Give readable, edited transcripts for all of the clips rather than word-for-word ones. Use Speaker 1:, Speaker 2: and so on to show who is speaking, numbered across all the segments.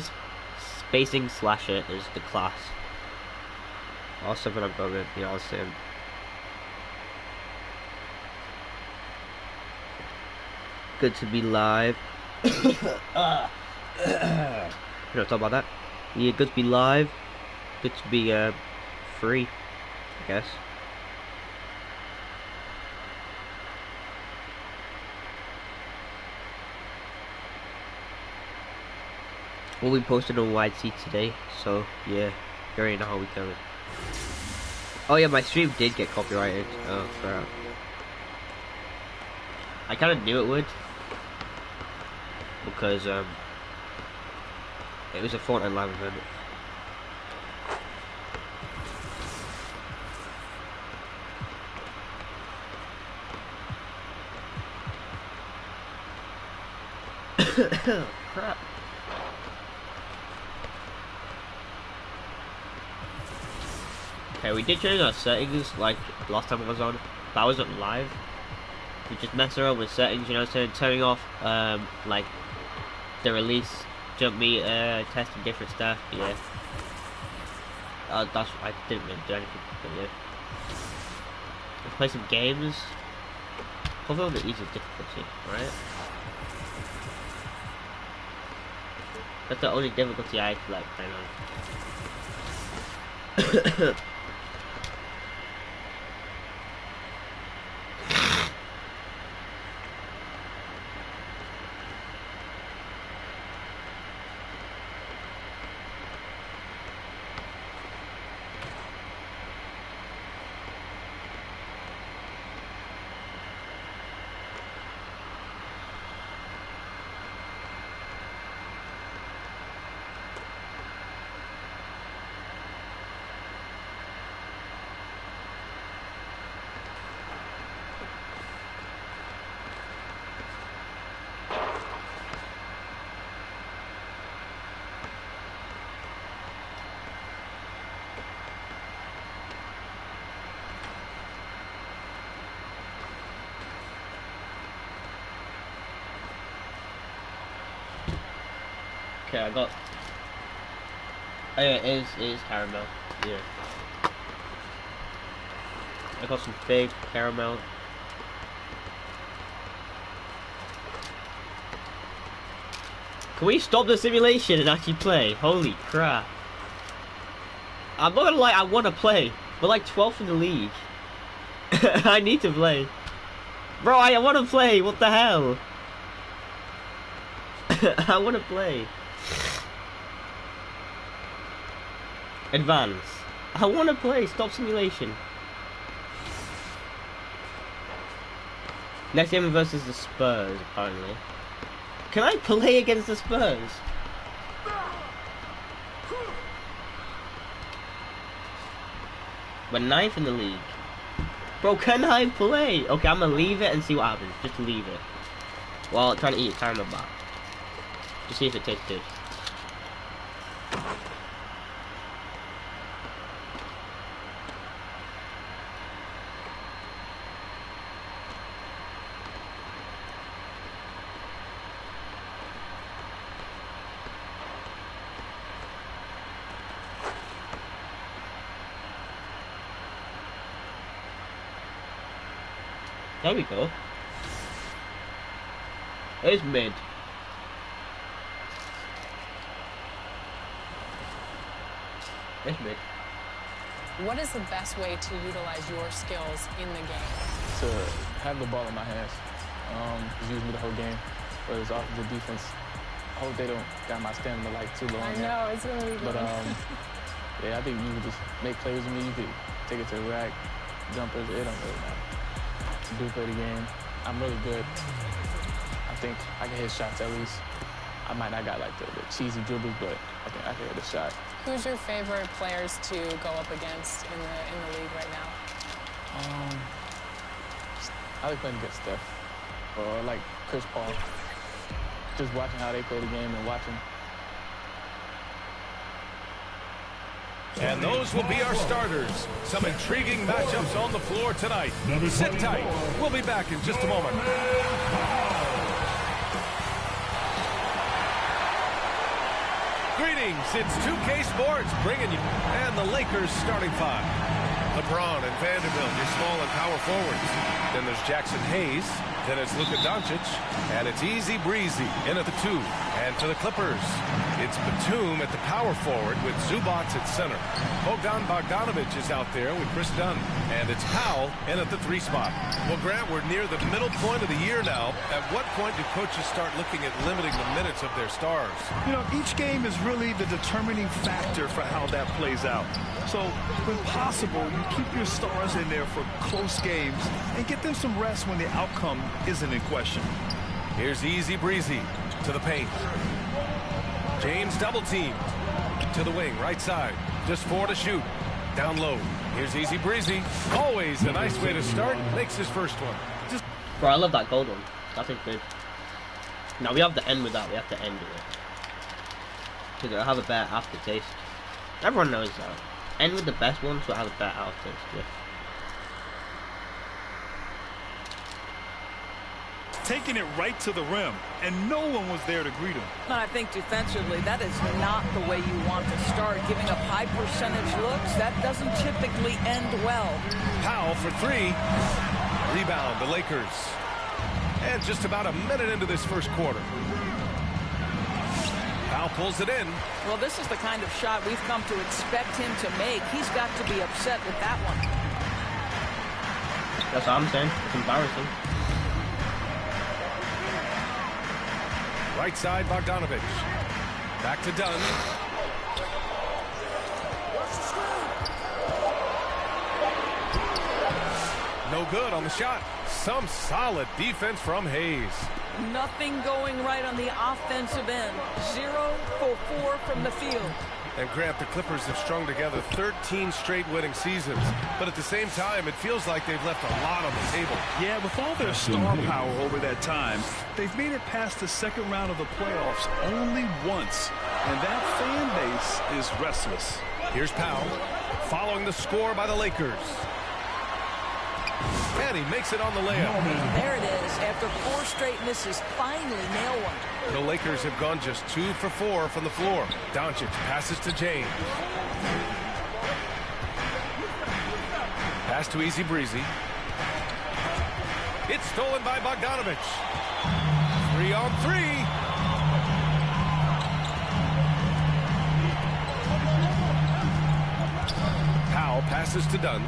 Speaker 1: Spacing slasher is the class. Also, when I'm going, yeah, I'll say. Good to be live. You know, talk about that. Yeah, good to be live. Good to be free, I guess. We'll be posted on YT today, so yeah, you already know how we coming. Oh yeah, my stream did get copyrighted. Oh crap. I kind of knew it would, because it was a Fortnite live event. Crap. Okay, we did change our settings like last time I was on, but I wasn't live. We just mess around with settings, you know, so turning off like the release, jump meter, testing different stuff. Yeah, that's I didn't really do anything, but yeah. Let's play some games. Hopefully on the easiest difficulty, right? That's the only difficulty I like playing on. Okay, I got. Oh yeah, it is caramel. Yeah. I got some fake caramel. Can we stop the simulation and actually play? Holy crap. I'm not gonna lie, I wanna play. We're like 12th in the league. I need to play. Bro, I wanna play, what the hell? I wanna play. Advance. I wanna play, stop simulation. Next game versus the Spurs, apparently. Can I play against the Spurs? We're 9th in the league. Bro, can I play? Okay, I'm gonna leave it and see what happens. Just leave it. While trying to eat a caramel bar. Just see if it tastes good. There we go. It's mid. It's mid.
Speaker 2: What is the best way to utilize your skills in the game?
Speaker 3: To have the ball in my hands. Just use me the whole game. Whether it's offense or defense. I hope they don't got my stamina like too low.
Speaker 2: I know, it's gonna be good.
Speaker 3: But yeah, I think you can just make plays with me. You could take it to the rack, jumpers, it don't really matter. To do play the game, I'm really good. I think I can hit shots at least. I might not got like the cheesy dribbles, but I can hit a shot.
Speaker 2: Who's your favorite players to go up against in the league right now?
Speaker 3: I like playing against Steph or like Chris Paul. Just watching how they play the game and watching.
Speaker 4: And those will be our starters. Some intriguing matchups on the floor tonight. Sit tight. We'll be back in just a moment. Greetings, it's 2K Sports bringing you, and the Lakers starting five. LeBron and Vanderbilt, your small and power forwards. Then there's Jackson Hayes. Then it's Luka Doncic. And it's easy breezy in at the 2. And for the Clippers, it's Batum at the power forward with Zubac at center. Bogdanovic is out there with Chris Dunn. And it's Powell in at the 3 spot. Well, Grant, we're near the middle point of the year now. At what point do coaches start looking at limiting the minutes of their stars?
Speaker 5: You know, each game is really the determining factor for how that plays out. So, when possible, you keep your stars in there for close games and get them some rest when the outcome isn't in question.
Speaker 4: Here's easy breezy to the paint. James double teamed to the wing, right side. Just 4 to shoot. Down low. Here's easy breezy. Always a nice way to start. Makes his first one.
Speaker 1: Bro, I love that gold one. That's good. Now we have to end with that. We have to end with it. Because it'll have a better aftertaste. Everyone knows that. End with the best one, so it'll have a better aftertaste. Yeah.
Speaker 5: Taking it right to the rim, and no one was there to greet him.
Speaker 6: I think defensively, that is not the way you want to start. Giving up high percentage looks, that doesn't typically end well.
Speaker 4: Powell for 3. Rebound, the Lakers. And just about a minute into this first quarter. Powell pulls it in.
Speaker 6: Well, this is the kind of shot we've come to expect him to make. He's got to be upset with that one.
Speaker 1: That's what I'm saying. It's embarrassing.
Speaker 4: Right side, Bogdanovic. Back to Dunn. No good on the shot. Some solid defense from Hayes.
Speaker 6: Nothing going right on the offensive end. 0 for 4 from the field.
Speaker 4: And Grant, the Clippers have strung together 13 straight winning seasons. But at the same time, it feels like they've left a lot on the table.
Speaker 5: Yeah, with all their star power over that time, they've made it past the second round of the playoffs only once. And that fan base is restless.
Speaker 4: Here's Powell, following the score by the Lakers. And he makes it on the layup.
Speaker 6: There it is. After 4 straight misses, finally nail one.
Speaker 4: The Lakers have gone just 2 for 4 from the floor. Doncic passes to James. Pass to easy breezy. It's stolen by Bogdanovic. 3-on-3. Powell passes to Dunn.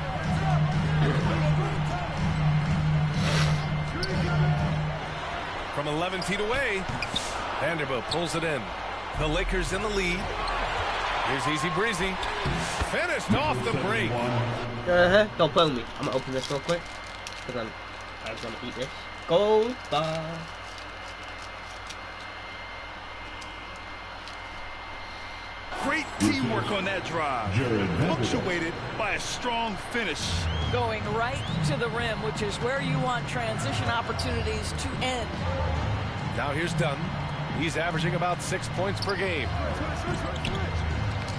Speaker 4: From 11 feet away, Vanderbilt pulls it in. The Lakers in the lead. Here's easy breezy. Finished off the break.
Speaker 1: Don't play with me. I'm gonna open this real quick. Because I was gonna eat this. Gold bar.
Speaker 5: Great teamwork on that drive. Punctuated by a strong finish.
Speaker 6: Going right to the rim, which is where you want transition opportunities to end.
Speaker 4: Now here's Dunn. He's averaging about 6 points per game.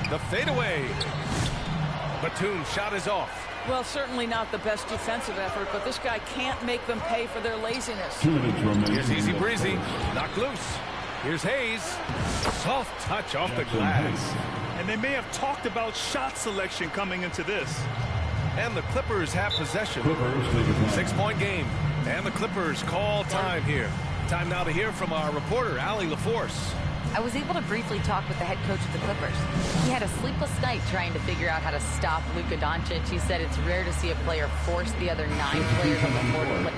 Speaker 4: The fadeaway. Batum's shot is off.
Speaker 6: Well, certainly not the best defensive effort, but this guy can't make them pay for their laziness.
Speaker 4: Here's easy breezy. Knocked loose. Here's Hayes. Soft touch off the glass.
Speaker 5: And they may have talked about shot selection coming into this.
Speaker 4: And the Clippers have possession. 6-point game. And the Clippers call time here. Time now to hear from our reporter, Allie LaForce.
Speaker 7: I was able to briefly talk with the head coach of the Clippers. He had a sleepless night trying to figure out how to stop Luka Doncic. He said it's rare to see a player force the other 9 players on the floor to play.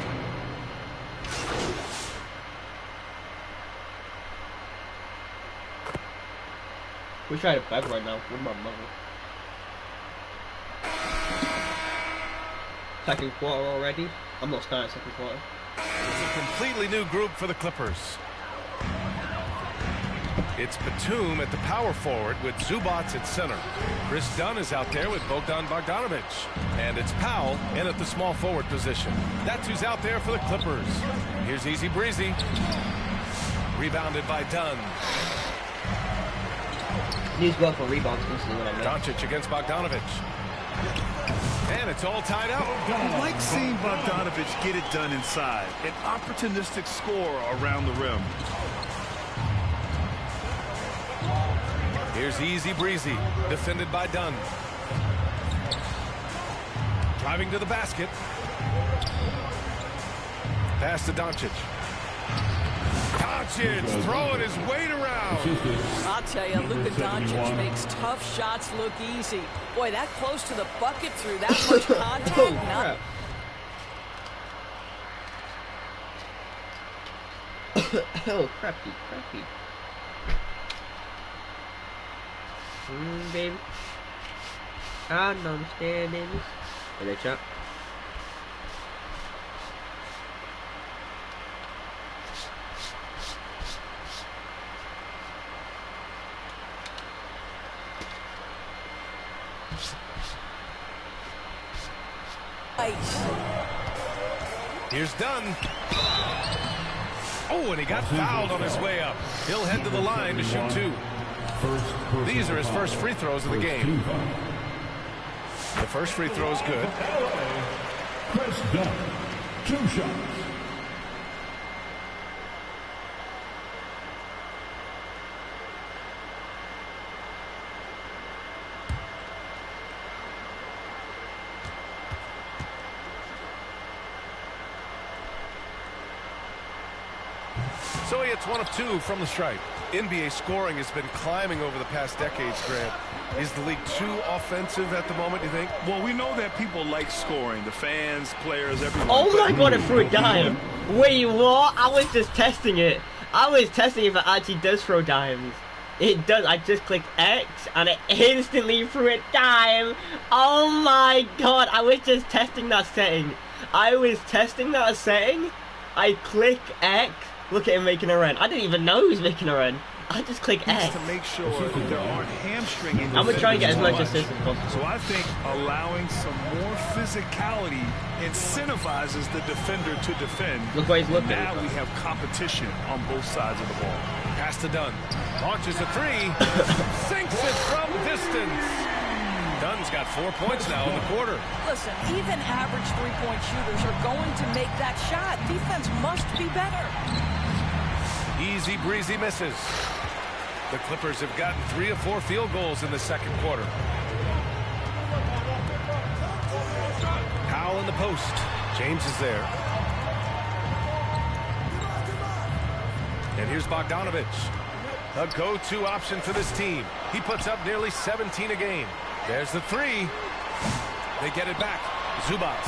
Speaker 1: Wish I had a bag right now. With my mother. Second quarter already. I'm not starting second quarter.
Speaker 4: It's a completely new group for the Clippers. It's Batum at the power forward with Zubac at center. Chris Dunn is out there with Bogdanovic. And it's Powell in at the small forward position. That's who's out there for the Clippers. Here's easy breezy. Rebounded by Dunn.
Speaker 1: Needs to go for rebounds instantly when I make.
Speaker 4: Doncic against Bogdanovic. And it's all tied up.
Speaker 5: I like seeing Bogdanovic get it done inside. An opportunistic score around the rim.
Speaker 4: Here's easy breezy, defended by Dunn. Driving to the basket. Pass to Doncic. Doncic throwing his weight around.
Speaker 6: I'll tell you, Luka Doncic makes tough shots look easy. Boy, that close to the bucket through that much contact.
Speaker 1: Oh,
Speaker 6: Not
Speaker 1: oh, crappy. Baby. I don't understand this. Hey, chop.
Speaker 4: Here's Dunn. Oh, and he got fouled on his way up. He'll head to the line to shoot 2. These are his first free throws of the game. The first free throw is good.
Speaker 8: Chris Dunn, 2 shots.
Speaker 4: So he hits 1 of 2 from the stripe. NBA scoring has been climbing over the past decades, Grant. Is the league too offensive at the moment, you think?
Speaker 5: Well, we know that people like scoring. The fans, players, everyone.
Speaker 1: Oh my god, it threw a dime. Wait, what? I was just testing it. I was testing if it actually does throw dimes. It does. I just clicked X and it instantly threw a dime. Oh my god, I was just testing that setting. I click X. Look at him making a run. I didn't even know he was making a run. I just click X.
Speaker 5: To make sure that there aren't hamstring injuries.
Speaker 1: I'm going to try and get as much assists as possible.
Speaker 5: So I think allowing some more physicality incentivizes the defender to defend.
Speaker 1: Look where he's looking.
Speaker 5: Now we have competition on both sides of the ball.
Speaker 4: Pass to Dunn. Launches a 3. Sinks it from distance. Dunn's got 4 points now in the quarter.
Speaker 6: Listen, even average three-point shooters are going to make that shot. Defense must be better.
Speaker 4: Easy breezy misses. The Clippers have gotten 3 of 4 field goals in the second quarter. Powell in the post. James is there. And here's Bogdanovich. A go-to option for this team. He puts up nearly 17 a game. There's the 3. They get it back. Zubac.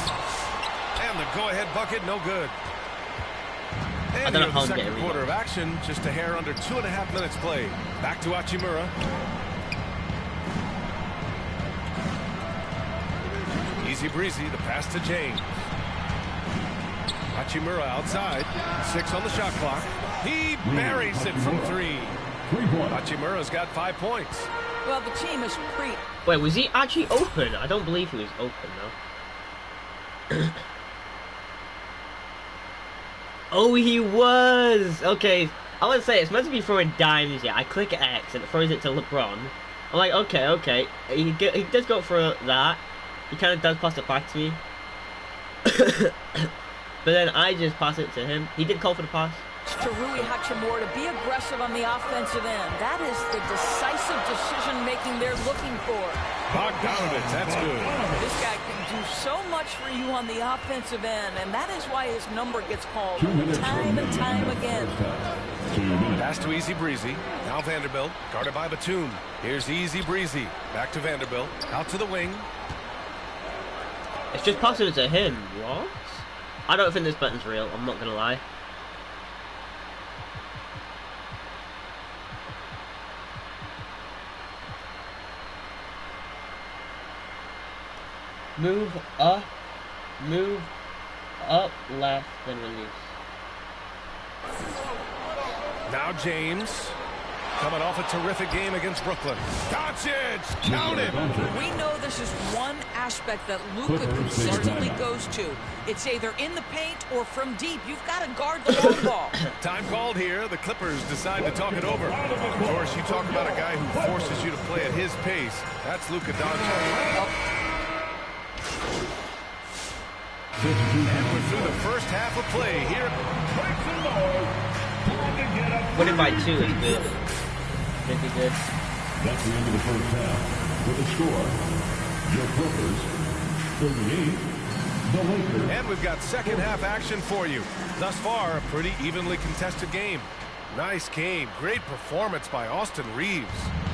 Speaker 4: And the go-ahead bucket, no good. And here in the second quarter of action, just a hair under 2.5 minutes played. Back to Hachimura. Easy breezy, the pass to James. Hachimura outside. 6 on the shot clock. He buries it from 3. Hachimura's got 5 points.
Speaker 6: Well, the team is
Speaker 1: Wait, was he actually open? I don't believe he was open, though. Oh, he was! Okay, I want to say, it's meant to be throwing dimes, yeah. I click X and it throws it to LeBron. I'm like, okay. He does go for that. He kind of does pass it back to me. But then I just pass it to him. He did call for the pass.
Speaker 6: to Rui Hachimura to be aggressive on the offensive end. That is the decisive decision-making they're looking for.
Speaker 4: Bogdanovich, that's good.
Speaker 6: This guy can do so much for you on the offensive end, and that is why his number gets called time and time again.
Speaker 4: Pass to Easy Breezy. Now Vanderbilt, guarded by Batum. Here's Easy Breezy. Back to Vanderbilt. Out to the wing.
Speaker 1: It's just passing it to him. What? I don't think this button's real. I'm not gonna lie. Move up left, then release.
Speaker 4: Now James, coming off a terrific game against Brooklyn. Doncic, counted.
Speaker 6: We know this is one aspect that Luka consistently goes to. It's either in the paint or from deep. You've got to guard the long ball.
Speaker 4: Time called here. The Clippers decide to talk it over. Of course, you talk about a guy who forces you to play at his pace. That's Luka Doncic. And we're through the first half of play here.
Speaker 1: Winning by 2 is good. Pretty good.
Speaker 8: That's the end of the first half. With the score, your Clippers 38, the Lakers.
Speaker 4: And we've got second half action for you. Thus far, a pretty evenly contested game. Nice game. Great performance by Austin Reeves.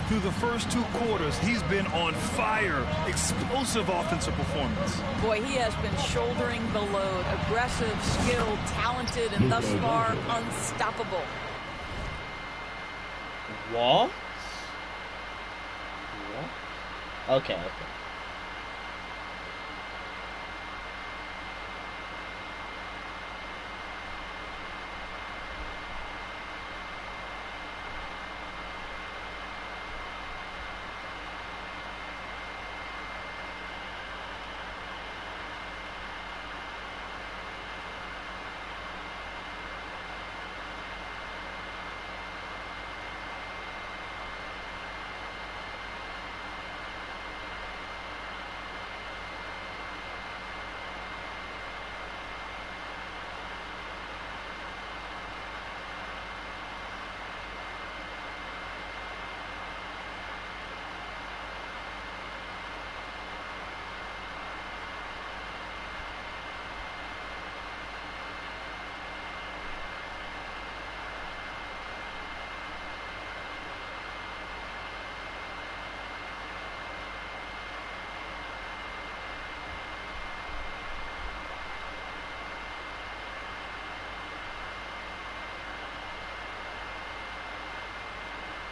Speaker 5: Through the first 2 quarters, he's been on fire. Explosive offensive performance.
Speaker 6: Boy, he has been shouldering the load. Aggressive, skilled, talented, and thus far, unstoppable.
Speaker 1: What? Okay.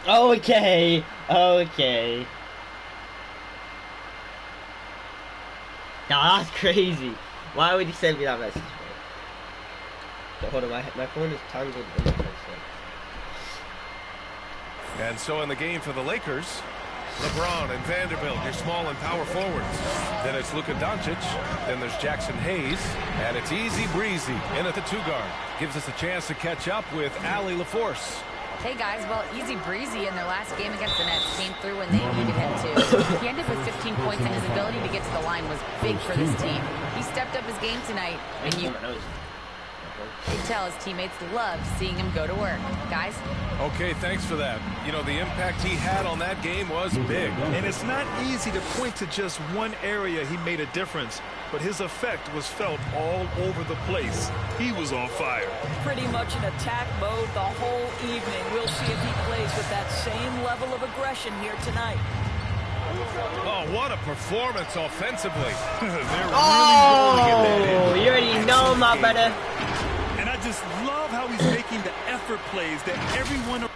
Speaker 1: Okay. Now that's crazy. Why would he send me that message? Okay, hold on, my phone is tangled in the place.
Speaker 4: And so in the game for the Lakers, LeBron and Vanderbilt, your small and power forwards. Then it's Luka Doncic. Then there's Jackson Hayes. And it's easy breezy in at the 2 guard. Gives us a chance to catch up with Allie LaForce.
Speaker 7: Hey guys, well, easy breezy in their last game against the Nets came through when they needed him to. He ended with 15 points, and his ability to get to the line was big for this team. He stepped up his game tonight, and you can tell his teammates loved seeing him go to work. Guys?
Speaker 4: Okay, thanks for that. You know, the impact he had on that game was big.
Speaker 5: And it's not easy to point to just one area he made a difference, but his effect was felt all over the place. He was on fire.
Speaker 6: Pretty much in attack mode the whole evening. We'll see if he plays with that same level of aggression here tonight.
Speaker 4: Oh, what a performance offensively.
Speaker 1: You already know, my brother.
Speaker 5: And I just love how he's making the effort plays that everyone...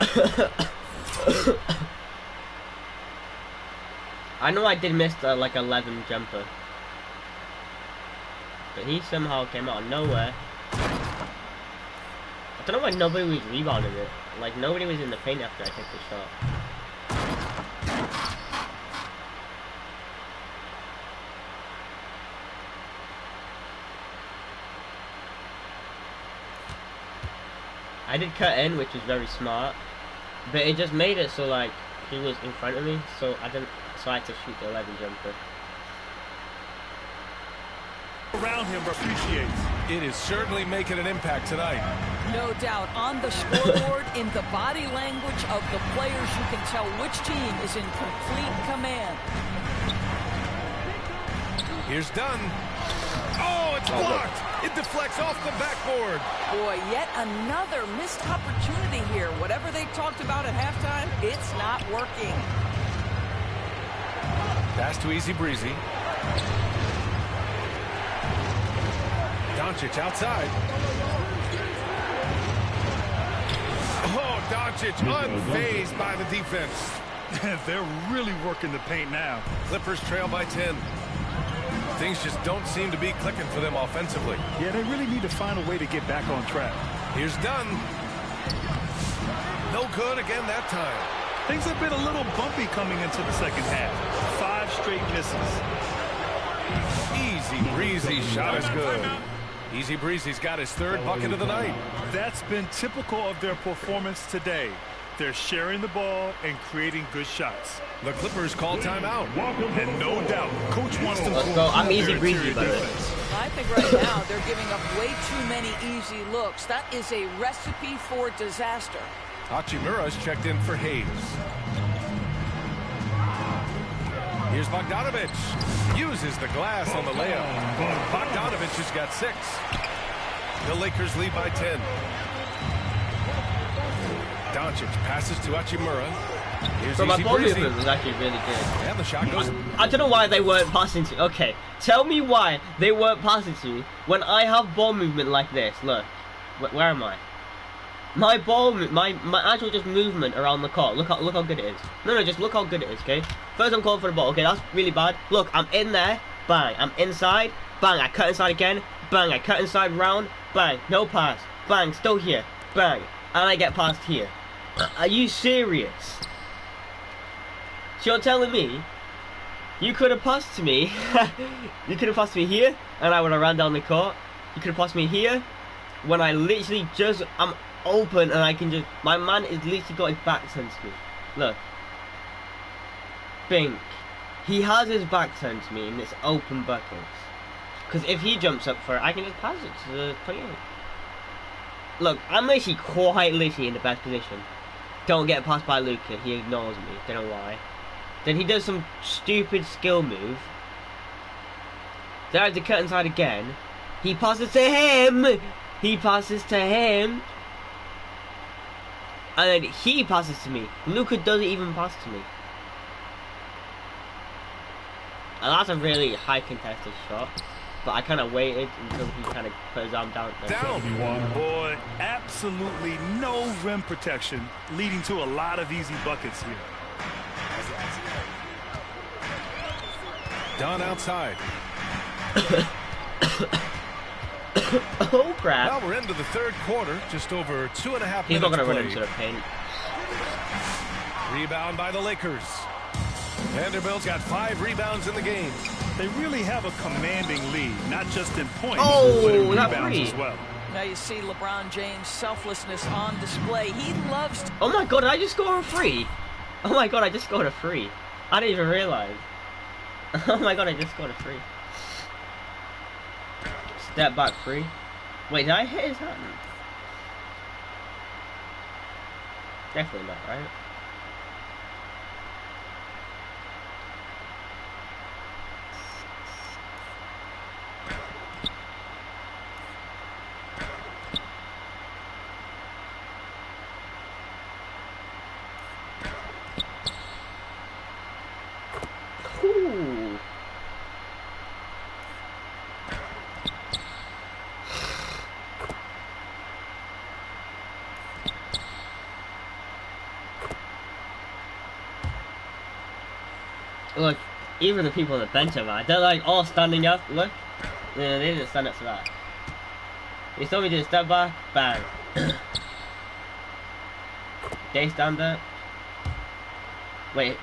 Speaker 1: I know I did miss the, like, 11 jumper. But he somehow came out of nowhere. I don't know why nobody was rebounding it. Like, nobody was in the paint after I took the shot. I did cut in, which was very smart. But it just made it so, like, he was in front of me, so I had to shoot the 11 jumper.
Speaker 5: Around him appreciates.
Speaker 4: It is certainly making an impact tonight.
Speaker 6: No doubt. On the scoreboard, in the body language of the players, you can tell which team is in complete command.
Speaker 4: Here's Dunn. Oh, it's blocked. It deflects off the backboard.
Speaker 6: Boy, yet another missed opportunity here. Whatever they talked about at halftime, it's not working.
Speaker 4: Pass to Easy Breezy. Doncic outside. Oh, Doncic unfazed by the defense.
Speaker 5: They're really working the paint now.
Speaker 4: Clippers trail by 10. Things just don't seem to be clicking for them offensively.
Speaker 5: Yeah, they really need to find a way to get back on track.
Speaker 4: Here's Dunn. No good again that time.
Speaker 5: Things have been a little bumpy coming into the second half. 5 straight misses.
Speaker 4: Easy Breezy shot is good. Easy Breezy's got his 3rd bucket of the night.
Speaker 5: That's been typical of their performance today. They're sharing the ball and creating good shots.
Speaker 4: The Clippers call timeout.
Speaker 5: And no doubt, Coach wants them to
Speaker 1: Let's go. I'm Easy Breezy, by the way.
Speaker 6: I think right now they're giving up way too many easy looks. That is a recipe for disaster.
Speaker 4: Hachimura's checked in for Hayes. Here's Bogdanovich. Uses the glass on the layup. Bogdanovich has got 6. The Lakers lead by 10. Doncic passes to Hachimura. Here's
Speaker 1: So my
Speaker 4: Easy
Speaker 1: ball
Speaker 4: Breezy.
Speaker 1: movement was actually really good.
Speaker 4: And the shot goes.
Speaker 1: I don't know why they weren't passing to me. Okay, tell me why they weren't passing to me when I have ball movement like this. Look, where am I? My ball, my actual just movement around the court. Look how good it is. No, just look how good it is. Okay, first I'm calling for the ball. Okay, that's really bad. Look, I'm in there. Bang, I'm inside. Bang, I cut inside again. Bang, I cut inside round. Bang, no pass. Bang, still here. Bang, and I get past here. Are you serious? So you're telling me you could have passed to me? You could have passed me here, and I would have ran down the court. You could have passed me here, when I literally just I'm open and I can just my man is literally got his back turned to me. Look, Bink, he has his back turned to me, and it's open buckets. Because if he jumps up for it, I can just pass it to the 28. Look, I'm actually quite literally in the best position. Don't get passed by Luka. He ignores me. Don't know why. Then he does some stupid skill move. Then I have to cut inside again. He passes to him. He passes to him. And then he passes to me. Luka doesn't even pass to me. And that's a really high contested shot. But I kind of waited until he kind of put his arm down.
Speaker 5: Boy, absolutely no rim protection, leading to a lot of easy buckets here.
Speaker 4: Done outside.
Speaker 1: Oh crap.
Speaker 4: Well, we're into the third quarter, just over 2.5 minutes.
Speaker 1: He's not going to run
Speaker 4: played.
Speaker 1: into the paint.
Speaker 4: Rebound by the Lakers. Vanderbilt's got 5 rebounds in the game.
Speaker 5: They really have a commanding lead, not just in points,
Speaker 1: Oh,
Speaker 5: but in
Speaker 1: that
Speaker 5: rebounds
Speaker 1: free.
Speaker 5: as well.
Speaker 6: Now you see LeBron James' selflessness on display. He loves to
Speaker 1: Oh my god, did I just score a free? Oh my god, I just scored a free. I didn't even realize. Oh my god, I just scored a free. Step back free. Wait, did I hit his hand? Definitely not, right? Ooh. Look, even the people on the bench are mad. They're like all standing up. Look, yeah, they didn't stand up for that. They told me to step back, bang. They stand up. Wait.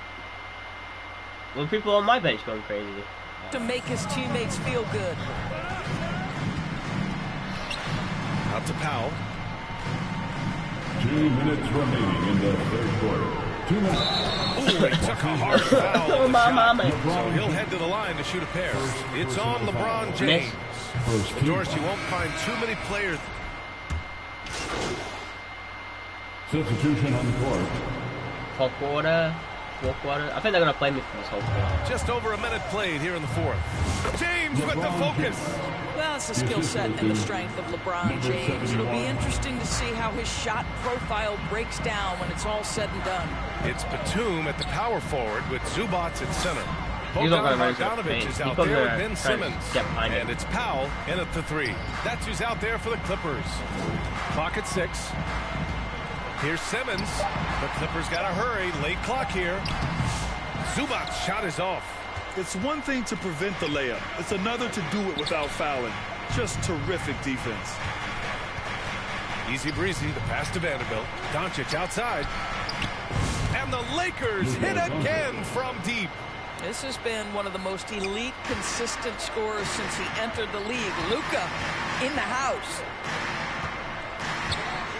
Speaker 1: Were people on my bench going crazy?
Speaker 6: make his teammates feel good.
Speaker 4: Out to Powell.
Speaker 8: 2 minutes remaining in the third quarter. 2 minutes.
Speaker 4: Ooh, he took a hard foul.
Speaker 1: Oh,
Speaker 4: on the
Speaker 1: my
Speaker 4: shot.
Speaker 1: mama.
Speaker 4: So he'll head to the line to shoot a pair. It's on LeBron James.
Speaker 8: First
Speaker 4: Doris, you won't find too many players.
Speaker 8: substitution on the court.
Speaker 1: Fourth quarter. I think they're going to play me for this whole thing.
Speaker 4: Just over a minute played here in the fourth. James with the focus.
Speaker 6: Well, it's the skill set and the strength of LeBron James. It'll be interesting to see how his shot profile breaks down when it's all said and done.
Speaker 4: It's Batum at the power forward with Zubats at center.
Speaker 1: He's not gonna run into the
Speaker 4: Bogdanovich
Speaker 1: paint.
Speaker 4: is
Speaker 1: He's
Speaker 4: out
Speaker 1: probably
Speaker 4: there with
Speaker 1: gonna
Speaker 4: Ben
Speaker 1: try to
Speaker 4: Simmons.
Speaker 1: get behind him.
Speaker 4: And it's Powell in at the three. That's who's out there for the Clippers. Clock at 6. Here's Simmons. The Clippers got to hurry. Late clock here. Zubats' shot is off.
Speaker 5: It's one thing to prevent the layup. It's another to do it without fouling. Just terrific defense.
Speaker 4: Easy breezy. The pass to Vanderbilt. Doncic outside. And the Lakers hit again from deep.
Speaker 6: This has been one of the most elite, consistent scorers since he entered the league. Luka in the house.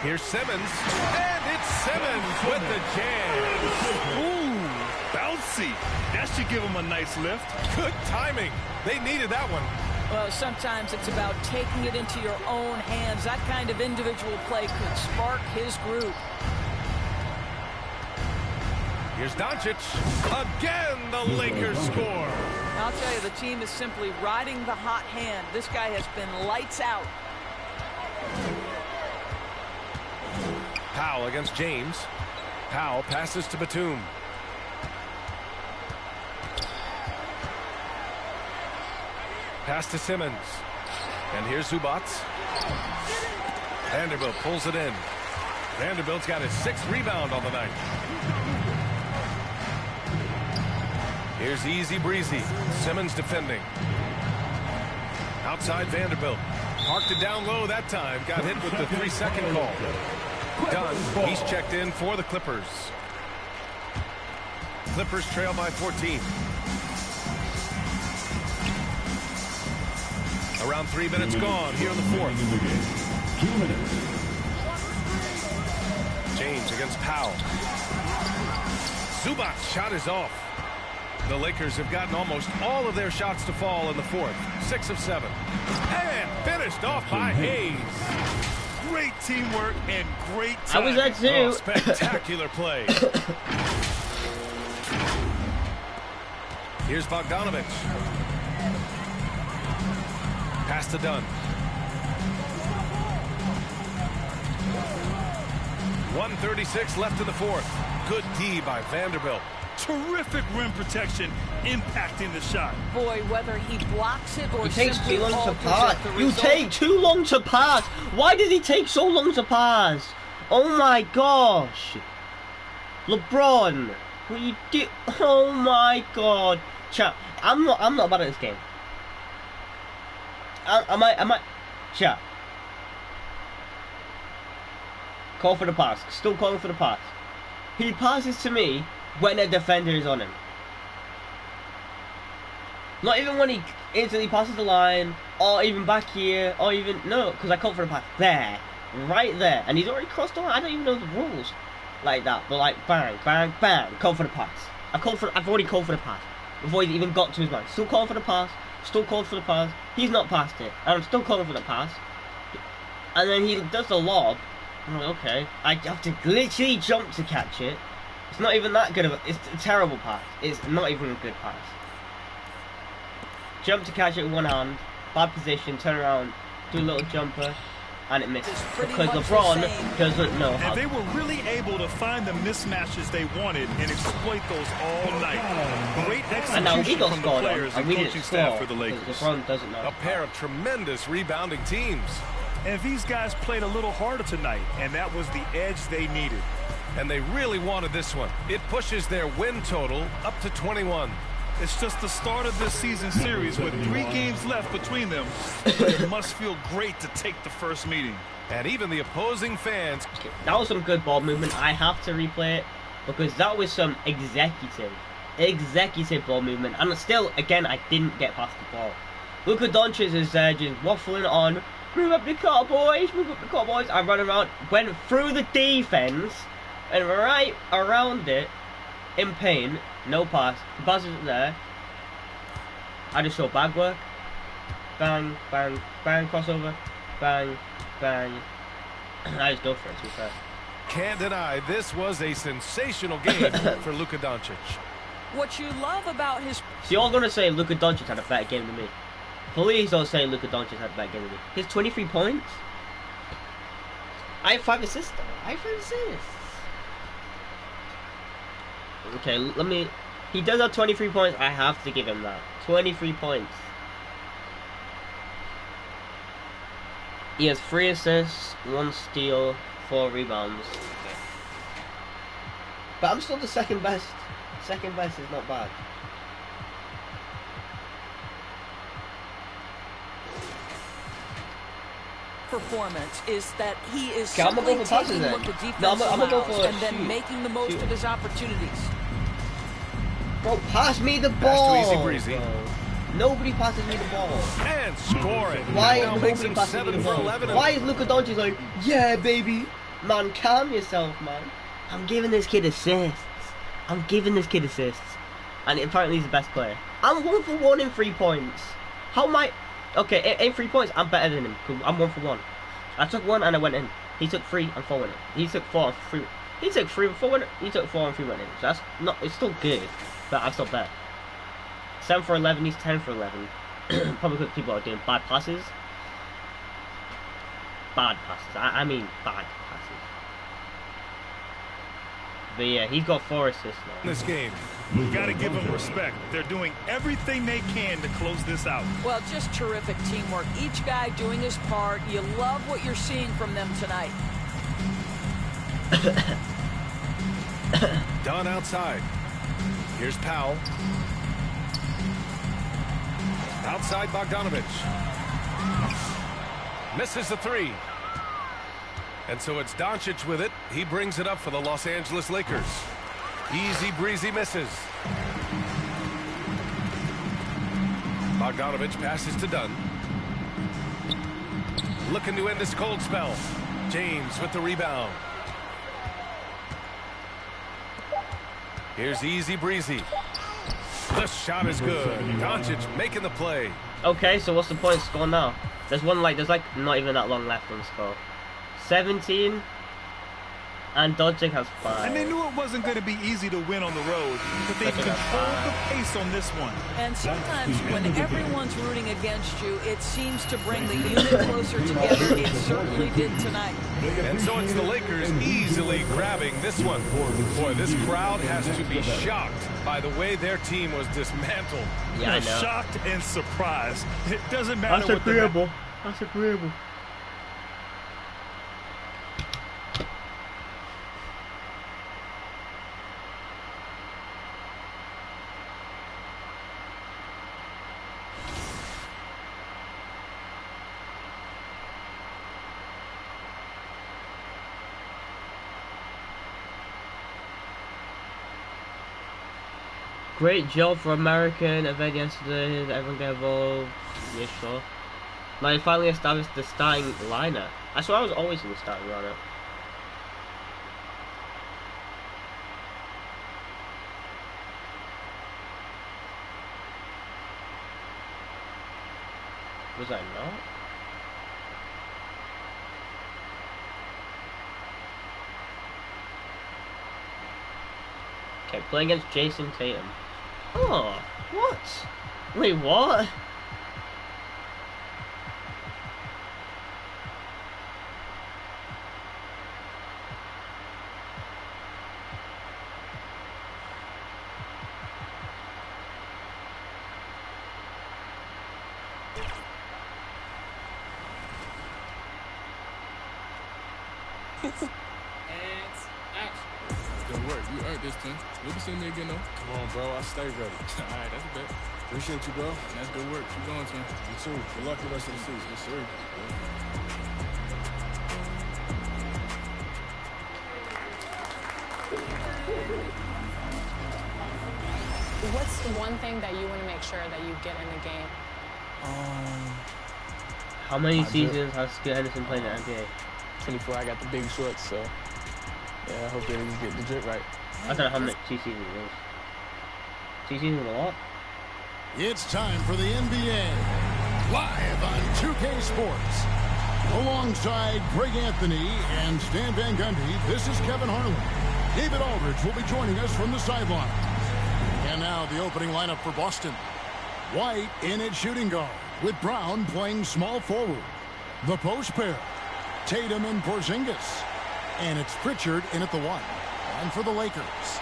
Speaker 4: Here's Simmons. And it's Simmons with the jam.
Speaker 5: Ooh, bouncy. That should give him a nice lift.
Speaker 4: Good timing. They needed that one.
Speaker 6: Well, sometimes it's about taking it into your own hands. That kind of individual play could spark his group.
Speaker 4: Here's Doncic. Again, the Lakers score.
Speaker 6: I'll tell you, the team is simply riding the hot hand. This guy has been lights out.
Speaker 4: Powell against James. Powell passes to Batum. Pass to Simmons. And here's Zubac. Vanderbilt pulls it in. Vanderbilt's got his 6th rebound on the night. Here's Easy Breezy. Simmons defending. Outside Vanderbilt. Parked it down low that time. Got hit with the 3-second call. Dunn, he's checked in for the Clippers. Clippers trail by 14. Around 3 minutes gone here in the 4th.
Speaker 8: 2 minutes.
Speaker 4: James against Powell. Zubac shot is off. The Lakers have gotten almost all of their shots to fall in the 4th. 6 of 7. And finished off by Hayes.
Speaker 5: Great teamwork and great
Speaker 1: I was
Speaker 5: timing.
Speaker 1: there too.
Speaker 4: Oh, spectacular play. Here's Bogdanovich. Pass to Dunn. 1:36 left in the 4th. Good D by Vanderbilt.
Speaker 5: Terrific rim protection impacting the shot.
Speaker 6: Boy, whether he blocks it or
Speaker 1: He takes
Speaker 6: simply
Speaker 1: too long to
Speaker 6: alters
Speaker 1: pass.
Speaker 6: it, the
Speaker 1: You
Speaker 6: result-
Speaker 1: take too long to pass. Why does he take so long to pass? Oh my gosh. LeBron. What you do? Oh my god. Chat. I'm not bad at this game. Am I? Chat. Call for the pass. Still calling for the pass. He passes to me when a defender is on him. Not even when he instantly passes the line, or even back here, or even, no, because I called for the pass there, right there, and he's already crossed the line. I don't even know the rules like that, but like, bang, bang, bang, call for the pass. I've already called for the pass, before he even got to his line. Still calling for the pass, still called for the pass, he's not passed it, and I'm still calling for the pass, and then he does the lob. I'm like, okay, I have to literally jump to catch it. It's not even that good of a, it's a terrible pass. It's not even a good pass. Jump to catch it with one hand, bad position, turn around, do a little jumper, and it misses. Because LeBron doesn't know how
Speaker 5: And
Speaker 1: to.
Speaker 5: they were really able to find the mismatches they wanted and exploit those all night. Great
Speaker 1: And now we
Speaker 5: execution
Speaker 1: got
Speaker 5: from the
Speaker 1: scored on,
Speaker 5: players
Speaker 1: and
Speaker 5: and
Speaker 1: we
Speaker 5: coaching
Speaker 1: didn't
Speaker 5: staff
Speaker 1: score
Speaker 5: for the
Speaker 1: because
Speaker 5: Lakers.
Speaker 1: LeBron doesn't know.
Speaker 4: A pair of tremendous rebounding teams.
Speaker 5: And these guys played a little harder tonight, and that was the edge they needed.
Speaker 4: And they really wanted this one. It pushes their win total up to 21.
Speaker 5: It's just the start of this season series with 3 games left between them. But it must feel great to take the first meeting.
Speaker 4: And even the opposing fans.
Speaker 1: That was some good ball movement. I have to replay it because that was some executive ball movement. And still, again, I didn't get past the ball. Luka Doncic is there just waffling on. Move up the court, boys. Move up the court, boys. I run around, went through the defense, and right around it, in pain. No pass. The pass isn't there. I just saw bag work. Bang, bang, bang, crossover. Bang, bang. I just go for it, to be fair.
Speaker 4: Can't deny this was a sensational game for Luka Doncic.
Speaker 6: What you love about his
Speaker 1: So you're going to say Luka Doncic had a better game than me. Please don't say Luka Doncic had a better game than me. His 23 points? I have 5 assists though. I have 5 assists. Okay, let me... He does have 23 points. I have to give him that. 23 points. He has 3 assists, 1 steal, 4 rebounds. But I'm still the second best. Second best is not bad.
Speaker 6: performance is that he is
Speaker 1: Okay, I'm gonna
Speaker 6: simply
Speaker 1: go for passes
Speaker 6: taking
Speaker 1: then.
Speaker 6: what the defense
Speaker 1: No, I'm gonna go
Speaker 6: allows
Speaker 1: for
Speaker 6: and then
Speaker 1: shoot.
Speaker 6: making the most
Speaker 1: Shoot.
Speaker 6: of his opportunities.
Speaker 1: Bro, pass me the
Speaker 4: Pass
Speaker 1: ball.
Speaker 4: to Easy Breezy.
Speaker 1: Bro. Nobody passes me the ball.
Speaker 4: And score it.
Speaker 1: Why
Speaker 4: Now
Speaker 1: is
Speaker 4: makes
Speaker 1: nobody
Speaker 4: him
Speaker 1: passing me
Speaker 4: 7
Speaker 1: the
Speaker 4: for
Speaker 1: ball?
Speaker 4: 11.
Speaker 1: Why is Luka Doncic like, yeah, baby? Man, calm yourself, man. I'm giving this kid assists. I'm giving this kid assists. And apparently he's the best player. I'm 1 for 1 in 3 points. How am I... Okay, in 3 points, I'm better than him. 'Cause I'm 1 for 1. I took 1 and I went in. He took 3 and 4 went in. He took 4 and 3. He took 4 and 3 winnings. That's not. It's still good, but I still bet. 7 for 11. He's 10 for 11. Probably because people are doing bad passes. Bad passes. I mean bad passes. But yeah, he's got 4 assists now.
Speaker 5: This game, you got to give them respect. They're doing everything they can to close this out.
Speaker 6: Well, just terrific teamwork. Each guy doing his part. You love what you're seeing from them tonight.
Speaker 4: Done outside. Here's Powell. Outside Bogdanovich. Misses the 3. And so it's Doncic with it. He brings it up for the Los Angeles Lakers. Easy breezy misses. Bogdanovich passes to Dunn. Looking to end this cold spell. James with the rebound. Here's easy breezy. The shot is good. Doncic making the play.
Speaker 1: Okay, so what's the point of score now? There's like not even that long left on the score. 17, and Doncic has 5.
Speaker 5: And they knew it wasn't going to be easy to win on the road, but they controlled the pace on this one.
Speaker 6: And sometimes when everyone's rooting against you, it seems to bring the unit closer together. It certainly did tonight.
Speaker 4: And so it's the Lakers easily grabbing this one. Boy, this crowd has to be shocked by the way their team was dismantled.
Speaker 1: Yeah, I know.
Speaker 5: Shocked and surprised. It doesn't matter
Speaker 1: That's
Speaker 5: what
Speaker 1: agreeable. That's agreeable. Great job for American event yesterday. Everyone get involved. Yeah, sure. Now he finally established the starting lineup. I swear I was always in the starting lineup. Was I not? Okay, playing against Jason Tatum. Oh, what? Wait, what?
Speaker 3: Good work. You earned this, Tim. You'll be seeing me again, though.
Speaker 9: Come on, bro. I stay ready.
Speaker 3: All right, that's a bet.
Speaker 9: Appreciate you, bro.
Speaker 3: That's good work. Keep going, Tim.
Speaker 9: You too. Good luck the rest of the season.
Speaker 3: Yes, sir.
Speaker 2: What's the one thing that you want to make sure that you get in the game?
Speaker 1: How many seasons has Scoot Henderson played in the NBA?
Speaker 3: 24, I got the big shorts, so yeah, I hope they just get the drip right.
Speaker 1: I don't know how many 2 seasons it is. 2 seasons is a lot?
Speaker 10: It's time for the NBA, live on 2K Sports. Alongside Greg Anthony and Stan Van Gundy, this is Kevin Harlan. David Aldridge will be joining us from the sideline. And now the opening lineup for Boston. White in at shooting guard, with Brown playing small forward. The post pair, Tatum and Porzingis. And it's Pritchard in at the 1. And for the Lakers,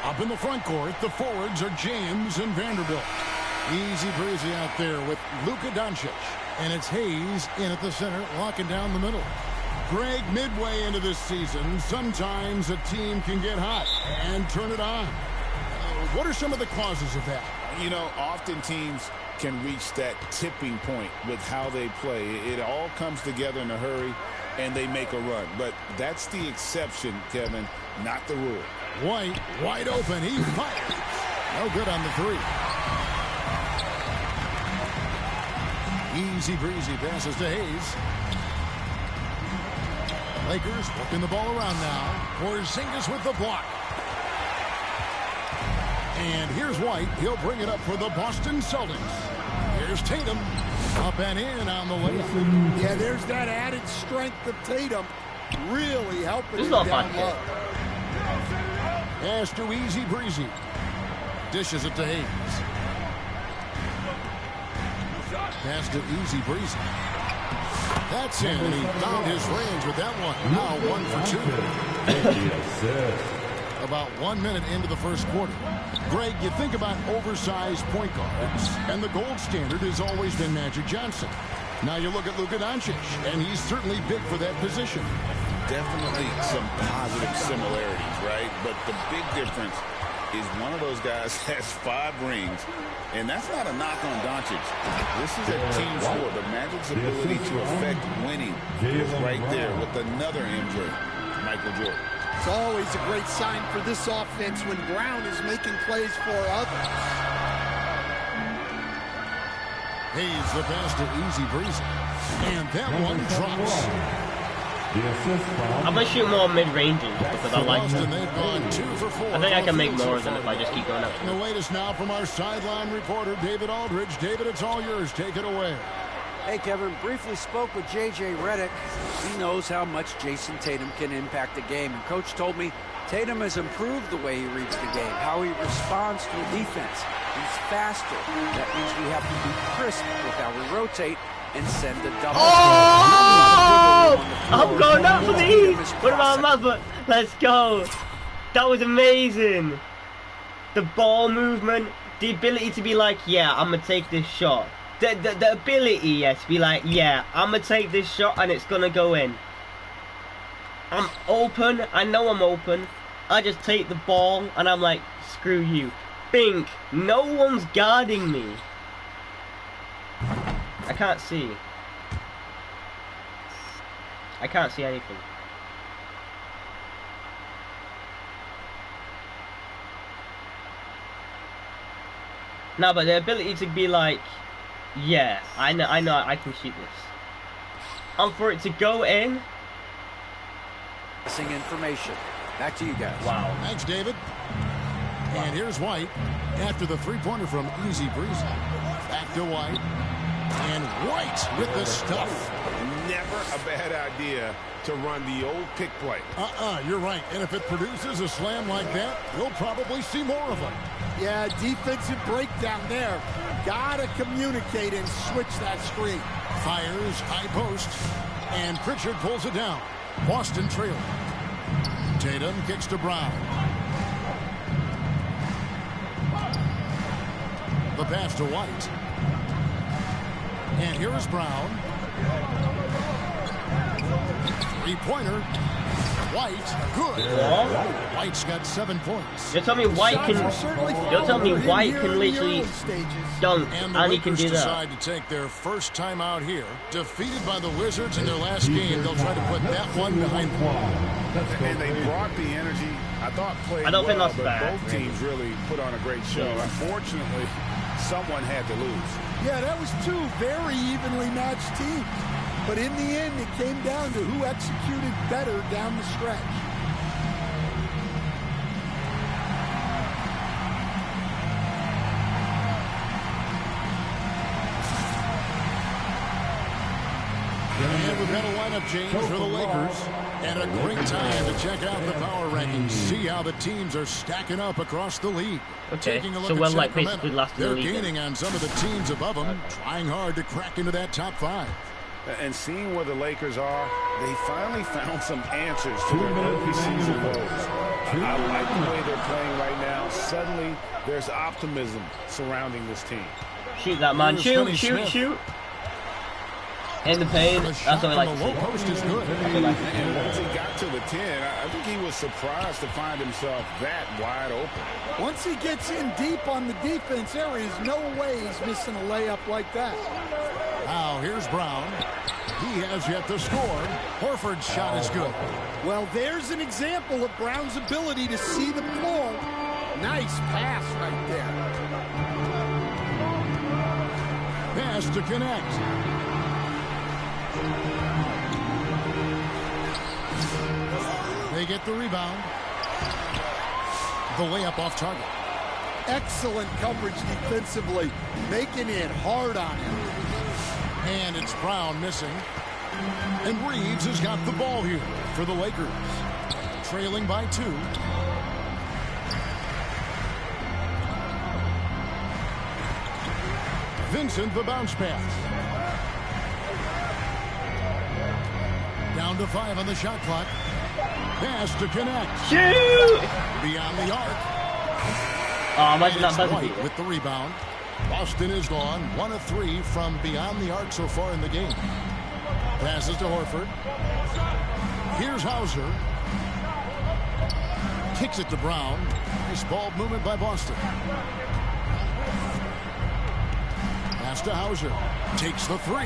Speaker 10: up in the front court, the forwards are James and Vanderbilt. Easy breezy out there with Luka Doncic. And it's Hayes in at the center, locking down the middle. Greg, midway into this season, sometimes a team can get hot and turn it on. What are some of the causes of that?
Speaker 9: You know, often teams can reach that tipping point with how they play. It all comes together in a hurry, and they make a run. But that's the exception, Kevin, not the rule.
Speaker 10: White, wide open. He fires. No good on the 3. Easy breezy passes to Hayes. Lakers working the ball around now. Porzingis with the block. And here's White. He'll bring it up for the Boston Celtics. Here's Tatum. Up and in on the layup.
Speaker 11: Yeah, there's that added strength of Tatum really helping
Speaker 1: This is
Speaker 11: him
Speaker 1: not
Speaker 11: down
Speaker 1: bad.
Speaker 11: low.
Speaker 10: Pass to Easy Breezy. Dishes it to Hayes. Pass to Easy Breezy. That's in, and he found his range with that one. Now 1 for 2. About 1 minute into the first quarter. Greg, you think about oversized point guards, and the gold standard has always been Magic Johnson. Now you look at Luka Doncic, and he's certainly big for that position.
Speaker 9: Definitely some positive similarities, right? But the big difference is one of those guys has 5 rings, and that's not a knock on Doncic. This is a team sport. The Magic's ability to affect winning is right there with another MJ, Michael Jordan.
Speaker 11: It's always a great sign for this offense when Brown is making plays for others.
Speaker 10: Hayes the pass to Easy Breezy. And that one drops.
Speaker 1: I'm going to shoot more mid-ranges because I like them.
Speaker 10: They've gone 2 for 4.
Speaker 1: I think I can make more of them if I just keep going up.
Speaker 10: And the latest now from our sideline reporter, David Aldridge. David, it's all yours. Take it away.
Speaker 12: Hey, Kevin, briefly spoke with J.J. Redick. He knows how much Jason Tatum can impact the game. And Coach told me Tatum has improved the way he reads the game, how he responds to a defense. He's faster. That means we have to be crisp with how we rotate and send a double.
Speaker 1: Oh! I'm going up for these! What about mother? Let's go! That was amazing! The ball movement, the ability to be like, yeah, I'm going to take this shot. The ability, yes, be like, yeah, I'm going to take this shot and it's going to go in. I'm open, I know I'm open. I just take the ball and I'm like, screw you. Think, no one's guarding me. I can't see. I can't see anything. No, but the ability to be like, yeah, I know I can shoot this. And for it to go in.
Speaker 12: Missing information. Back to you guys.
Speaker 1: Wow.
Speaker 10: Thanks, David. And here's White after the three-pointer from Easy Breezy. Back to White. And White with the stuff.
Speaker 9: Never a bad idea to run the old pick play.
Speaker 10: You're right. And if it produces a slam like that, we'll probably see more of them.
Speaker 11: Yeah, defensive breakdown there. Gotta communicate and switch that screen.
Speaker 10: Fires, high post, and Pritchard pulls it down. Boston trailing. Tatum kicks to Brown. The pass to White. And here is Brown. Three-pointer. White, good.
Speaker 1: Yeah.
Speaker 10: White's got 7 points.
Speaker 1: You'll tell me White can. You'll tell me White can literally dunk, and he can do that.
Speaker 10: Decide to take their first time out here, defeated by the Wizards in their last game. They'll try to put that one behind them.
Speaker 9: And they brought the energy. I thought played
Speaker 1: I don't think
Speaker 9: well,
Speaker 1: that's
Speaker 9: but
Speaker 1: bad.
Speaker 9: both teams really put on a great show. Unfortunately, someone had to lose.
Speaker 11: Yeah, that was 2 very evenly matched teams. But in the end, it came down to who executed better down the stretch.
Speaker 10: And we've got a lineup change for the Lakers. And a great time to check out the power rankings. See how the teams are stacking up across the league.
Speaker 1: Okay,
Speaker 10: Taking a look
Speaker 1: so
Speaker 10: at
Speaker 1: we're like
Speaker 10: Sacramento.
Speaker 1: basically last in the
Speaker 10: They're
Speaker 1: league.
Speaker 10: gaining on some of the teams above them, trying hard to crack into that top 5.
Speaker 9: And seeing where the Lakers are, they finally found some answers to their early season woes. I like the way they're playing right now. Suddenly, there's optimism surrounding this team.
Speaker 1: Shoot that man. Shoot. In the paint. That's what I like to see.
Speaker 10: Post is good.
Speaker 9: And once he got to the 10, I think he was surprised to find himself that wide open.
Speaker 11: Once he gets in deep on the defense, there is no way he's missing a layup like that.
Speaker 10: Now here's Brown. He has yet to score. Horford's shot is good.
Speaker 11: Well, there's an example of Brown's ability to see the floor. Nice pass right there.
Speaker 10: Pass to connect. They get the rebound. The layup off target.
Speaker 11: Excellent coverage defensively, making it hard on him.
Speaker 10: And it's Brown missing. And Reeves has got the ball here for the Lakers. Trailing by 2. Vincent the bounce pass. Down to 5 on the shot clock. Pass to connect.
Speaker 1: Shoot!
Speaker 10: Beyond the arc.
Speaker 1: Oh, imagine that buzzer
Speaker 10: White
Speaker 1: beater.
Speaker 10: with the rebound. Boston is gone 1 of 3 from beyond the arc so far in the game. Passes to Horford. Here's Hauser. Kicks it to Brown. Nice ball movement by Boston. Pass to Hauser. Takes the 3.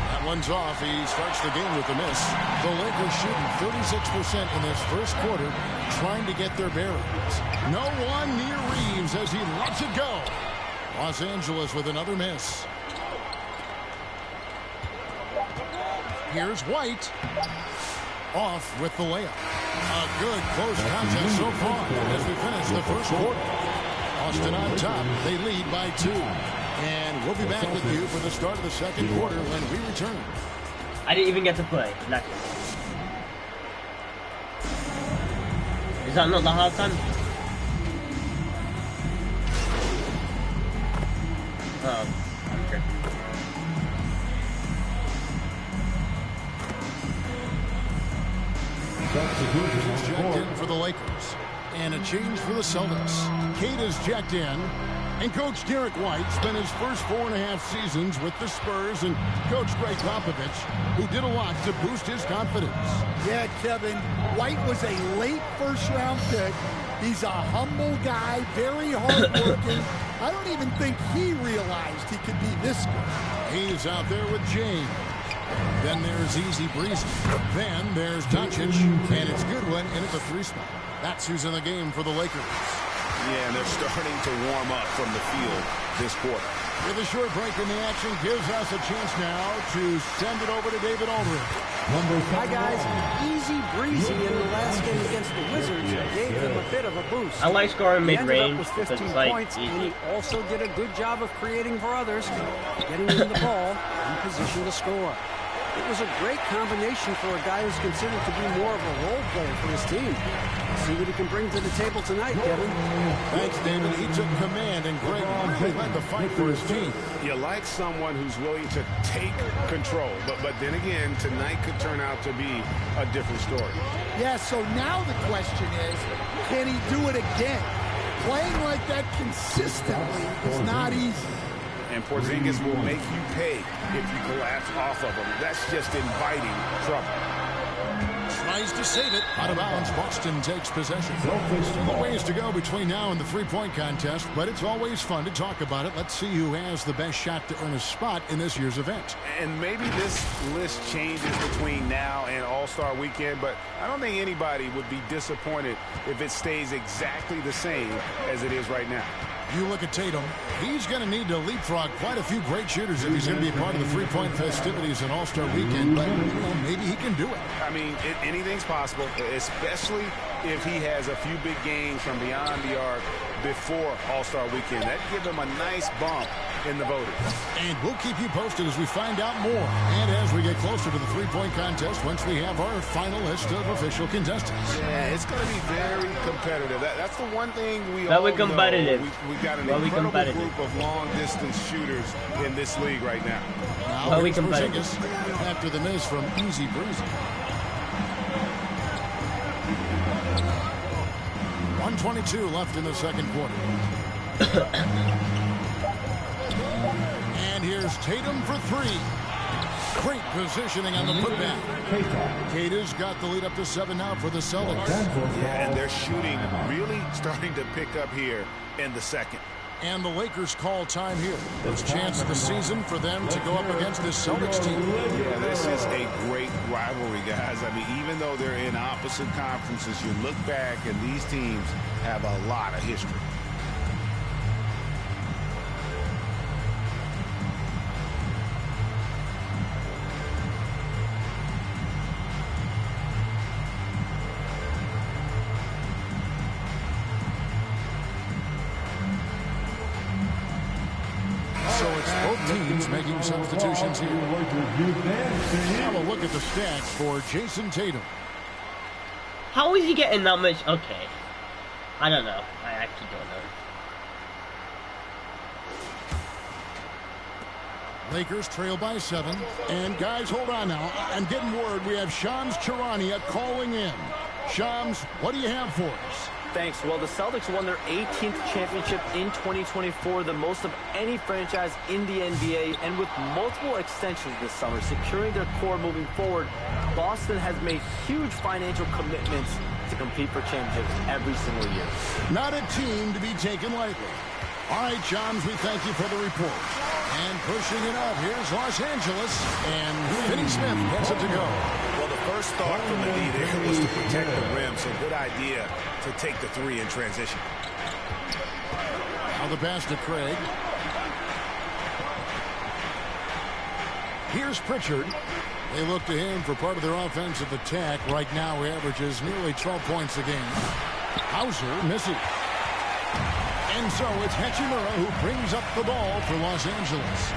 Speaker 10: That one's off. He starts the game with a miss. The Lakers shooting 36% in this first quarter, trying to get their bearings. No one near Reeves as he lets it go. Los Angeles with another miss. Here's White. Off with the layup. A good close contest so far as we finish the first quarter. Boston on top. They lead by 2. And we'll be back with you for the start of the second quarter when we return.
Speaker 1: I didn't even get to play. Is that not the halftime? Oh, okay.
Speaker 10: Checked in for the Lakers. And a change for the Celtics. Kate is checked in. And Coach Derek White spent his first 4.5 seasons with the Spurs and Coach Greg Popovich, who did a lot to boost his confidence.
Speaker 11: Yeah, Kevin, White was a late first-round pick. He's a humble guy, very hardworking. I don't even think he realized he could be this good.
Speaker 10: He's out there with James. Then there's Easy Breezy. Then there's Doncic. And it's Goodwin in at the 3 spot. That's who's in the game for the Lakers.
Speaker 9: Yeah, and they're starting to warm up from the field this quarter.
Speaker 10: With a short break in the action, gives us a chance now to send it over to David Aldridge.
Speaker 12: Hi, guys. Easy breezy in the last game against the Wizards gave him a bit of a boost.
Speaker 1: I like scoring mid-range.
Speaker 12: With 15
Speaker 1: like
Speaker 12: points,
Speaker 1: easy.
Speaker 12: and he also did a good job of creating for others, getting them the ball in position to score. It was a great combination for a guy who's considered to be more of a role player for his team. See what he can bring to the table tonight, Kevin.
Speaker 10: Thanks, David. He took command, and Greg really led the fight for his team.
Speaker 9: You like someone who's willing to take control, but then again, tonight could turn out to be a different story.
Speaker 11: Yeah, so now the question is, can he do it again? Playing like that consistently is not easy.
Speaker 9: And Porzingis will make you pay if you collapse off of him. That's just inviting trouble.
Speaker 10: Tries to save it. Out of bounds, Boston takes possession. A ways to go between now and the three-point contest, but it's always fun to talk about it. Let's see who has the best shot to earn a spot in this year's event.
Speaker 9: And maybe this list changes between now and All-Star Weekend, but I don't think anybody would be disappointed if it stays exactly the same as it is right now.
Speaker 10: You look at Tatum, he's going to need to leapfrog quite a few great shooters if he's going to be a part of the three-point festivities in All-Star Weekend, but maybe he can do it.
Speaker 9: I mean, anything's possible, especially if he has a few big games from beyond the arc before All-Star Weekend. That'd give him a nice bump in the voting.
Speaker 10: And we'll keep you posted as we find out more, and as we get closer to the three-point contest once we have our final list of official contestants.
Speaker 9: Yeah, it's going to be very competitive. That's the one thing we
Speaker 1: Very
Speaker 9: all
Speaker 1: competitive.
Speaker 9: know. We've got an incredible group of long-distance shooters in this league right now.
Speaker 10: Now here's Porzingis after the miss from Easy Breezy. 1:22 left in the second quarter. And here's Tatum for 3. Great positioning on the putback. Kata's got the lead up to 7 now for the Celtics.
Speaker 9: Yeah, and they're shooting really starting to pick up here in the second.
Speaker 10: And the Lakers call time here. First chance of the season for them to go up against this Celtics team.
Speaker 9: Yeah, this is a great rivalry, guys. I mean, even though they're in opposite conferences, you look back and these teams have a lot of history.
Speaker 10: So it's both teams making substitutions here. Have a look at the stats for Jason Tatum.
Speaker 1: How is he getting that much? Okay. I don't know. I actually don't know.
Speaker 10: Lakers trail by 7. And guys, hold on now. I'm getting word we have Shams Charania calling in. Shams, what do you have for us?
Speaker 13: Thanks. Well, the Celtics won their 18th championship in 2024, the most of any franchise in the NBA, and with multiple extensions this summer, securing their core moving forward, Boston has made huge financial commitments to compete for championships every single year.
Speaker 10: Not a team to be taken lightly. All right, Shams, we thank you for the report. And pushing it up, here's Los Angeles, and Finney Smith gets it to go.
Speaker 9: Well, the first thought from the D there was to protect the rim, so good idea to take the 3 in transition.
Speaker 10: Now the pass to Craig. Here's Pritchard. They look to him for part of their offensive attack. Right now, he averages nearly 12 points a game. Hauser misses. And so it's Hachimura who brings up the ball for Los Angeles.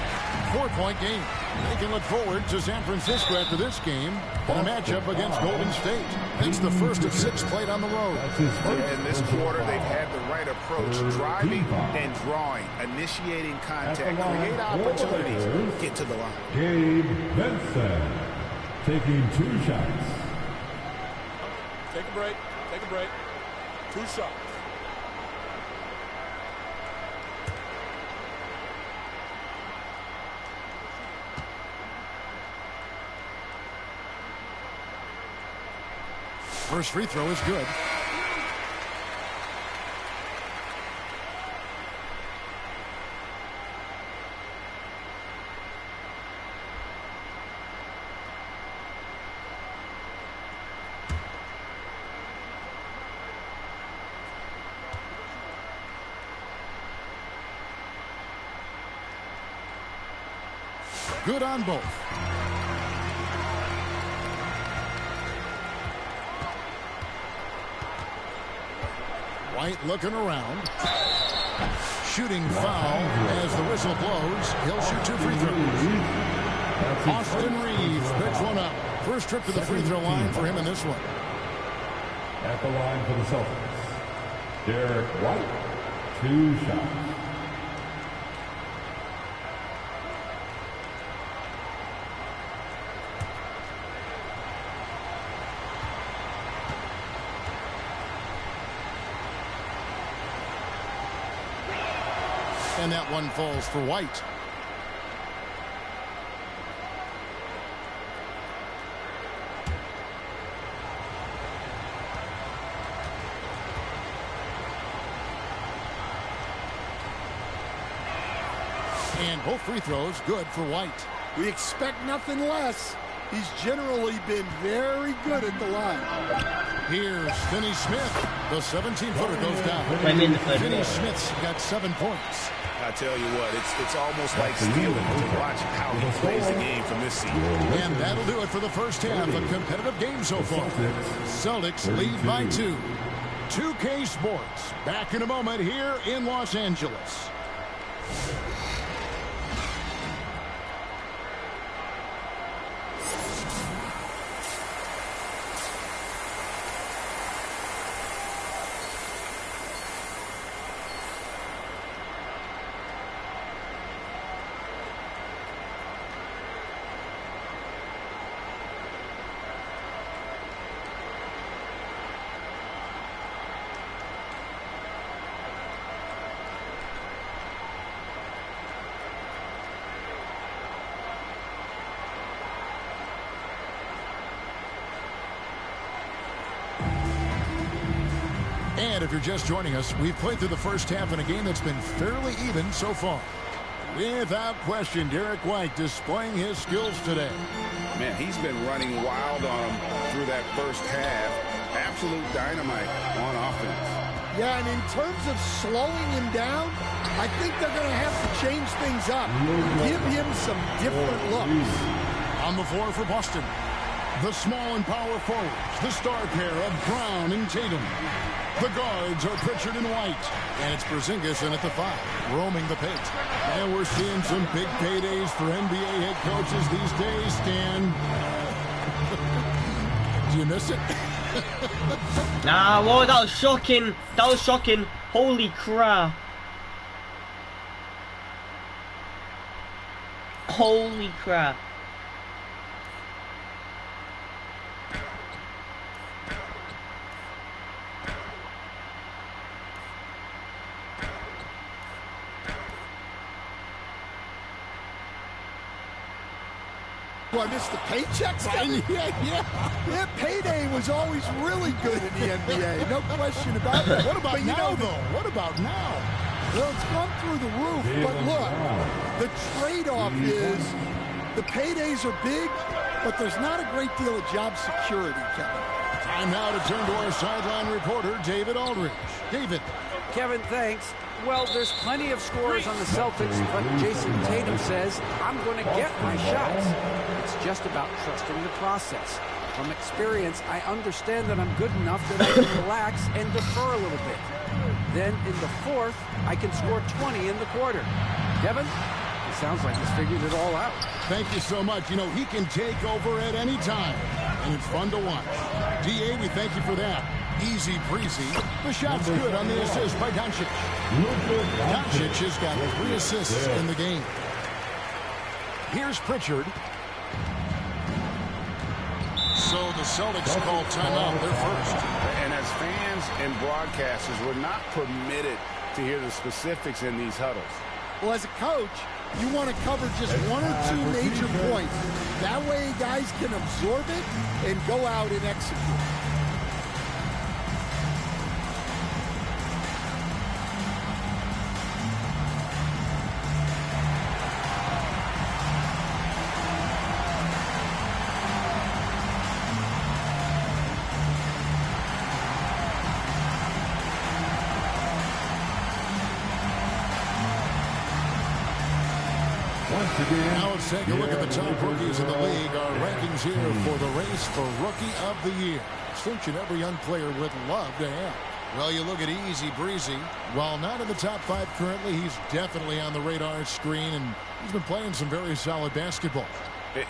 Speaker 10: 4-point game. They can look forward to San Francisco after this game in a matchup against Golden State. It's the first of 6 played on the road.
Speaker 9: In this quarter, they've had the right approach, driving and drawing, initiating contact, create opportunities, get to the line.
Speaker 8: Gabe Vincent taking 2 shots.
Speaker 14: Take a break. Take a break. 2 shots.
Speaker 10: First free throw is good. Good on both. White looking around. Shooting foul as the whistle blows. He'll shoot 2 free throws. Austin Reeves picks one up. First trip to the free throw line for him in this one.
Speaker 8: At the line for the Celtics, Derek White, 2 shots.
Speaker 10: And that one falls for White. And both free throws good for White.
Speaker 11: We expect nothing less. He's generally been very good at the line.
Speaker 10: Here's Finney Smith. The 17-footer goes down. Finney Smith's got 7 points.
Speaker 9: I tell you what, it's almost like stealing to watch how he plays the game from this season.
Speaker 10: And that'll do it for the first half. A competitive game so far. Celtics lead by 2. 2K Sports back in a moment here in Los Angeles. And if you're just joining us, we've played through the first half in a game that's been fairly even so far. Without question, Derek White displaying his skills today.
Speaker 9: Man, he's been running wild on him through that first half. Absolute dynamite on offense.
Speaker 11: Yeah, and in terms of slowing him down, I think they're going to have to change things up. Give him some different looks.
Speaker 10: On the floor for Boston, the small and power forwards, the star pair of Brown and Tatum. The guards are Pritchard and White. And it's Porzingis in at the 5, roaming the paint. And we're seeing some big paydays for NBA head coaches these days, Stan. Do you miss it?
Speaker 1: Nah, whoa, that was shocking. That was shocking. Holy crap. Holy crap.
Speaker 11: Do I miss the paychecks? Yeah, payday was always really good in the NBA. No question about it.
Speaker 10: What about now, though? What about now?
Speaker 11: Well, it's gone through the roof. But look, the trade-off is the paydays are big, but there's not a great deal of job security, Kevin.
Speaker 10: Time now to turn to our sideline reporter, David Aldridge. David.
Speaker 12: Kevin, thanks. Well, there's plenty of scorers on the Celtics, but Jason Tatum says, I'm going to get my shots. It's just about trusting the process. From experience, I understand that I'm good enough that I can relax and defer a little bit. Then in the fourth, I can score 20 in the quarter. Kevin, it sounds like he's figured it all out.
Speaker 10: Thank you so much. You know, he can take over at any time, and it's fun to watch. D.A., we thank you for that. Easy breezy. The shot's good on the assist by Doncic. Doncic has got 3 assists in the game. Here's Pritchard. So the Celtics call timeout. They're first.
Speaker 9: And as fans and broadcasters, we're not permitted to hear the specifics in these huddles.
Speaker 11: Well, as a coach, you want to cover just 1 or 2 major points. That way guys can absorb it and go out and execute.
Speaker 10: Now let's take a look at the top rookies in the league. Our rankings here for the race for Rookie of the Year. Something every young player would love to have. Well, you look at Easy Breezy. While not in the top 5 currently, he's definitely on the radar screen, and he's been playing some very solid basketball.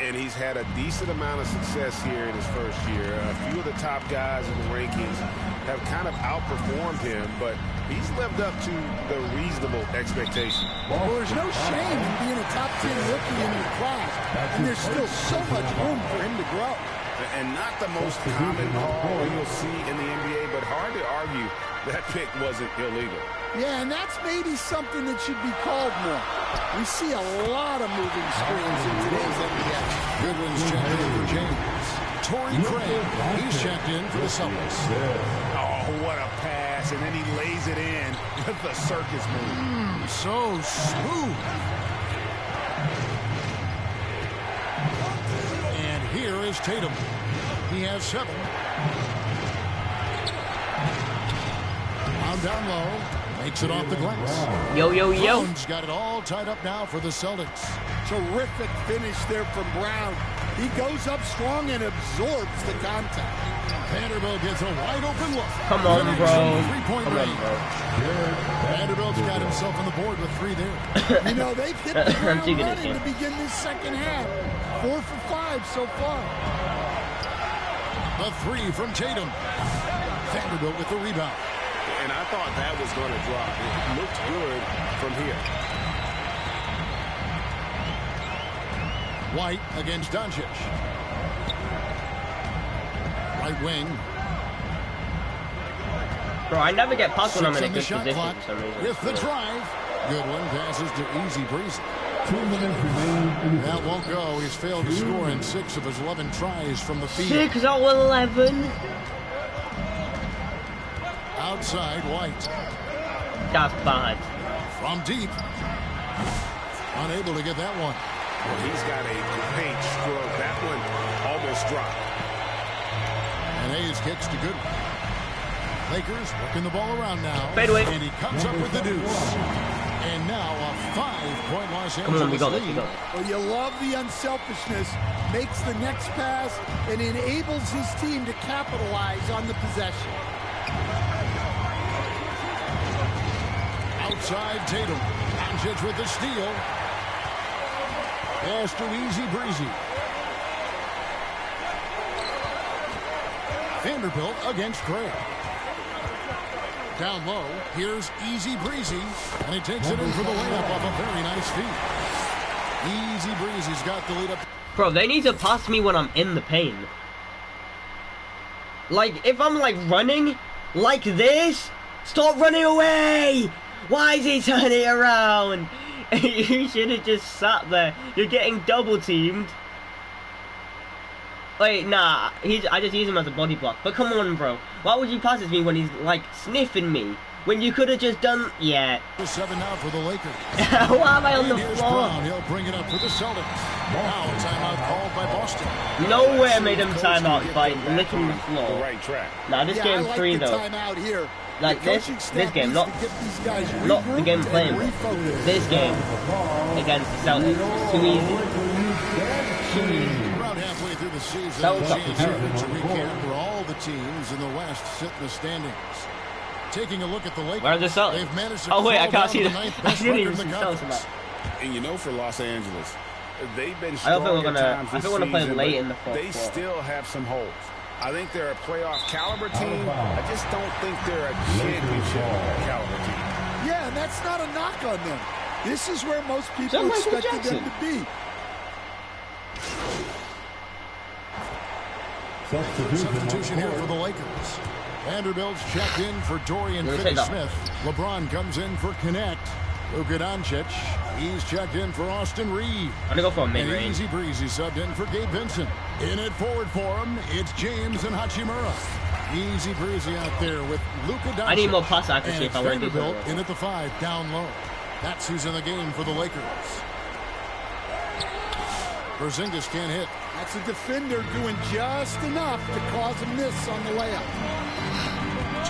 Speaker 9: And he's had a decent amount of success here in his first year. A few of the top guys in the rankings have kind of outperformed him, but he's lived up to the reasonable expectation.
Speaker 11: Well, there's no shame in being a top 10 rookie in your class, and there's still so much room for him to grow.
Speaker 9: And not the most common call you'll see in the NBA, but hard to argue that pick wasn't illegal.
Speaker 11: Yeah, and that's maybe something that should be called more. We see a lot of moving screens in today's NBA.
Speaker 10: Goodwin's checked in for James. Torrey Craig, he's checked in for the Celtics.
Speaker 9: Oh, what a pass, and then he lays it in. The circus move.
Speaker 10: So smooth. And here is Tatum. He has 7. Down low, makes it off the glass.
Speaker 1: Yo, yo, yo.
Speaker 10: Brown's got it all tied up now for the Celtics.
Speaker 11: Terrific finish there from Brown. He goes up strong and absorbs the contact.
Speaker 10: Vanderbilt gets a wide open look.
Speaker 1: Come on, bro.
Speaker 10: Three-point range. Vanderbilt's got himself on the board with 3 there.
Speaker 11: You know, they've hit the ground running to begin this second half. 4 for 5 so far.
Speaker 10: The 3 from Tatum. Vanderbilt with the rebound.
Speaker 9: And I thought that was going to drop. It looked good from here.
Speaker 10: White against Doncic. Right wing.
Speaker 1: Bro, I never get past when I'm in a good
Speaker 10: shot
Speaker 1: position
Speaker 10: clock
Speaker 1: for some reason.
Speaker 10: with the drive. Goodwin passes to Easy Breezy.
Speaker 8: 2 minutes remaining.
Speaker 10: That won't go. He's failed to score in 6 of his 11 tries from the field.
Speaker 1: 6 out of 11.
Speaker 10: Outside White.
Speaker 1: That's bad.
Speaker 10: From deep. Unable to get that one.
Speaker 9: Well, he's got a great stroke. That one almost dropped.
Speaker 10: And Hayes kicks to Goodwin. Lakers working the ball around now.
Speaker 1: Fade away.
Speaker 10: And he comes up with the deuce. And now a 5-point Los Angeles
Speaker 1: Come on, we got this, we
Speaker 10: lead.
Speaker 1: got this.
Speaker 11: Well, you love the unselfishness. Makes the next pass and enables his team to capitalize on the possession.
Speaker 10: Outside Tatum. Doncic with the steal. Pass to Easy Breezy. Vanderbilt against Craig. Down low, here's Easy Breezy, and he takes it in for the layup off a very nice feed. Easy breezy's got the lead up.
Speaker 1: Bro, they need to pass me when I'm in the paint. Like, if I'm like running like this, stop running away! Why is he turning around? You should have just sat there. You're getting double teamed. Wait, nah, I just use him as a body block. But come on, bro. Why would you pass it to me when he's like sniffing me? When you could have just done, yeah.
Speaker 10: 7 now for the Lakers.
Speaker 1: Why am I on the
Speaker 10: Here's
Speaker 1: floor?
Speaker 10: Brown. He'll bring it up for the Celtics. Now a timeout called by Boston.
Speaker 1: Nowhere made him timeout by licking the floor.
Speaker 9: Right track.
Speaker 1: Nah, this game's
Speaker 11: I like
Speaker 1: 3
Speaker 11: the
Speaker 1: though.
Speaker 11: timeout here.
Speaker 1: Like
Speaker 11: The
Speaker 1: this
Speaker 11: coaching staff
Speaker 1: game,
Speaker 11: needs
Speaker 1: not
Speaker 11: to get these guys
Speaker 1: the game
Speaker 11: regrouped
Speaker 1: playing.
Speaker 11: and refocused.
Speaker 1: This game against the Celtics, it's too easy. Too easy.
Speaker 10: Around halfway through the season,
Speaker 1: Celtics up
Speaker 10: James
Speaker 1: to
Speaker 10: here to recap where all the teams in the West sit in the standings. Taking a look at the Lakers,
Speaker 1: Where are the Celtics?
Speaker 10: they've managed to
Speaker 1: Oh wait, I
Speaker 10: crawl
Speaker 1: can't see
Speaker 10: down
Speaker 1: the.
Speaker 10: to ninth
Speaker 1: I
Speaker 10: best
Speaker 1: didn't
Speaker 10: record
Speaker 1: even
Speaker 10: in
Speaker 1: see
Speaker 10: the
Speaker 1: the Celtics.
Speaker 10: conference.
Speaker 9: And you know, for Los Angeles, they've been
Speaker 1: I don't think we're
Speaker 9: strong at
Speaker 1: gonna.
Speaker 9: times
Speaker 1: I
Speaker 9: this
Speaker 1: think we're gonna play
Speaker 9: season,
Speaker 1: late
Speaker 9: but
Speaker 1: in the fourth
Speaker 9: they
Speaker 1: quarter.
Speaker 9: still have some holes. I think they're a playoff caliber team. I just don't think they're a championship caliber team.
Speaker 11: Yeah, and that's not a knock on them. This is where most people
Speaker 1: Michael
Speaker 11: expected
Speaker 1: Jackson.
Speaker 11: them to be.
Speaker 10: Substitution here for the Lakers. Vanderbilt's checked in for Dorian
Speaker 1: Let me take that.
Speaker 10: Finney-Smith. LeBron comes in for Connect. Luka Doncic, he's checked in for Austin Reed.
Speaker 1: I'm gonna go for a
Speaker 10: And
Speaker 1: mid-range.
Speaker 10: Easy Breezy subbed in for Gabe Vincent. In at forward for him, it's James and Hachimura. Easy Breezy out there with Luka Doncic.
Speaker 1: I need more pass accuracy
Speaker 10: And
Speaker 1: if I want to do
Speaker 10: Vanderbilt
Speaker 1: something.
Speaker 10: in at the 5, down low. That's who's in the game for the Lakers. Porzingis can't hit.
Speaker 11: That's a defender doing just enough to cause a miss on the layup.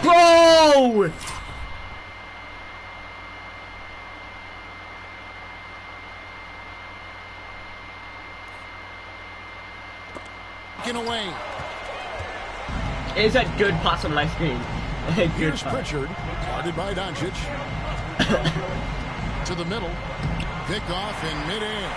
Speaker 1: Bro!
Speaker 10: Taken away.
Speaker 1: It's a good pass on my screen. Good
Speaker 10: Here's
Speaker 1: pass.
Speaker 10: Pritchard, guarded by Doncic. To the middle. Pick off in midair.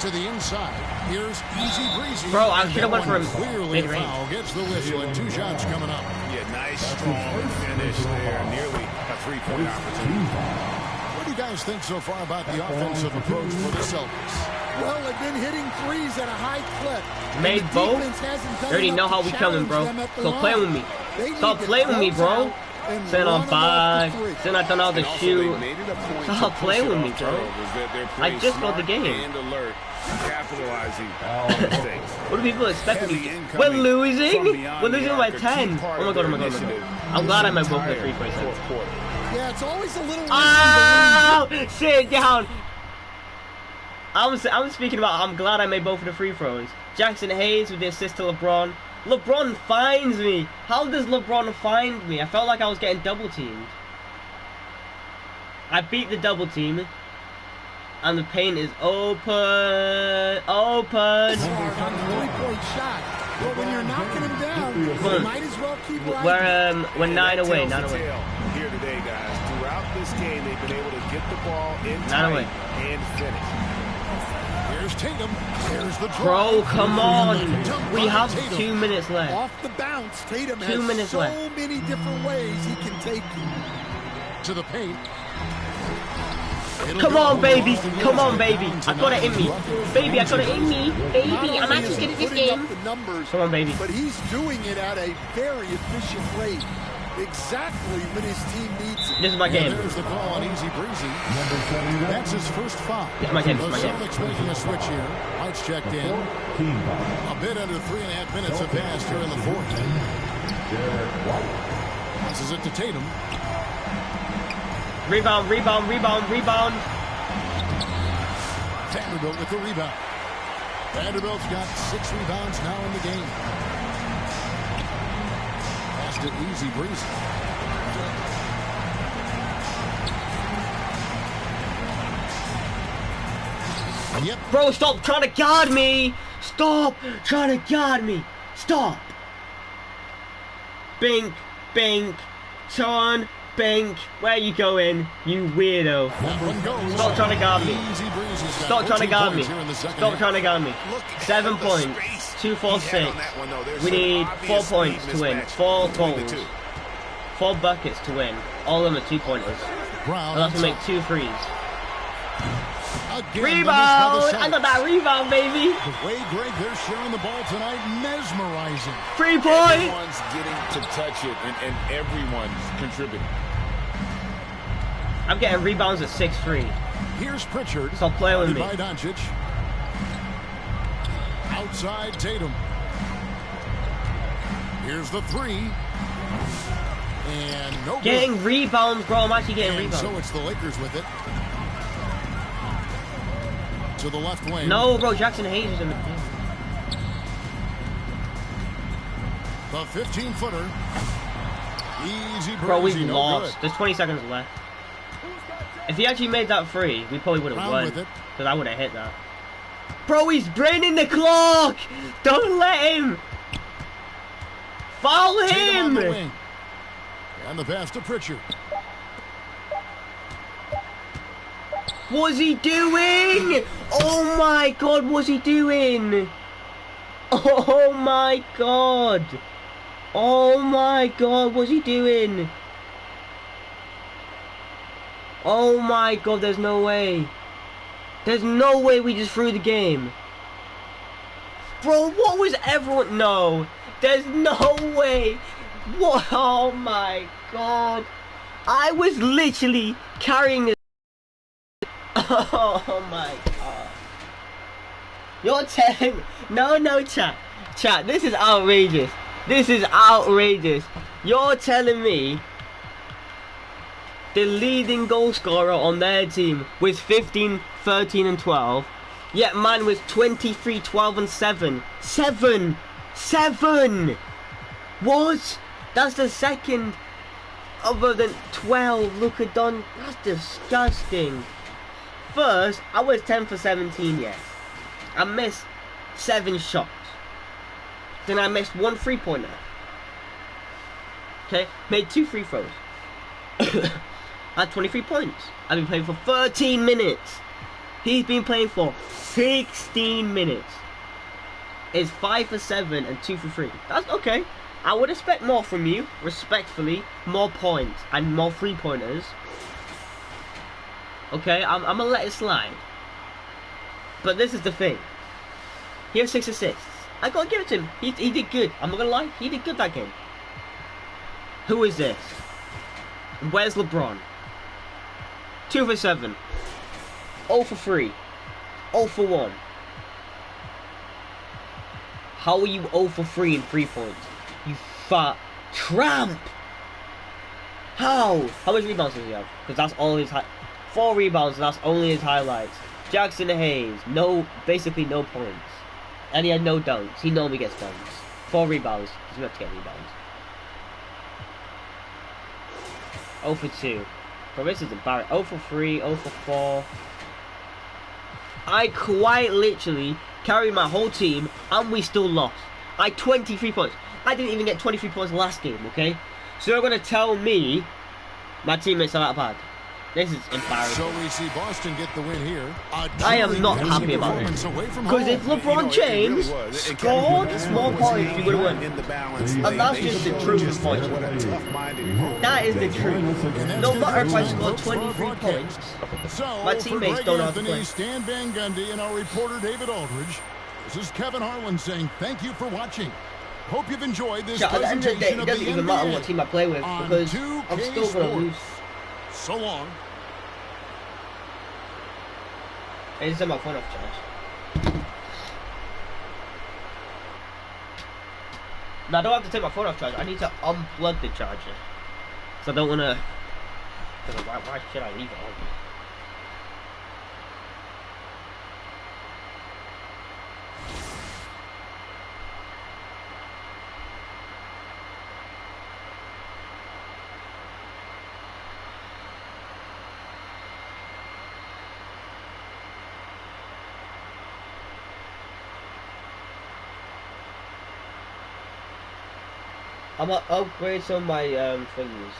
Speaker 10: To the inside. Here's Easy Breezy.
Speaker 1: Bro, I
Speaker 10: And
Speaker 1: should have
Speaker 10: that
Speaker 1: went for
Speaker 10: one
Speaker 1: him
Speaker 10: clearly a
Speaker 1: mid-range.
Speaker 10: foul. Gets the whistle and 2 shots coming up.
Speaker 9: Yeah, nice, strong finish there. Nearly a three-point opportunity.
Speaker 10: What do you guys think so far about the offensive approach for the Celtics?
Speaker 11: Well, they've been hitting threes at a high clip.
Speaker 1: Made
Speaker 11: The
Speaker 1: both.
Speaker 11: defense hasn't done
Speaker 1: You already
Speaker 11: enough
Speaker 1: know how
Speaker 11: to
Speaker 1: we coming, bro.
Speaker 11: challenge them at the
Speaker 1: Stop playing with
Speaker 11: line.
Speaker 1: me.
Speaker 11: They
Speaker 1: Stop
Speaker 11: need to
Speaker 1: playing with me,
Speaker 11: close
Speaker 1: bro.
Speaker 11: out and
Speaker 1: Saying
Speaker 11: run
Speaker 1: I'm
Speaker 11: them off
Speaker 1: fine.
Speaker 11: the three.
Speaker 1: Saying I don't know how to
Speaker 9: And also,
Speaker 1: shoot.
Speaker 9: they made it a point
Speaker 1: Stop
Speaker 9: to push
Speaker 1: playing
Speaker 9: it
Speaker 1: with
Speaker 9: off
Speaker 1: me, bro.
Speaker 9: turnovers. They're
Speaker 1: I
Speaker 9: playing
Speaker 1: just got the
Speaker 9: smart
Speaker 1: game.
Speaker 9: and alert, capitalizing on mistakes.
Speaker 1: What do people expect me?
Speaker 9: Heavy incoming
Speaker 1: We're losing.
Speaker 9: from beyond
Speaker 1: We're
Speaker 9: the
Speaker 1: losing
Speaker 9: arc,
Speaker 1: by
Speaker 9: a key
Speaker 1: 10.
Speaker 9: part
Speaker 1: Oh my
Speaker 9: of
Speaker 1: god, oh
Speaker 9: their
Speaker 1: my god, oh my god.
Speaker 9: initiative
Speaker 1: I'm glad I made
Speaker 9: this
Speaker 1: both the
Speaker 9: entire
Speaker 1: 3 points.
Speaker 9: fourth quarter.
Speaker 11: Yeah, it's always a little risky
Speaker 1: Oh, sit down. I'm speaking about. I'm glad I made both of the free throws. Jackson Hayes with the assist to LeBron. LeBron finds me. How does LeBron find me? I felt like I was getting double teamed. I beat the double team, and the paint is open. Open.
Speaker 11: hard on the three-point shot. But when you're knocking him down, you might as well keep riding.
Speaker 1: We're 9 away.
Speaker 9: Tells
Speaker 1: 9
Speaker 9: the
Speaker 1: away.
Speaker 9: tale here today, guys. Throughout this game, they've been able to get the ball in
Speaker 1: 9
Speaker 9: tight
Speaker 1: away.
Speaker 9: and finish.
Speaker 10: Here's Tatum. Here's the drive.
Speaker 1: Bro, come on.
Speaker 10: Dunk
Speaker 1: We
Speaker 10: by
Speaker 1: have
Speaker 10: Tatum.
Speaker 1: 2 minutes left.
Speaker 11: Off the bounce, Tatum
Speaker 1: 2
Speaker 11: has
Speaker 1: minutes
Speaker 11: so
Speaker 1: left.
Speaker 11: many different ways he can take you.
Speaker 10: To the paint.
Speaker 1: Come on, baby. Come on, baby. I got it in me. Baby, I got it in me. Baby, I'm actually good at this
Speaker 11: Putting
Speaker 1: game.
Speaker 11: up the numbers,
Speaker 1: Come on, baby.
Speaker 11: but he's doing it at a very efficient rate. Exactly when his team needs it.
Speaker 1: This is my game.
Speaker 10: There's the call on Easy Breezy. That's his first foul.
Speaker 1: This is my game. This is my
Speaker 10: The
Speaker 1: game.
Speaker 10: Celtics making a switch here. White's checked in. A bit under 3.5 minutes have passed here in the fourth. Passes it to Tatum.
Speaker 1: Rebound, rebound, rebound, rebound.
Speaker 10: Vanderbilt with the rebound. Vanderbilt's got 6 rebounds now in the game. Pass to Easy Breezy. Yep.
Speaker 1: Bro, stop trying to guard me. Stop trying to guard me. Stop. Bink, bink, turn, bink. Where you going, you weirdo? Stop trying to guard me. Stop trying to guard me. Stop trying to guard me. 7 points. 2, 4, 6. We need 4 points to win. 4 goals. 4 buckets to win. All of them are 2-pointers. I'll have to make 2 threes. Rebound! I got that rebound, baby!
Speaker 10: The way, Greg, they're sharing the ball tonight, mesmerizing.
Speaker 1: 3-point!
Speaker 9: Everyone's getting to touch it, and everyone's contributing.
Speaker 1: I'm getting rebounds at 6-3.
Speaker 10: Here's Pritchard.
Speaker 1: So play with me.
Speaker 10: By Doncic. Outside Tatum. Here's the 3. And no
Speaker 1: getting
Speaker 10: good.
Speaker 1: Rebounds, bro. I'm actually getting rebounds.
Speaker 10: So it's the Lakers with it. To the left wing.
Speaker 1: No, bro. Jackson Hayes is in the game.
Speaker 10: The 15-footer. Easy breezy.
Speaker 1: Bro, we've
Speaker 10: no
Speaker 1: lost.
Speaker 10: Good.
Speaker 1: There's 20 seconds left. If he actually made that free, we probably would have won. Because I would have hit that. Bro, he's draining the clock! Don't let him! Foul him!
Speaker 10: And the pass to Pritchard.
Speaker 1: What's he doing? Oh my god, what's he doing? Oh my god! Oh my god, what's he doing? Oh my god, there's no way. There's no way we just threw the game. Bro, what was everyone... No. There's no way. What? Oh my god. I was literally carrying this. Oh my god. You're telling... No, chat. Chat, this is outrageous. This is outrageous. You're telling me the leading goal scorer on their team was 15, 13 and 12. Yet mine was 23, 12 and 7. 7! What? That's the second other than 12. Look at Don. That's disgusting. First, I was 10 for 17, yes. I missed 7 shots. Then I missed 1 3-pointer. Okay, made 2 free throws. I had 23 points. I've been playing for 13 minutes. He's been playing for 16 minutes. It's 5 for 7 and 2 for 3. That's okay. I would expect more from you, respectfully. More points and more 3-pointers. Okay, I'm gonna let it slide. But this is the thing. He has 6 assists. I gotta give it to him. He did good. I'm not gonna lie. He did good that game. Who is this? Where's LeBron? 2 for 7. 0 for 3. 0 for 1. How are you 0 for 3 in 3 points? You fat tramp! How? How much rebounds does he have? Because that's all his 4 rebounds, and that's only his highlights. Jackson Hayes, basically no points. And he had no dunks. He normally gets dunks. 4 rebounds. He's meant to get rebounds. 0 for 2. Bro, this is embarrassing. 0 for 3, 0 for 4. I quite literally carried my whole team, and we still lost. I had 23 points. I didn't even get 23 points last game, okay? So you're going to tell me my teammates are that bad. This is embarrassing.
Speaker 10: So we see Boston get the win here.
Speaker 1: I am not happy about it. Because if LeBron James scored more points, we would have won. And that's just the truth point. That is the truth. No matter if I score 23 points, my teammates don't have to play.
Speaker 10: Stan Van Gundy and our reporter David Aldridge. This is Kevin Harlan saying thank you for watching. Hope you've enjoyed this
Speaker 1: At the end of the day, it doesn't even matter what team I play with because I'm still going to lose.
Speaker 10: So long.
Speaker 1: I just set my phone off charge. No, I don't have to take my phone off charge. I need to unplug the charger. So I don't want to... Why should I leave it on? I'm gonna upgrade some of my thingies.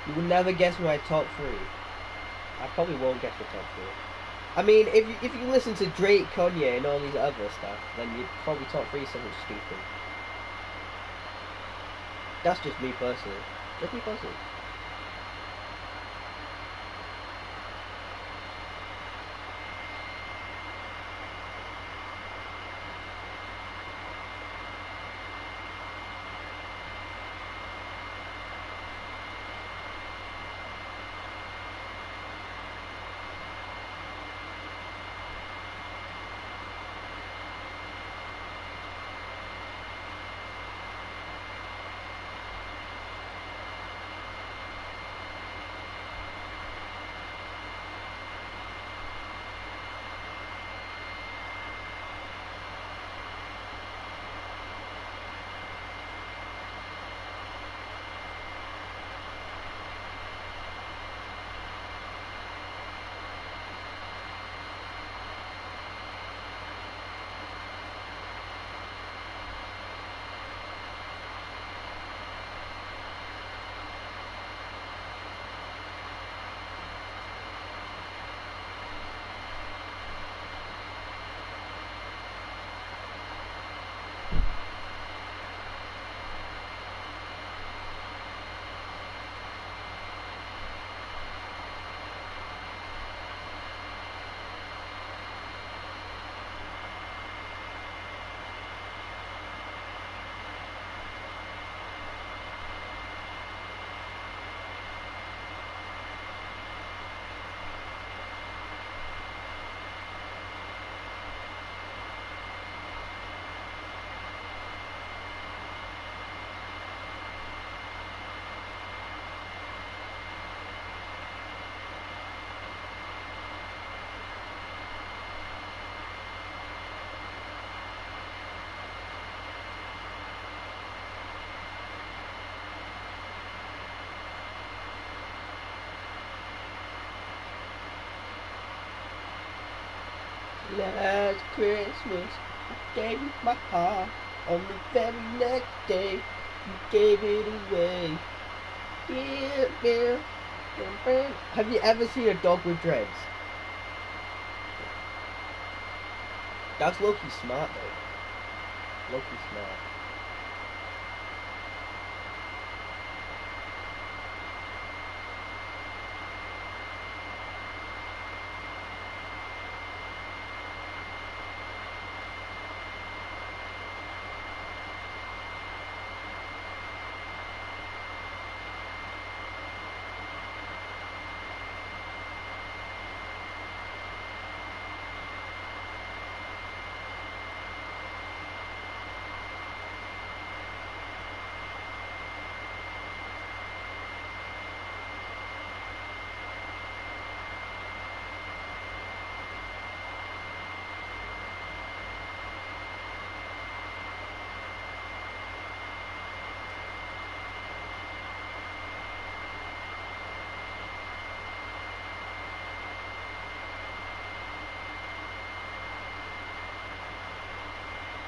Speaker 1: You will never guess my top 3. I probably won't guess the top 3. I mean, if you listen to Drake, Kanye, and all these other stuff, then you'd probably top 3 something stupid. That's just me personally. Just me personally. Last Christmas, you gave me my heart. On the very next day, you gave it away. Yeah. Have you ever seen a dog with dreads? That's low-key smart though. Low-key smart.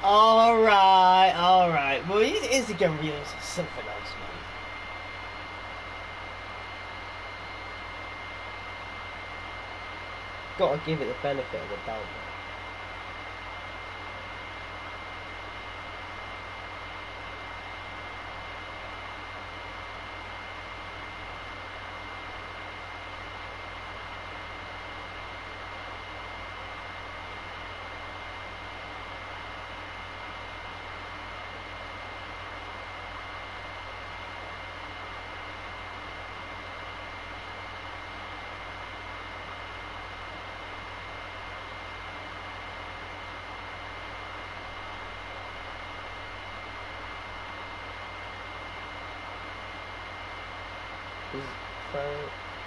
Speaker 1: Alright. Well, these Instagram reels are something else, man. Gotta give it the benefit of the doubt, man.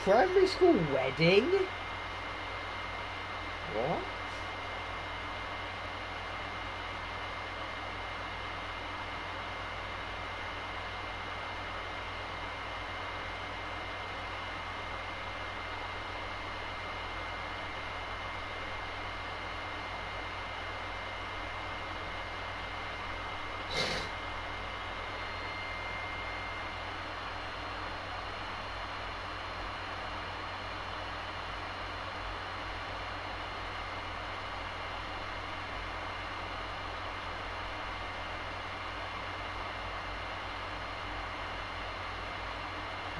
Speaker 1: Primary school wedding? What?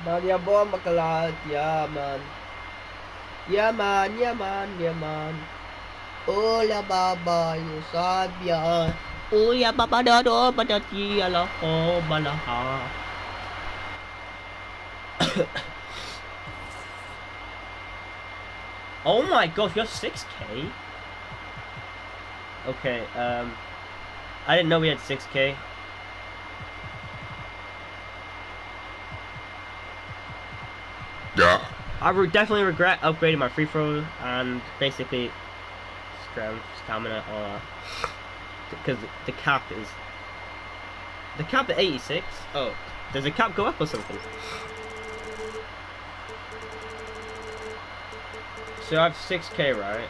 Speaker 1: Man, yeah, boy, makalad. Yeah, man. Yeah, man, yeah, man, yeah, man. Hola, baba, you sabia. Oh, yeah, baba, da, do, badati, ala, ho, balaha. Oh my gosh, you're 6K? Okay, I didn't know we had 6K.
Speaker 8: Yeah.
Speaker 1: I would definitely regret upgrading my free throw and basically strength, stamina, all that. Because the cap is... The cap at 86? Oh, does the cap go up or something? So I have 6K, right?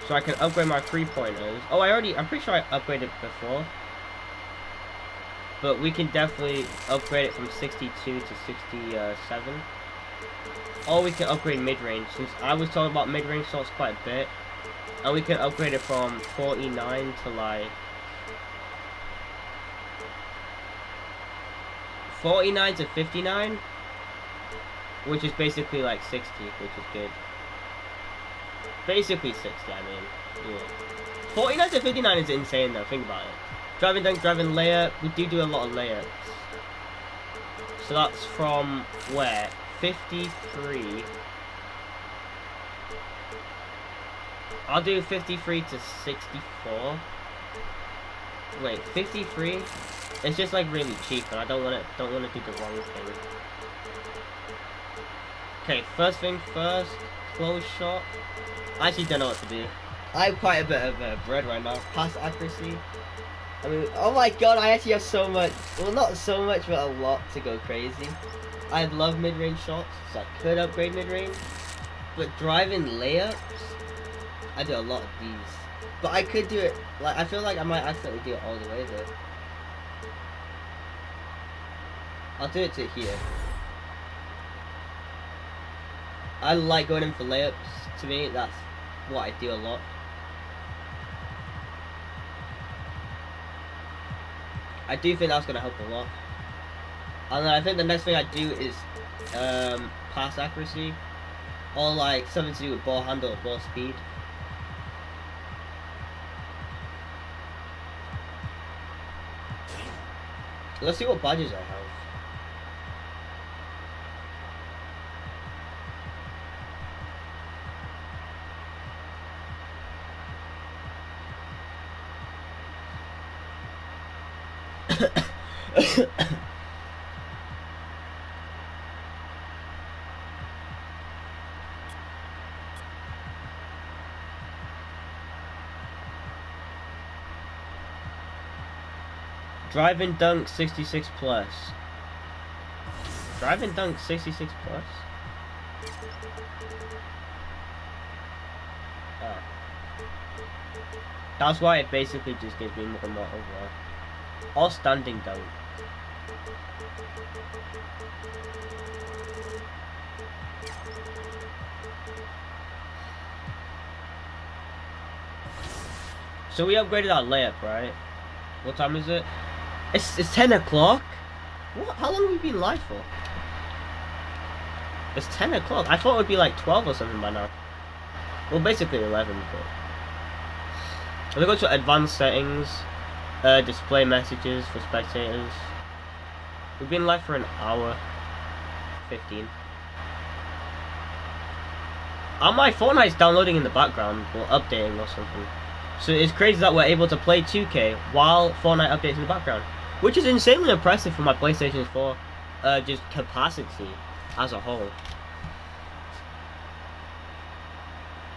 Speaker 1: So I can upgrade my 3-pointers. Oh, I'm pretty sure I upgraded before. But we can definitely upgrade it from 62 to 67. Or we can upgrade mid-range, since I was talking about mid-range shots quite a bit. And we can upgrade it from 49 to like... 49 to 59. Which is basically like 60, which is good. Basically 60, I mean. Yeah. 49 to 59 is insane though, think about it. Driving dunk, driving layup, we do a lot of layups. So that's from where? 53. I'll do 53 to 64. Wait, 53? It's just like really cheap and I don't wanna do the wrong thing. Okay, first thing first, close shot. I actually don't know what to do. I have quite a bit of bread right now. Pass accuracy. I mean, oh my god, I actually have so much. Well, not so much, but a lot to go crazy. I love mid-range shots, so I could upgrade mid-range. But driving layups, I do a lot of these. But I could do it, like, I feel like I might accidentally do it all the way though. I'll do it to here. I like going in for layups. To me, that's what I do a lot. I do think that's going to help a lot. And then I think the next thing I do is pass accuracy. Or like something to do with ball handle or ball speed. Let's see what badges I have. Drive and dunk 66 plus. Drive and dunk 66 plus? Oh. That's why it basically just gives me more and more overall. Or standing dunk. So we upgraded our layup, right? What time is it? It's 10 o'clock? What? How long have we been live for? It's 10 o'clock. I thought it would be like 12 or something by now. Well, basically 11, but... I'm gonna go to advanced settings. Display messages for spectators. We've been live for an hour 15. My Fortnite's downloading in the background or updating or something. So it's crazy that we're able to play 2K while Fortnite updates in the background, which is insanely impressive for my PlayStation 4 just capacity as a whole.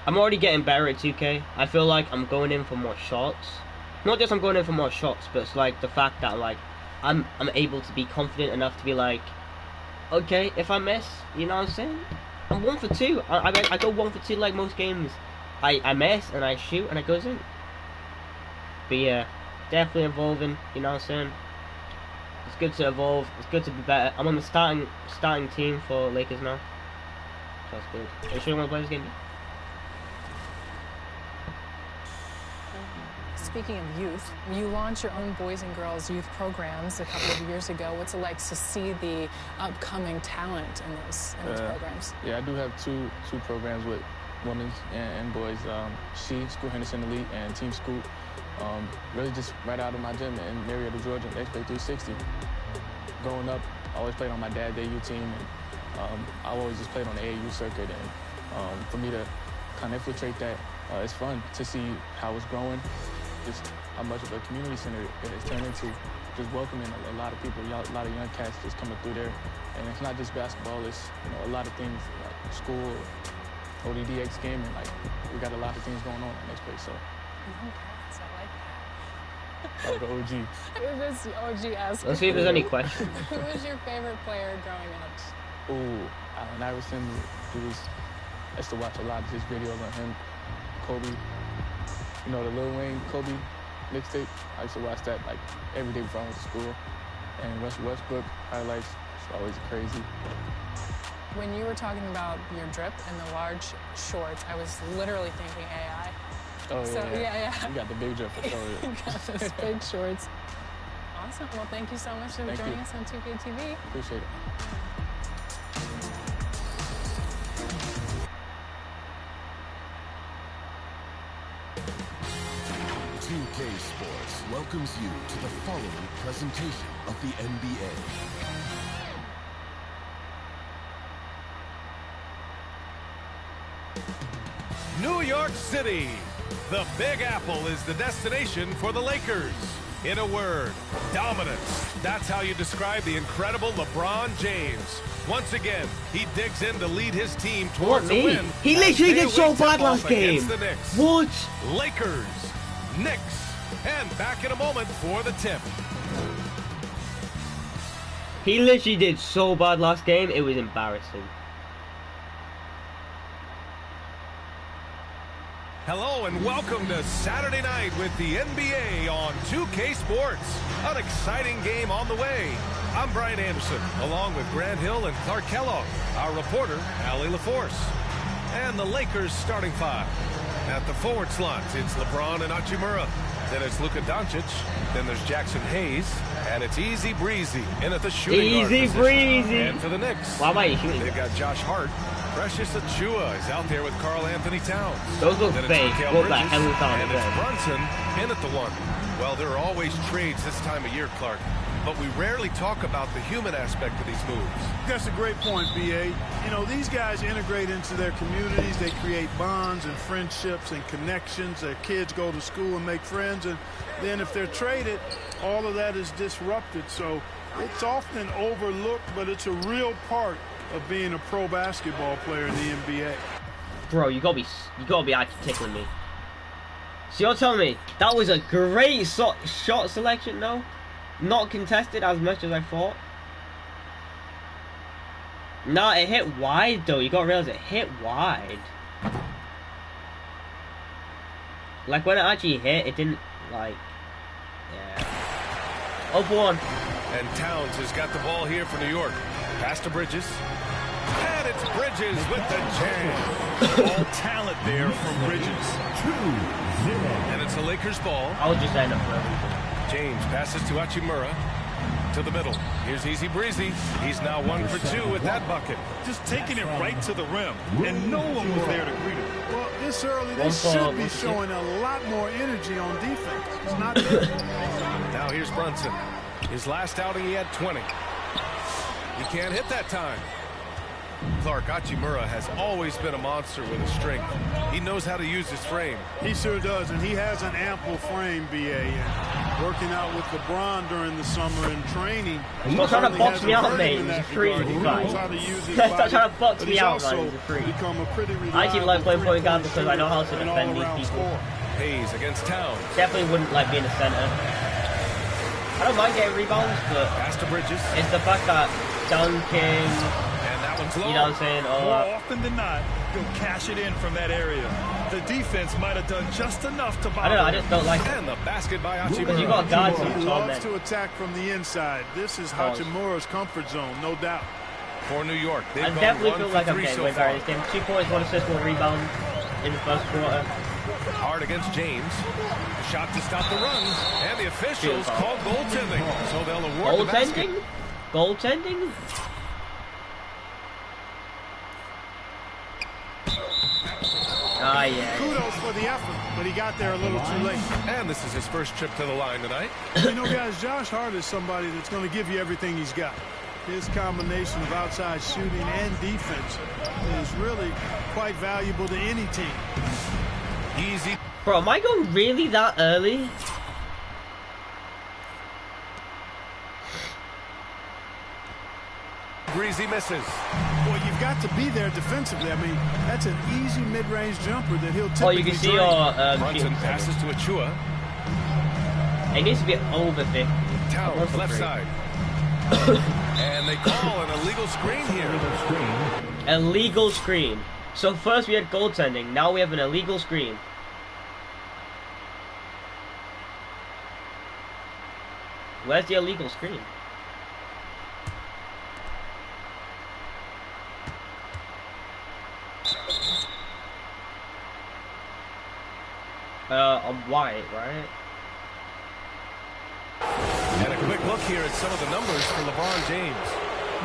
Speaker 1: I'm already getting better at 2K. I feel like I'm going in for more shots. Not just I'm going in for more shots, but it's like the fact that like I'm able to be confident enough to be like, okay, if I miss, you know what I'm saying? I'm 1 for 2. I go 1 for 2 like most games. I miss and I shoot and it goes in. But yeah, definitely evolving, you know what I'm saying? It's good to evolve, it's good to be better. I'm on the starting team for Lakers now. That's good. Are you sure you want to play this game?
Speaker 2: speaking of youth, you launched your own boys and girls youth programs a couple of years ago. What's it like to see the upcoming talent in those programs?
Speaker 3: Yeah, I do have two programs with women's and boys. School Henderson Elite and Team Scoop. Really just right out of my gym in Marietta, Georgia, X-Play 360. Growing up, I always played on my dad's AU team, and I always just played on the AAU circuit. And for me to kind of infiltrate that, it's fun to see how it's growing, just how much of a community center it has turned into, just welcoming a lot of people, a lot of young cats just coming through there. And it's not just basketball, it's a lot of things like school, ODDX gaming, like we got a lot of things going on in the next place. So.
Speaker 2: I like that.
Speaker 3: The OG.
Speaker 2: This OG asked.
Speaker 1: Let's see if there's any questions.
Speaker 2: Who was your favorite player growing up?
Speaker 3: Ooh, Allen Iverson. I used to watch a lot of his videos on him. Kobe. The Lil Wayne Kobe mixtape. I used to watch that like every day before I went to school. And Russell Westbrook highlights. It's always crazy.
Speaker 2: When you were talking about your drip and the large shorts, I was literally thinking AI.
Speaker 3: Oh,
Speaker 2: So, yeah.
Speaker 3: You got the big drip for sure.
Speaker 2: You got those big shorts. Awesome. Well, thank you so much for joining us on 2K TV.
Speaker 3: Appreciate it.
Speaker 15: 2K Sports welcomes you to the following presentation of the NBA.
Speaker 4: New York City. The Big Apple is the destination for the Lakers. In a word, dominance. That's how you describe the incredible LeBron James. Once again, he digs in to lead his team towards a win.
Speaker 1: He literally did so bad last game. What?
Speaker 4: Lakers, Knicks, and back in a moment for the tip.
Speaker 1: He literally did so bad last game, it was embarrassing.
Speaker 4: Hello and welcome to Saturday night with the NBA on 2K Sports. An exciting game on the way. I'm Brian Anderson, along with Grant Hill and Clark Kellogg, our reporter, Allie LaForce. And the Lakers starting five. At the forward slots, it's LeBron and Hachimura. Then it's Luka Doncic. Then there's Jackson Hayes. And it's Easy Breezy in at the shooting guard position.
Speaker 1: Breezy.
Speaker 4: And for the Knicks,
Speaker 1: why am I shooting?
Speaker 4: They've got Josh Hart. Precious Achua is out there with Karl Anthony Towns.
Speaker 1: Those look fake. What the hell is on
Speaker 4: And it's Brunson in at the one. Well, there are always trades this time of year, Clark. But we rarely talk about the human aspect of these moves.
Speaker 16: That's a great point, B.A. These guys integrate into their communities. They create bonds and friendships and connections. Their kids go to school and make friends. And then if they're traded, all of that is disrupted. So it's often overlooked, but it's a real part of being a pro basketball player in the NBA.
Speaker 1: Bro, you gotta be actually tickling me. So you're telling me that was a great shot selection, though? Not contested as much as I thought. Nah, it hit wide though. You gotta realize it hit wide. Like when it actually hit, it didn't like. Yeah. Up one.
Speaker 4: And Towns has got the ball here for New York. Pass to Bridges. And it's Bridges with the jam. All talent there from Bridges. 2-0. And it's the Lakers ball.
Speaker 1: I'll just end up for
Speaker 4: James passes to Hachimura. To the middle. Here's Easy Breezy. He's now 1 for 2 with that bucket.
Speaker 5: Just taking it right to the rim. And no one was there to greet him.
Speaker 16: Well, this early, they should be showing a lot more energy on defense. It's not there.
Speaker 4: Now here's Brunson. His last outing, he had 20. He can't hit that time. Clark, Hachimura has always been a monster with his strength. He knows how to use his frame.
Speaker 16: He sure does, and he has an ample frame, B.A. And working out with LeBron during the summer and training.
Speaker 1: He's not trying to box me out, mate. He's a freak. Stop trying to box me out, man. He's a freak. I actually like playing point guard because I know how to defend these people.
Speaker 4: Hayes against Towns.
Speaker 1: Definitely wouldn't like being a center. I don't mind getting rebounds, but
Speaker 4: pass to Bridges.
Speaker 1: It's the fact that dunking. You know what I'm saying?
Speaker 5: More often than not, you'll cash it in from that area. The defense might have done just enough to bother.
Speaker 1: I don't know, I just don't like it.
Speaker 4: And the basket by Hachimura.
Speaker 1: Because you got guards
Speaker 16: He loves to attack from the inside. This is Hachimura's comfort zone, no doubt.
Speaker 4: For New York,
Speaker 1: I definitely feel like I'm getting way better this game. 2 points, 1 assist, 1 rebound in the first quarter.
Speaker 4: Hard against James. A shot to stop the run. And the officials call goaltending. So they'll award the basket.
Speaker 1: Goaltending? Ah, yeah.
Speaker 16: Kudos for the effort, but he got there a little too late.
Speaker 4: And this is his first trip to the line tonight.
Speaker 16: You know, guys, Josh Hart is somebody that's going to give you everything he's got. His combination of outside shooting and defense is really quite valuable to any team.
Speaker 4: Easy.
Speaker 1: Bro, am I going really that early?
Speaker 4: Breezy misses.
Speaker 16: Well, you've got to be there defensively. I mean, that's an easy mid-range jumper that he'll typically
Speaker 1: you can see
Speaker 4: Brunson passes to Achua.
Speaker 1: It needs to be over 50.
Speaker 4: Towers left side. And they call an illegal screen here.
Speaker 1: Illegal screen. So first we had goaltending, now we have an illegal screen. Where's the illegal screen? On white, right?
Speaker 4: And a quick look here at some of the numbers for LeBron James.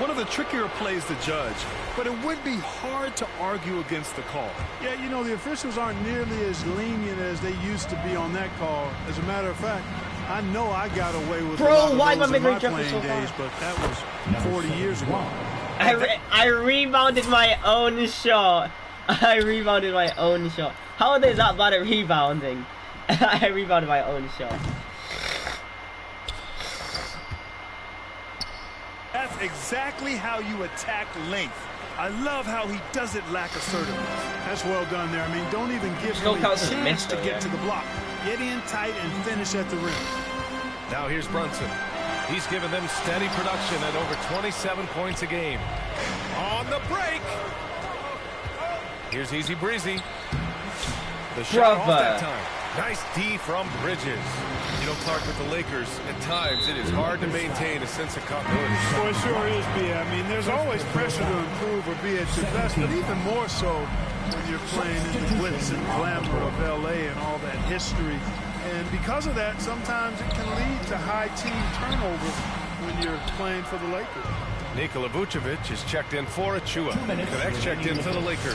Speaker 5: One of the trickier plays to judge, but it would be hard to argue against the call.
Speaker 16: Yeah, you know, the officials aren't nearly as lenient as they used to be on that call. As a matter of fact, I know I got away with a lot of those in my playing days, but that was 40 years ago.
Speaker 1: I rebounded my own shot. I rebounded my own shot. How is that bad at rebounding? I rebounded my own shot.
Speaker 5: That's exactly how you attack length. I love how he doesn't lack assertiveness.
Speaker 16: That's well done there. I mean, don't even give him a chance to get to the block. Get in tight and finish at the rim.
Speaker 4: Now here's Brunson. He's given them steady production at over 27 points a game. On the break. Here's Easy Breezy. The shot off that time. Nice D from Bridges. You know, Clark, with the Lakers, at times it is hard to maintain a sense of continuity.
Speaker 16: Well, it sure is, B. I mean, there's always pressure to improve or be at your best, but even more so when you're playing in the glitz and glamour of L.A. and all that history. And because of that, sometimes it can lead to high team turnover when you're playing for the Lakers.
Speaker 4: Nikola Vucevic is checked in for Achua. Connects checked in for the Lakers.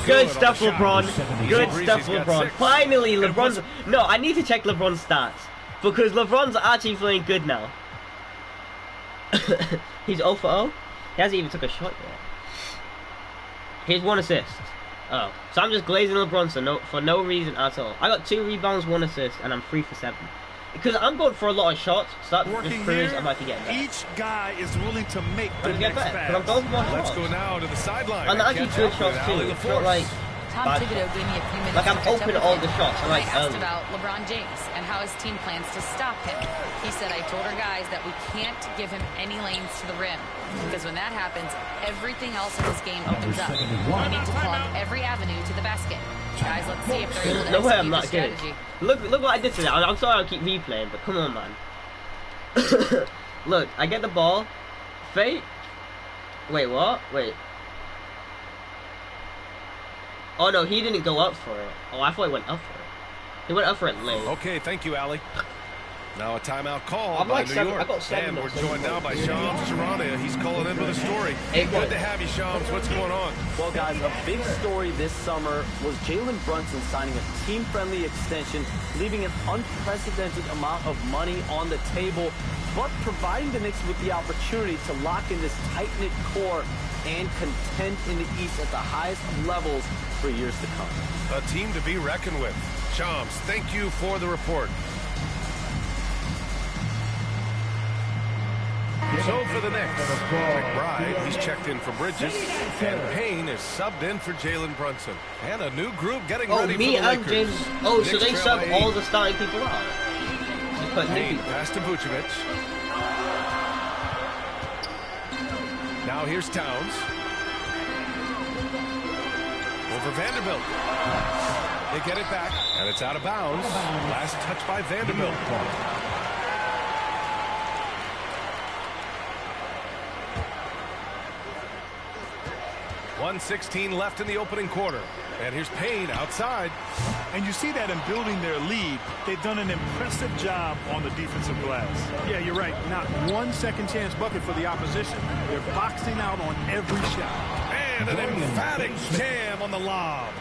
Speaker 1: Good stuff, LeBron. Good stuff, LeBron. Finally, LeBron's... No, I need to check LeBron's stats. Because LeBron's actually playing good now. He's 0 for 0. He hasn't even took a shot yet. Here's 1 assist. Oh. So I'm just glazing LeBron for no reason at all. I got 2 rebounds, 1 assist, and I'm 3 for 7. Because I'm going for a lot of shots, so that just proves I might be getting better.
Speaker 5: Each guy is willing to make the next pass.
Speaker 1: I'm going for more shots.
Speaker 4: Let's go now to the sideline.
Speaker 1: And actually good shots too. It's not like
Speaker 7: Tom Thibodeau gave me a few minutes.
Speaker 1: like I'm open all the shots.
Speaker 7: I asked about LeBron James and how his team plans to stop him. He said, I told our guys that we can't give him any lanes to the rim. Because when that happens, everything else in this game opens up. We need to plug every avenue to the basket. Guys, let's see if they're able to
Speaker 1: no way I'm
Speaker 7: execute
Speaker 1: not
Speaker 7: the
Speaker 1: kidding.
Speaker 7: strategy.
Speaker 1: Look what I did today. I'm sorry I'll keep replaying, but come on, man. Look, I get the ball. Fake. Wait, what? Wait. Oh, no, he didn't go up for it. Oh, I thought he went up for it. He went up for it late.
Speaker 4: Okay, thank you, Allie. Now a timeout call by New York. And we're joined now by Shams Charania. He's calling in with a story. Hey, good to have you, Shams. What's going on?
Speaker 13: Well, guys, a big story this summer was Jalen Brunson signing a team-friendly extension, leaving an unprecedented amount of money on the table, but providing the Knicks with the opportunity to lock in this tight-knit core and contend in the East at the highest levels for years to come.
Speaker 4: A team to be reckoned with. Shams, thank you for the report. So for the Knicks, McBride, he's checked in for Bridges, and Payne is subbed in for Jalen Brunson. And a new group getting ready for the Lakers.
Speaker 1: James. Oh, so they sub all the starting people out.
Speaker 4: Payne pass to Vucevic. Now here's Towns. Over Vanderbilt. They get it back, and it's out of bounds. Last touch by Vanderbilt. 1:16 left in the opening quarter. And here's Payne outside.
Speaker 5: And you see that in building their lead, they've done an impressive job on the defensive glass.
Speaker 16: Yeah, you're right. Not one second chance bucket for the opposition. They're boxing out on every shot.
Speaker 4: And an emphatic jam on the lob.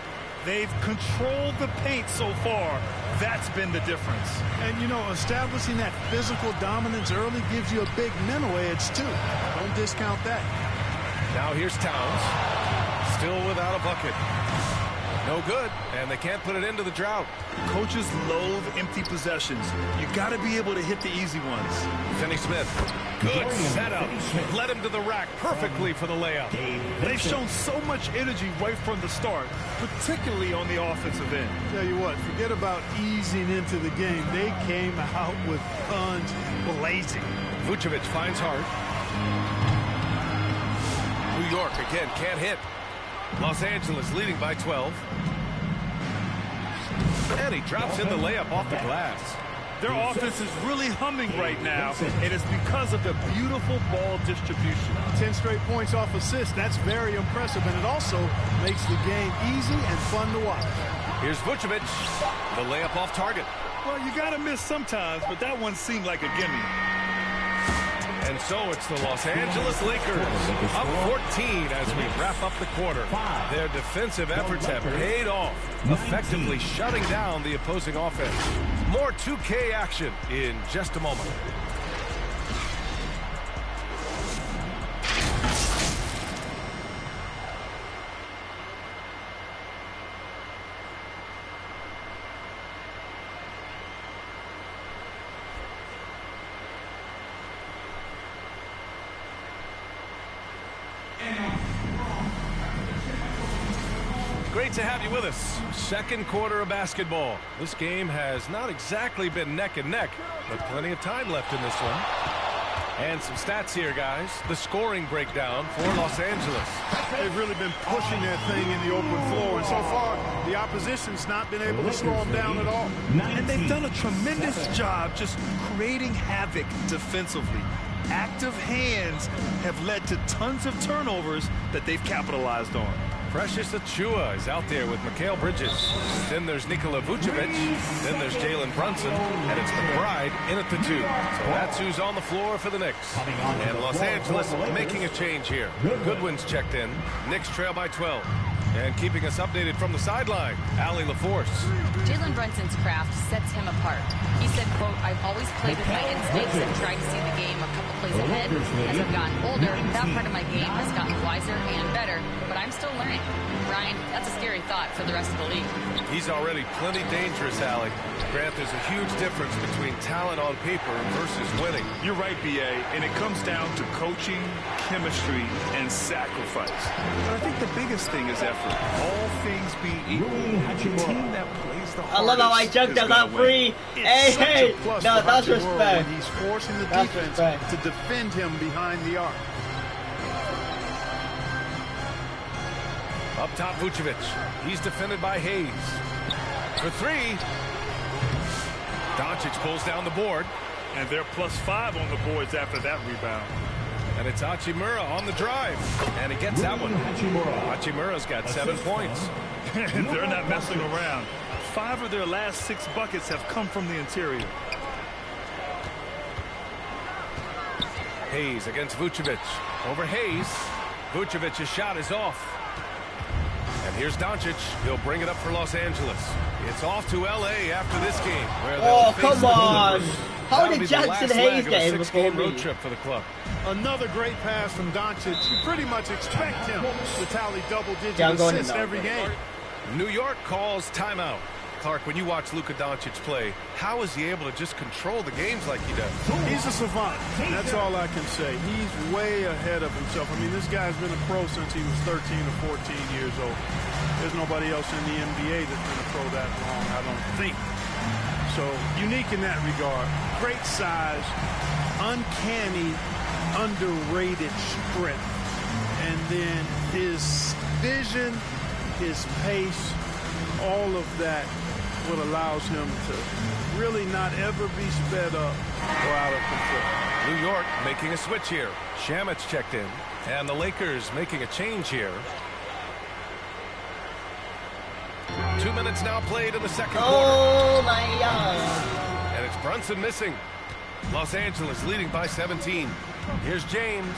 Speaker 5: They've controlled the paint so far. That's been the difference.
Speaker 16: And, you know, establishing that physical dominance early gives you a big mental edge, too. Don't discount that.
Speaker 4: Now here's Towns. Still without a bucket. No good, and they can't put it into the drought.
Speaker 5: Coaches loathe empty possessions. You got to be able to hit the easy ones.
Speaker 4: Finney-Smith. Good setup. Led him to the rack perfectly for the layup.
Speaker 5: They've shown so much energy right from the start, particularly on the offensive end.
Speaker 16: Tell you what, forget about easing into the game. They came out with guns blazing.
Speaker 4: Vucevic finds Hart. New York again can't hit. Los Angeles leading by 12. And he drops in the layup off the glass.
Speaker 5: Their offense is really humming right now, and it's because of the beautiful ball distribution.
Speaker 16: 10 straight points off assists. That's very impressive, and it also makes the game easy and fun to watch.
Speaker 4: Here's Vucevic. The layup off target.
Speaker 5: Well, you got to miss sometimes, but that one seemed like a gimme.
Speaker 4: And so it's the Los Angeles Lakers up 14 as we wrap up the quarter. Their defensive efforts have paid off, effectively shutting down the opposing offense. More 2K action in just a moment. Great to have you with us. Second quarter of basketball. This game has not exactly been neck and neck, but plenty of time left in this one. And some stats here, guys. The scoring breakdown for Los Angeles.
Speaker 16: They've really been pushing that thing in the open floor, and so far, the opposition's not been able to slow them down at all.
Speaker 5: And they've done a tremendous job just creating havoc defensively. Active hands have led to tons of turnovers that they've capitalized on.
Speaker 4: Precious Achiuwa is out there with Mikal Bridges. Then there's Nikola Vucevic. Then there's Jalen Brunson. And it's McBride in at the 2. So that's who's on the floor for the Knicks. And Los Angeles making a change here. Goodwin's checked in. Knicks trail by 12. And keeping us updated from the sideline, Allie LaForce.
Speaker 7: Jalen Brunson's craft sets him apart. He said, quote, "I've always played with my instincts and tried to see the game a couple plays ahead. As I've gotten older, that part of my game has gotten wiser and better, but I'm still learning." Ryan, that's a scary thought for the rest of the league.
Speaker 4: He's already plenty dangerous, Allie. Grant, there's a huge difference between talent on paper versus winning.
Speaker 5: You're right, B.A., and it comes down to coaching, chemistry, and sacrifice. But I think the biggest thing is effort. All things being equal, the team that plays the hardest.
Speaker 1: I love how I jumped out that free. Hey, no, that's respect.
Speaker 16: He's forcing the defense to defend him behind the arc.
Speaker 4: Up top, Vucevic. He's defended by Hayes. For 3. Doncic pulls down the board.
Speaker 5: And they're +5 on the boards after that rebound.
Speaker 4: And it's Hachimura on the drive. And he gets that one. Hachimura's got 7 points.
Speaker 5: And they're not messing around. 5 of their last 6 buckets have come from the interior.
Speaker 4: Hayes against Vucevic. Over Hayes. Vucevic's shot is off. And here's Doncic. He'll bring it up for Los Angeles. It's off to L.A. after this game. Where
Speaker 1: oh, come on. How did Jackson Hayes get in before me?
Speaker 4: Road trip for the club.
Speaker 16: Another great pass from Doncic. You pretty much expect him to tally double-digit assists every game.
Speaker 4: New York calls timeout. Clark, when you watch Luka Doncic play, how is he able to just control the games like he does?
Speaker 16: He's a savant. That's all I can say. He's way ahead of himself. I mean, this guy's been a pro since he was 13 or 14 years old. There's nobody else in the NBA that's been a pro that long, I don't think. So, unique in that regard. Great size, uncanny, underrated strength. And then his vision, his pace, all of that what allows him to really not ever be sped up or out of control.
Speaker 4: New York making a switch here. Shamit's checked in. And the Lakers making a change here. 2 minutes now played in the second quarter.
Speaker 1: Oh my God.
Speaker 4: And it's Brunson missing. Los Angeles leading by 17. Here's James.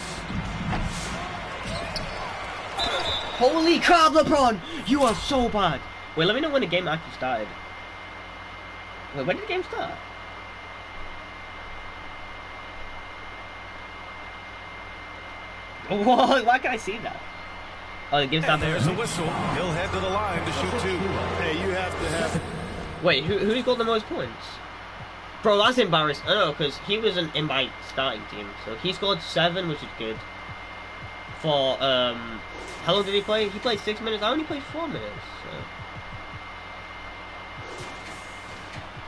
Speaker 1: Holy crap, LeBron! You are so bad. Wait, let me know when the game actually started. Wait, when did the game start? What? Why can't I see that? Oh, the game started.
Speaker 4: There's a whistle. He'll head to the line to shoot 2.
Speaker 16: Hey, you have to have...
Speaker 1: Wait, who got the most points? Bro, that's embarrassing. I don't know, because he wasn't in my starting team. So he scored 7, which is good. For, how long did he play? He played 6 minutes. I only played 4 minutes. So.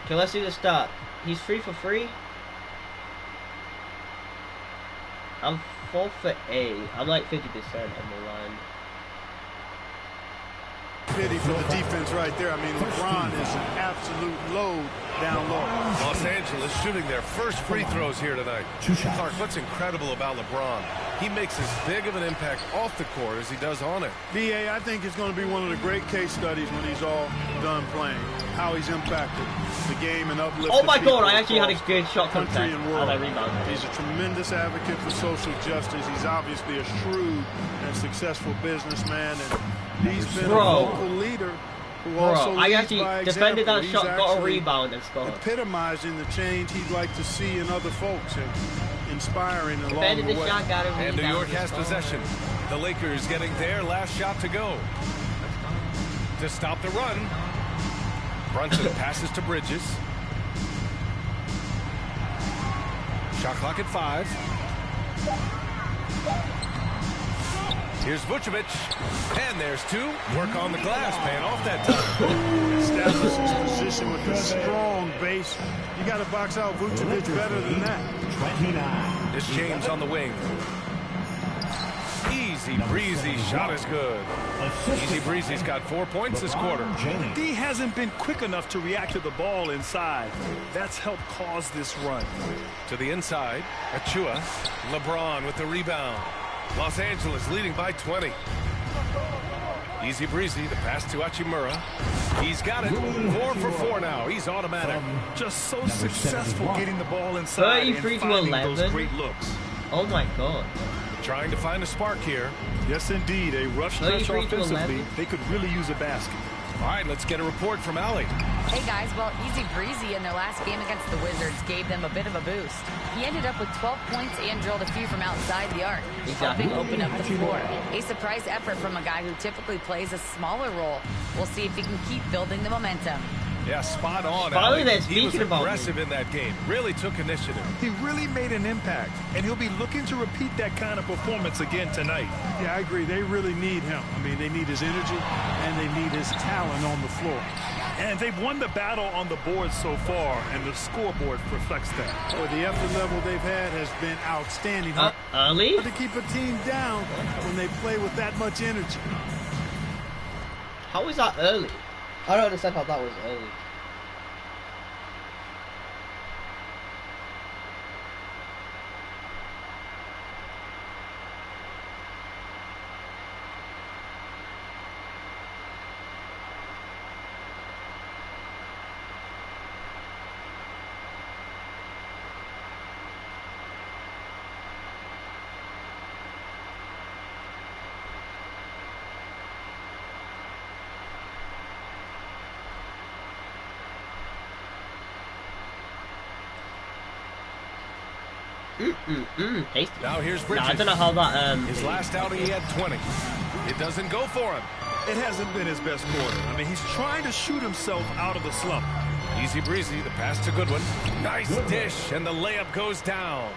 Speaker 1: Okay, let's see the start. He's 3 for 3. I'm 4 for 8. I'm like 50% on the line.
Speaker 16: Pity for the defense right there. I mean, LeBron is an absolute load down low.
Speaker 4: Los Angeles shooting their first free throws here tonight. Clark, what's incredible about LeBron? He makes as big of an impact off the court as he does on it.
Speaker 16: B.A., I think it's going to be one of the great case studies when he's all done playing. How he's impacted the game and uplifted.
Speaker 1: Oh my God, I actually had a good shot
Speaker 16: country and world.
Speaker 1: I rebounded.
Speaker 16: He's a tremendous advocate for social justice. He's obviously a shrewd and successful businessman, and he's been a vocal leader who also
Speaker 1: I actually defended that
Speaker 16: He's
Speaker 1: shot, got a rebound, and scored.
Speaker 16: Epitomizing the change he'd like to see in other folks and inspiring along the way.
Speaker 1: Shot, got a
Speaker 4: and New York has possession. The Lakers getting their last shot to go. To stop the run, Brunson passes to Bridges. Shot clock at 5. Here's Vucevic, and there's 2. Work on the glass, paying off that time.
Speaker 16: Establishes his position with a strong base. You got to box out Vucevic better than that.
Speaker 4: 29. This James on the wing. Easy breezy shot is good. Easy breezy's got 4 points this quarter.
Speaker 5: D hasn't been quick enough to react to the ball inside. That's helped cause this run.
Speaker 4: To the inside, Achua. LeBron with the rebound. Los Angeles leading by 20. Easy breezy, the pass to Hachimura. He's got it. 4 for 4 now. He's automatic.
Speaker 5: Just so successful getting the ball inside and
Speaker 1: 33 to
Speaker 5: finding
Speaker 1: 11.
Speaker 5: those great looks.
Speaker 1: Oh my God.
Speaker 4: Trying to find a spark here.
Speaker 5: Yes, indeed. A rough stretch offensively. They could really use a basket.
Speaker 4: All right, let's get a report from Allie.
Speaker 7: Hey guys, well, Easy Breezy in their last game against the Wizards gave them a bit of a boost. He ended up with 12 points and drilled a few from outside the arc, helping open up the floor. A surprise effort from a guy who typically plays a smaller role. We'll see if he can keep building the momentum.
Speaker 4: Yeah, spot on.
Speaker 1: Finally,
Speaker 4: Allie.
Speaker 1: that's
Speaker 4: He was
Speaker 1: speaking about
Speaker 4: aggressive in that game. Really took initiative.
Speaker 5: He really made an impact, and he'll be looking to repeat that kind of performance again tonight.
Speaker 16: Yeah, I agree. They really need him. I mean, they need his energy, and they need his talent on the floor.
Speaker 5: And they've won the battle on the board so far, and the scoreboard reflects that.
Speaker 16: Boy, the effort level they've had has been outstanding.
Speaker 1: Early?
Speaker 16: Hard to keep a team down when they play with that much energy.
Speaker 1: How was that early? I don't understand how that was early. Tasty.
Speaker 4: Now here's Bridges.
Speaker 1: I don't know how that.
Speaker 4: His last outing, he had 20. It doesn't go for him.
Speaker 5: It hasn't been his best quarter. I mean, he's trying to shoot himself out of the slump.
Speaker 4: Easy breezy, the pass to Goodwin. Nice dish, and the layup goes down.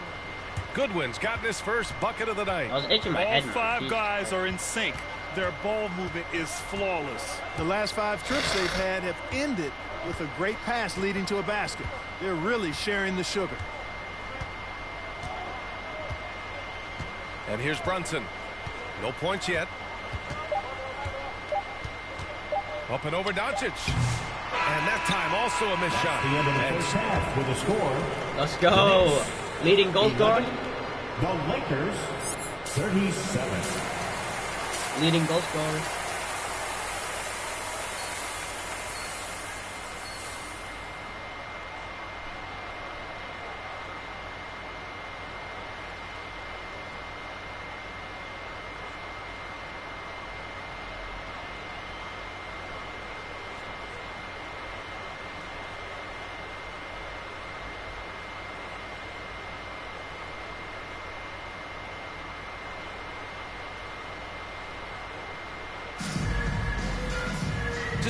Speaker 4: Goodwin's gotten his first bucket of the night.
Speaker 1: I was itching my head.
Speaker 5: All 5 guys are in sync. Their ball movement is flawless.
Speaker 16: The last 5 trips they've had have ended with a great pass leading to a basket. They're really sharing the sugar.
Speaker 4: And here's Brunson. No points yet. Up and over Doncic. And that time also a missed shot.
Speaker 8: The end of the first half with a score.
Speaker 1: Let's go. Leading goal scorer.
Speaker 8: The Lakers, 37.
Speaker 1: Leading goal scorer.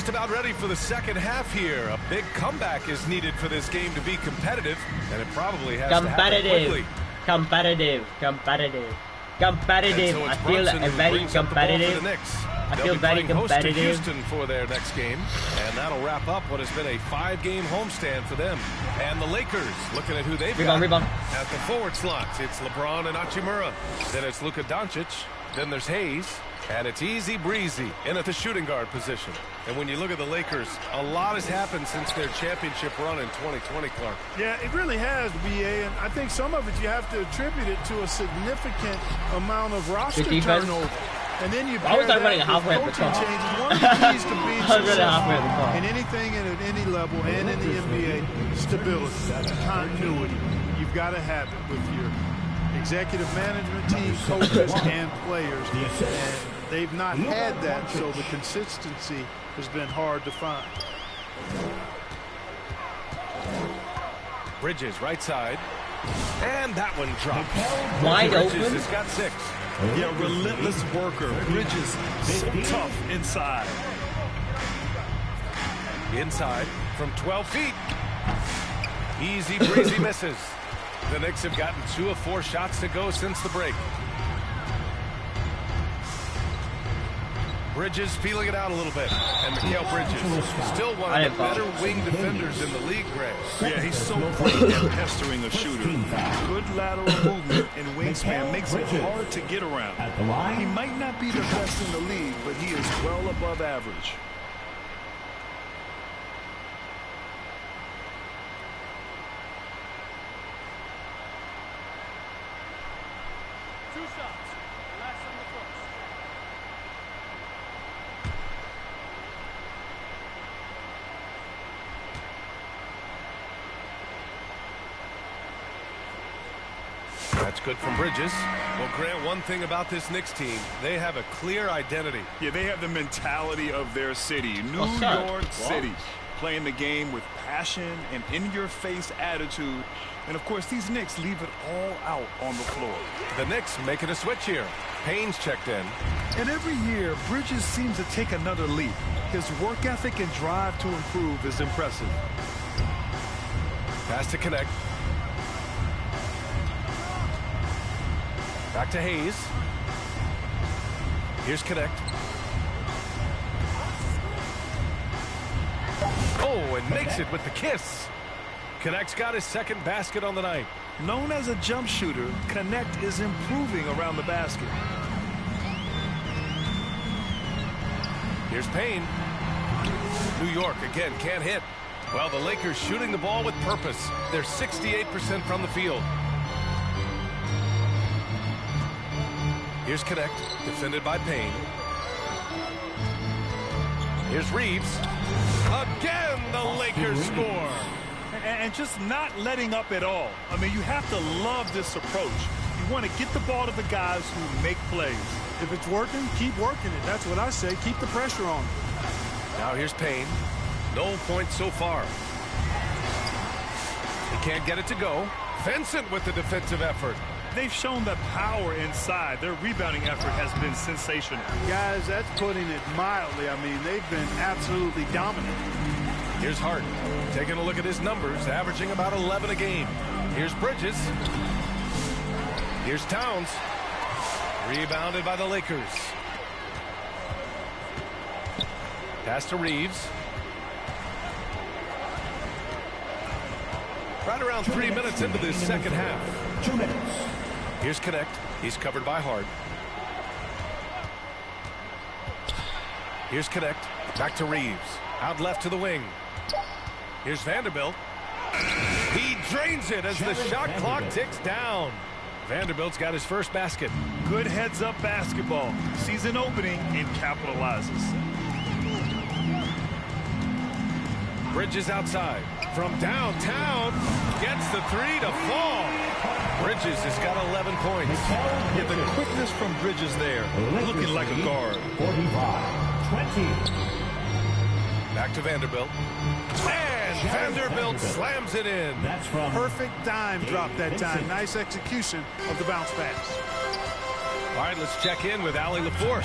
Speaker 4: just about ready for the second half here. A big comeback is needed for this game to be competitive, and it probably has to happen quickly.
Speaker 1: Competitive. I feel very competitive. I feel very competitive.
Speaker 4: Houston for their next game, and that'll wrap up what has been a 5-game homestand for them. And the Lakers, looking at who they've got at the forward slots. It's LeBron and Hachimura. Then it's Luka Doncic. Then there's Hayes. And it's easy breezy in at the shooting guard position. And when you look at the Lakers, a lot has happened since their championship run in 2020, Clark.
Speaker 16: Yeah, it really has, BA, and I think some of it you have to attribute it to a significant amount of roster turnover. And then you pair that with coaching changes. One of the keys to being successful in anything and at any level and in the NBA, stability, continuity. You've got to have it with your executive management team, coaches, and players. And they've not had that, so the consistency has been hard to find.
Speaker 4: Bridges, right side. And that one dropped.
Speaker 1: Wide open.
Speaker 4: Bridges has got 6.
Speaker 5: Yeah, relentless worker. Bridges, so tough inside.
Speaker 4: Inside from 12 feet. Easy breezy misses. The Knicks have gotten 2 of 4 shots to go since the break. Bridges feeling it out a little bit. And Mikal Bridges, still one of the better wing defenders in the league, Greg.
Speaker 5: Yeah, he's so great at pestering a shooter. Good lateral movement and wingspan makes it hard to get around. He might not be the best in the league, but he is well above average.
Speaker 4: That's good from Bridges. Well, Grant, one thing about this Knicks team, they have a clear identity.
Speaker 5: Yeah, they have the mentality of their city, New York City, playing the game with passion and in-your-face attitude. And, of course, these Knicks leave it all out on the floor.
Speaker 4: The Knicks making a switch here. Payne's checked in.
Speaker 5: And every year, Bridges seems to take another leap. His work ethic and drive to improve is impressive.
Speaker 4: Pass to connect. Back to Hayes. Here's Connect. Oh, and makes it with the kiss. Connect's got his second basket on the night.
Speaker 5: Known as a jump shooter, Connect is improving around the basket.
Speaker 4: Here's Payne. New York again can't hit. Well, the Lakers shooting the ball with purpose. They're 68% from the field. Here's Connect, defended by Payne. Here's Reeves. Again, the Lakers score.
Speaker 5: And just not letting up at all. I mean, you have to love this approach. You want to get the ball to the guys who make plays.
Speaker 16: If it's working, keep working it. That's what I say. Keep the pressure on.
Speaker 4: Now here's Payne. No points so far. He can't get it to go. Vincent with the defensive effort.
Speaker 5: They've shown the power inside. Their rebounding effort has been sensational.
Speaker 16: Guys, that's putting it mildly. I mean, they've been absolutely dominant.
Speaker 4: Here's Hart. Taking a look at his numbers, averaging about 11 a game. Here's Bridges. Here's Towns. Rebounded by the Lakers. Pass to Reeves. Right around 3 minutes into this second half.
Speaker 8: 2 minutes.
Speaker 4: Here's Connect. He's covered by Hart. Here's Connect. Back to Reeves. Out left to the wing. Here's Vanderbilt. He drains it as the shot clock ticks down. Vanderbilt's got his first basket.
Speaker 5: Good heads-up basketball. Sees an opening and capitalizes.
Speaker 4: Bridges outside. From downtown. Gets the 3 to fall. Bridges has got 11 points.
Speaker 5: Yeah, the quickness from Bridges there. Looking like a guard.
Speaker 8: 45-20.
Speaker 4: Back to Vanderbilt. And Vanderbilt slams it in.
Speaker 8: That's from
Speaker 16: perfect dime drop that time. Nice execution of the bounce pass.
Speaker 4: All right, let's check in with Allie LaForce.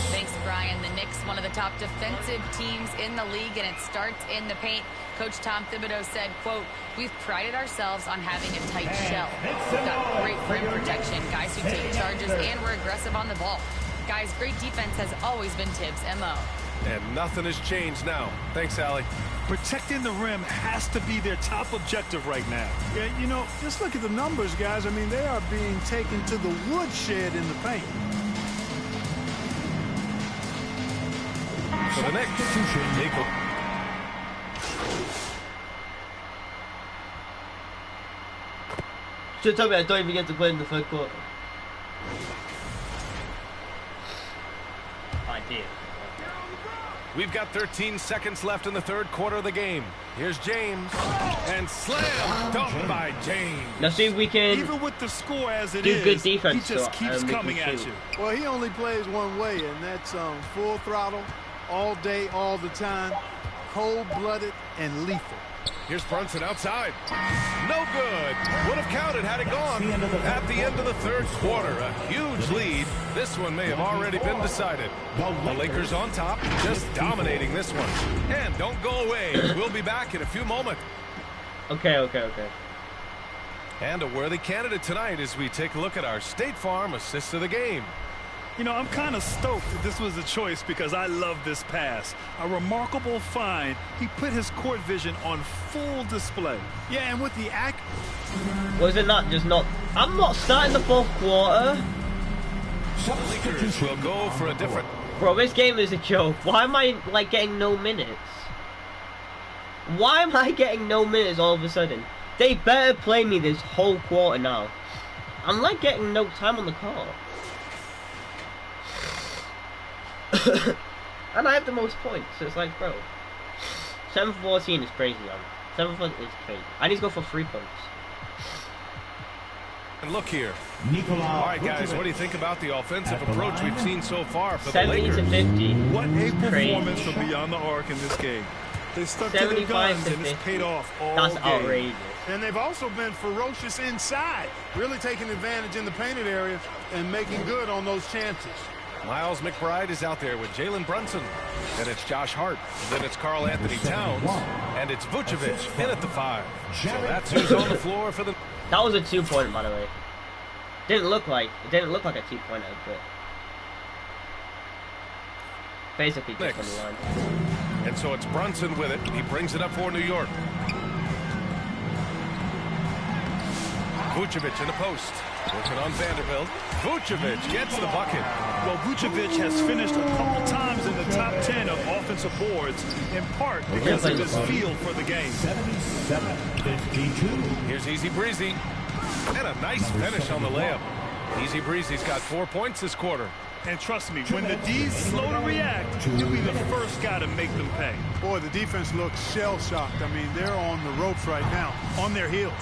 Speaker 7: Thanks, Brian. The Knicks, one of the top defensive teams in the league, and it starts in the paint. Coach Tom Thibodeau said, quote, "We've prided ourselves on having a tight shell. We've got great rim protection, guys who take charges, and we're aggressive on the ball. Guys, great defense has always been Tibbs' MO."
Speaker 4: And nothing has changed now. Thanks, Allie.
Speaker 5: Protecting the rim has to be their top objective right now.
Speaker 16: Yeah, you know, just look at the numbers, guys. I mean, they are being taken to the woodshed in the paint.
Speaker 4: For the Knicks, Nico.
Speaker 1: Should tell me I don't even get to play in the third quarter. I did.
Speaker 4: We've got 13 seconds left in the third quarter of the game. Here's James. And slam dunk by James.
Speaker 1: Now see if we can
Speaker 16: even with the score as it
Speaker 1: do
Speaker 16: is,
Speaker 1: good defense,
Speaker 16: he just
Speaker 1: so,
Speaker 16: keeps coming at you.
Speaker 17: Well, he only plays one way, and that's full throttle, all day, all the time, cold-blooded and lethal.
Speaker 4: Here's Brunson outside. No good. Would have counted had it gone. At the end of the third quarter, a huge lead. This one may have already been decided. The Lakers on top, just dominating this one. And don't go away. We'll be back in a few moments.
Speaker 1: Okay.
Speaker 4: And a worthy candidate tonight as we take a look at our State Farm assist of the game.
Speaker 5: You know, I'm kind of stoked that this was a choice because I love this pass. A remarkable find. He put his court vision on full display.
Speaker 16: Yeah, and with the
Speaker 1: Was it not just not? I'm not starting the fourth quarter.
Speaker 4: The Lakers will go for a different.
Speaker 1: Bro, this game is a joke. Why am I like getting no minutes? Why am I getting no minutes all of a sudden? They better play me this whole quarter now. I'm like getting no time on the court. And I have the most points, so it's like, bro, 7 for 14 is crazy, man. 7 for 14 is crazy. I need to go for 3 points.
Speaker 4: And look here. All right, guys, what do you think about the offensive approach we've seen so far for the
Speaker 1: 70
Speaker 4: Lakers?
Speaker 1: to 50.
Speaker 5: What a performance from beyond the arc in this game.
Speaker 16: They stuck to their guns, and it's paid off all
Speaker 1: That's
Speaker 16: game.
Speaker 1: outrageous.
Speaker 16: And they've also been ferocious inside, really taking advantage in the painted area and making good on those chances.
Speaker 4: Miles McBride is out there with Jalen Brunson. Then it's Josh Hart. Then it's Karl Anthony Towns. And it's Vucevic in at the 5. So that's who's on the floor for the...
Speaker 1: That was a 2-pointer, by the way. It didn't look like a 2-pointer, but basically just on the line.
Speaker 4: And so it's Brunson with it. He brings it up for New York. Vucevic in the post. Working on Vanderbilt. Vucevic gets the bucket.
Speaker 5: Well, Vucevic has finished a couple times in the top 10 of offensive boards, in part because of his feel for the game.
Speaker 8: 77-52.
Speaker 4: Here's Easy Breezy. And a nice finish on the layup. Easy Breezy's got 4 points this quarter.
Speaker 5: And trust me, when the D's slow to react, you'll be the first guy to make them pay.
Speaker 16: Boy, the defense looks shell-shocked. I mean, they're on the ropes right now, on their heels.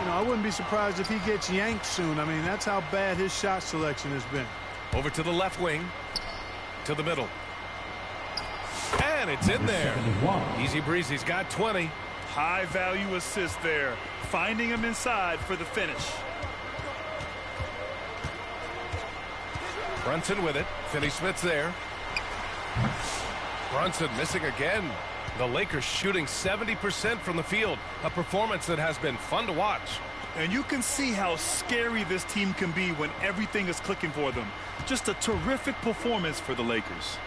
Speaker 16: You know, I wouldn't be surprised if he gets yanked soon. I mean, that's how bad his shot selection has been.
Speaker 4: Over to the left wing. To the middle. And it's in there. Easy Breezy's got 20.
Speaker 5: High-value assist there. Finding him inside for the finish.
Speaker 4: Brunson with it. Finney-Smith's there. Brunson missing again. The Lakers shooting 70% from the field. A performance that has been fun to watch.
Speaker 5: And you can see how scary this team can be when everything is clicking for them. Just a terrific performance for the Lakers.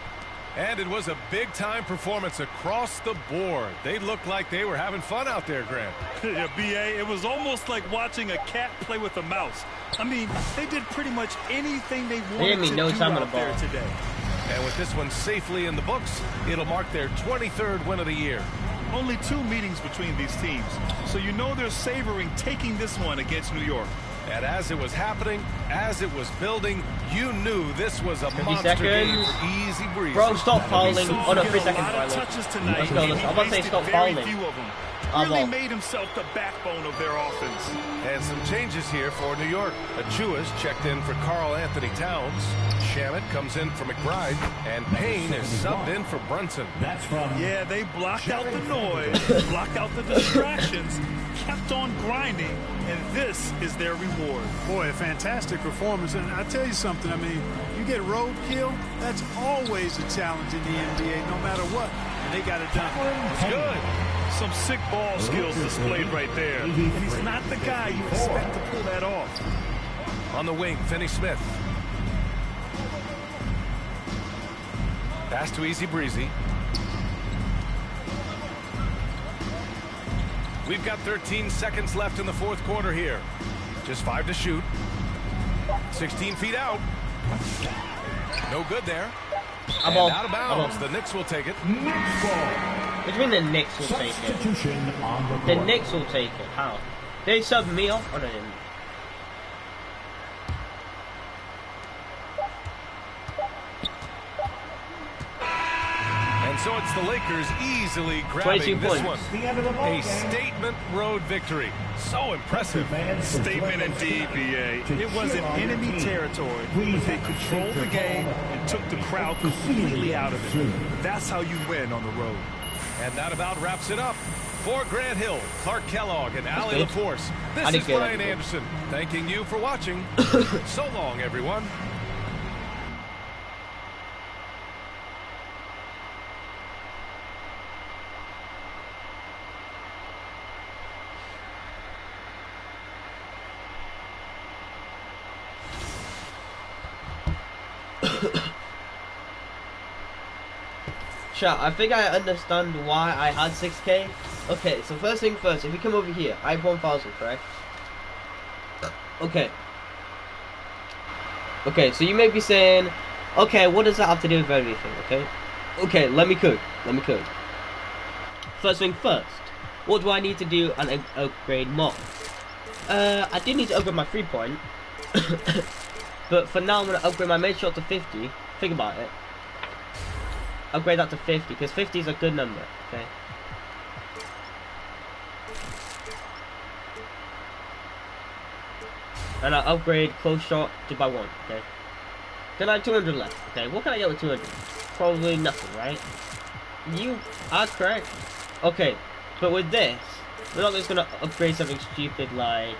Speaker 4: And it was a big-time performance across the board. They looked like they were having fun out there, Grant.
Speaker 5: Yeah, B.A., it was almost like watching a cat play with a mouse. I mean, they did pretty much anything they wanted to do out there today.
Speaker 4: And with this one safely in the books, it'll mark their 23rd win of the year.
Speaker 5: Only 2 meetings between these teams, so you know they're savoring taking this one against New York.
Speaker 4: And as it was happening, as it was building, you knew this was a monster game for Easy Breeze.
Speaker 1: Bro, stop fouling. Oh, no, 3 seconds.
Speaker 5: Let's
Speaker 1: go. I'm about to say stop fouling.
Speaker 5: Really made himself the backbone of their offense.
Speaker 4: And some changes here for New York. Achua's checked in for Karl Anthony Towns. Shamet comes in for McBride. And Payne is subbed in for Brunson.
Speaker 5: Yeah, they blocked out the noise, blocked out the distractions, kept on grinding, and this is their reward.
Speaker 16: Boy, a fantastic performance. And I tell you something, I mean, you get roadkill, that's always a challenge in the NBA, no matter what. And they got it done.
Speaker 5: It's good. Some sick ball skills displayed right there. And he's not the guy you expect to pull that off.
Speaker 4: On the wing, Finney Smith. Pass to Easy Breezy. We've got 13 seconds left in the fourth quarter here. Just 5 to shoot. 16 feet out. No good there. And out of bounds. The Knicks will take it.
Speaker 1: What do you mean the Knicks will take it? The Knicks will take it. How? They subbed me off? Oh, no, they didn't.
Speaker 4: And so it's the Lakers easily grabbing this one. A statement road victory. So impressive.
Speaker 5: Statement indeed, B.A. It was in enemy territory, but they controlled the game and took the crowd completely out of it. That's how you win on the road.
Speaker 4: And that about wraps it up. For Grant Hill, Clark Kellogg, and Allie LaForce, this is Brian Anderson thanking you for watching. So long, everyone.
Speaker 1: Chat, I think I understand why I had 6k. Okay, so first thing first, if you come over here, I have 1,000, correct? Okay. Okay, so you may be saying, okay, what does that have to do with everything, okay? Okay, let me cook. First thing first, what do I need to do and upgrade more? I did need to upgrade my 3-point. But for now, I'm going to upgrade my mid shot to 50. Think about it. Upgrade that to 50, because 50 is a good number, okay? And I'll upgrade close shot to by 1, okay? Then I have 200 left, okay? What can I get with 200? Probably nothing, right? You are correct. Okay, but with this, we're not just going to upgrade something stupid like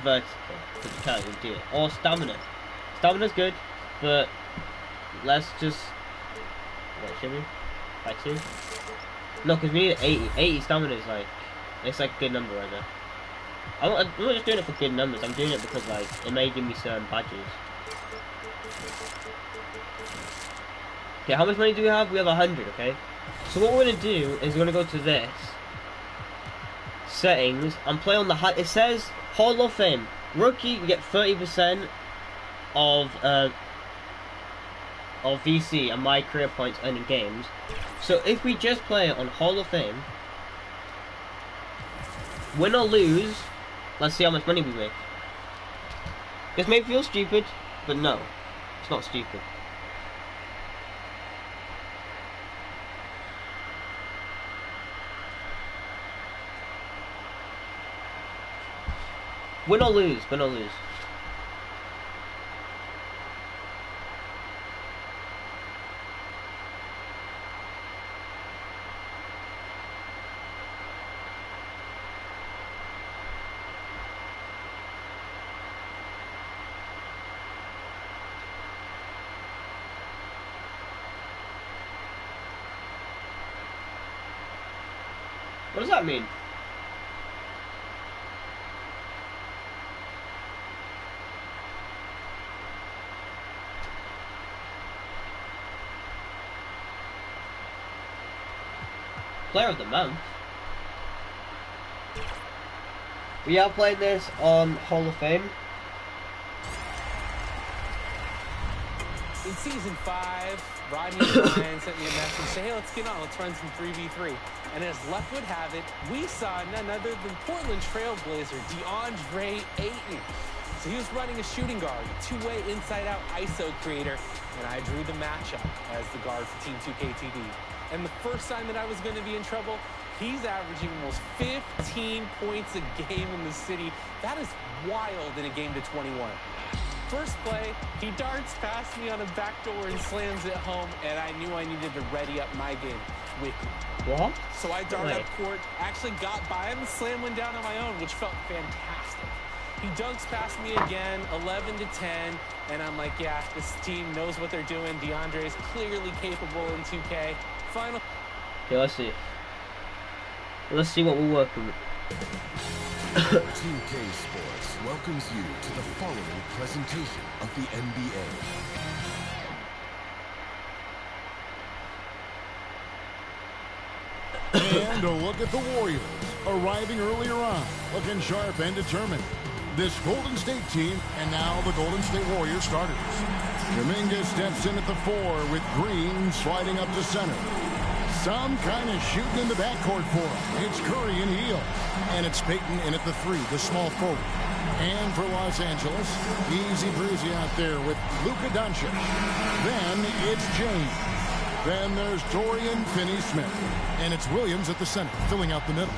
Speaker 1: vertical, because you can't really do it. Or stamina. Stamina's good, but let's just... Wait, should we? By 2? No, because we need 80. 80 stamina is like... It's like a good number right now. I'm not just doing it for good numbers, I'm doing it because like, it may give me certain badges. Okay, how much money do we have? We have 100, okay? So what we're going to do is we're going to go to this. Settings, and play on the high... It says Hall of Fame. Rookie, you get 30% of VC and my career points earning games. So if we just play on Hall of Fame, win or lose, let's see how much money we make. This may feel stupid, but no, it's not stupid. Win or lose, win or lose. What does that mean? Player of the month. We are playing this on Hall of Fame.
Speaker 18: In season 5, Rodney and Brian sent me a message saying, hey, let's get on, let's run some 3v3. And as luck would have it, we saw none other than Portland Trailblazer DeAndre Ayton. So he was running a shooting guard, a two-way inside-out ISO creator, and I drew the matchup as the guard for Team 2KTD. And the first time that I was going to be in trouble, he's averaging almost 15 points a game in the city. That is wild in a game to 21. First play, he darts past me on a backdoor and slams it home, and I knew I needed to ready up my game. with me.
Speaker 1: What?
Speaker 18: So I darted
Speaker 1: Wait.
Speaker 18: up court, actually got by him and slammed one down on my own, which felt fantastic. He dunks past me again, 11 to 10, and I'm like, yeah, this team knows what they're doing. DeAndre is clearly capable in 2K. Final.
Speaker 1: Okay, let's see. Let's see what we're working with.
Speaker 15: 2K Sports welcomes you to the following presentation of the NBA.
Speaker 10: And a look at the Warriors, arriving earlier on, looking sharp and determined. This Golden State team, and now the Golden State Warriors starters. Dominguez steps in at the 4 with Green sliding up to center. Some kind of shooting in the backcourt for him. It's Curry and Hield. And it's Payton in at the 3, the small forward. And for Los Angeles, easy breezy out there with Luka Doncic. Then it's James. Then there's Dorian Finney-Smith. And it's Williams at the center, filling out the middle.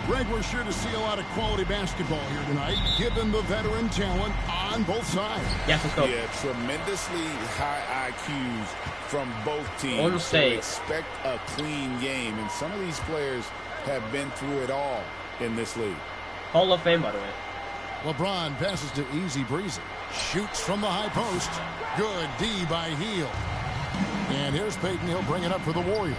Speaker 10: Greg, we're sure to see a lot of quality basketball here tonight, given the veteran talent on both sides.
Speaker 1: Yes, let's go.
Speaker 9: Yeah, tremendously high IQs from both teams.
Speaker 1: Golden
Speaker 9: So
Speaker 1: State.
Speaker 9: expect a clean game. And some of these players have been through it all in this league.
Speaker 1: Hall of Fame, by the way.
Speaker 10: LeBron passes to Easy Breezy. Shoots from the high post. Good D by Hield. And here's Payton. He'll bring it up for the Warriors.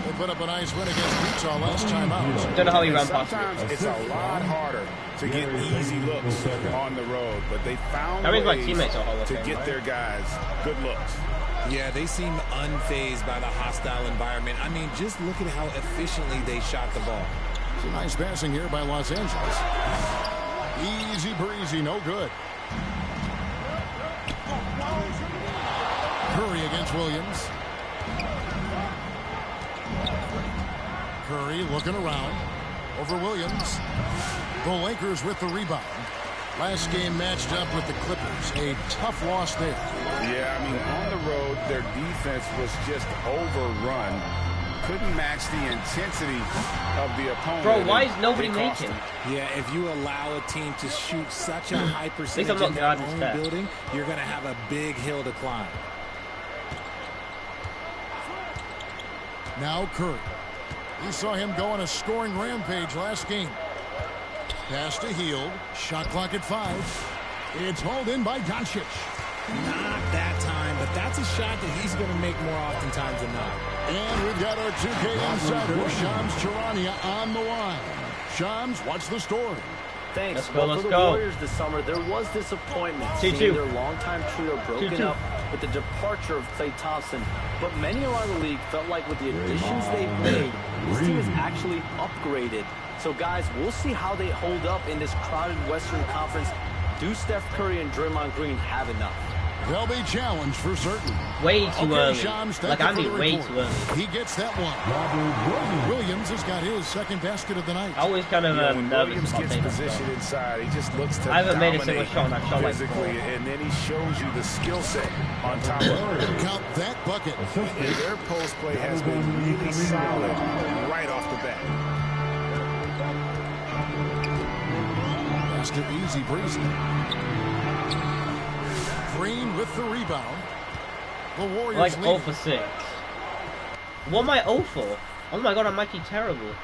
Speaker 10: They put up a nice win against Utah last time out.
Speaker 1: Don't know how he ran past
Speaker 9: Sometimes
Speaker 1: it.
Speaker 9: it's a lot harder to get easy looks on the road, but they found
Speaker 1: That means my
Speaker 9: ways
Speaker 1: teammates are Hall of
Speaker 9: to
Speaker 1: Fame,
Speaker 9: get
Speaker 1: right?
Speaker 9: their guys good looks.
Speaker 19: Yeah, they seem unfazed by the hostile environment. I mean, just look at how efficiently they shot the ball.
Speaker 10: Some nice passing here by Los Angeles. Easy breezy, no good. Curry against Williams. Curry looking around. Over Williams. The Lakers with the rebound. Last game matched up with the Clippers. A tough loss there.
Speaker 9: Yeah, I mean, on the road, their defense was just overrun. Couldn't match the intensity of the opponent.
Speaker 1: Bro, why is
Speaker 9: and
Speaker 1: nobody
Speaker 9: it cost
Speaker 1: making?
Speaker 9: them.
Speaker 19: Yeah, if you allow a team to shoot such a high
Speaker 1: I'm
Speaker 19: percentage
Speaker 1: not
Speaker 19: in their
Speaker 1: guarding
Speaker 19: own
Speaker 1: that.
Speaker 19: building, you're going to have a big hill to climb.
Speaker 10: Now Curry. You saw him go on a scoring rampage last game. Pass to Hield. Shot clock at 5. It's hauled in by Doncic.
Speaker 19: Not that time, but that's a shot that he's going to make more oftentimes than not.
Speaker 10: And we've got our 2K insider, Shams Charania, on the line. Shams, what's the story?
Speaker 13: Thanks.
Speaker 1: Let's go,
Speaker 13: Well,
Speaker 1: let's
Speaker 13: for the
Speaker 1: go.
Speaker 13: Warriors this summer, there was disappointment
Speaker 1: 2-2.
Speaker 13: seeing their longtime trio broken
Speaker 1: 2-2.
Speaker 13: up with the departure of Klay Thompson. But many around the league felt like with the additions they've made, this team is actually upgraded. So, guys, we'll see how they hold up in this crowded Western Conference. Do Steph Curry and Draymond Green have enough?
Speaker 10: They'll be challenged for certain.
Speaker 1: Way too early.
Speaker 10: Shams, thank
Speaker 1: Like,
Speaker 10: you
Speaker 1: I
Speaker 10: for
Speaker 1: mean,
Speaker 10: the
Speaker 1: way
Speaker 10: report.
Speaker 1: too early.
Speaker 10: He gets that one. Williams has got his second basket of the night.
Speaker 1: I was kind of
Speaker 9: When
Speaker 1: nervous
Speaker 9: Williams
Speaker 1: about
Speaker 9: gets
Speaker 1: taking that
Speaker 9: positioned
Speaker 1: shot.
Speaker 9: inside, he just looks to
Speaker 1: I haven't made a single
Speaker 9: dominate
Speaker 1: shot, and I've shot like
Speaker 9: physically,
Speaker 1: 4.
Speaker 9: and then he shows you the skill set on top of it.
Speaker 10: Count that bucket.
Speaker 9: And their post play has been really solid right off the bat.
Speaker 10: Pass to Easy Breezy. Green with the rebound. The Warriors
Speaker 1: Like
Speaker 10: lead.
Speaker 1: 0 for 6. What am I 0 for? Oh my god, I'm actually terrible.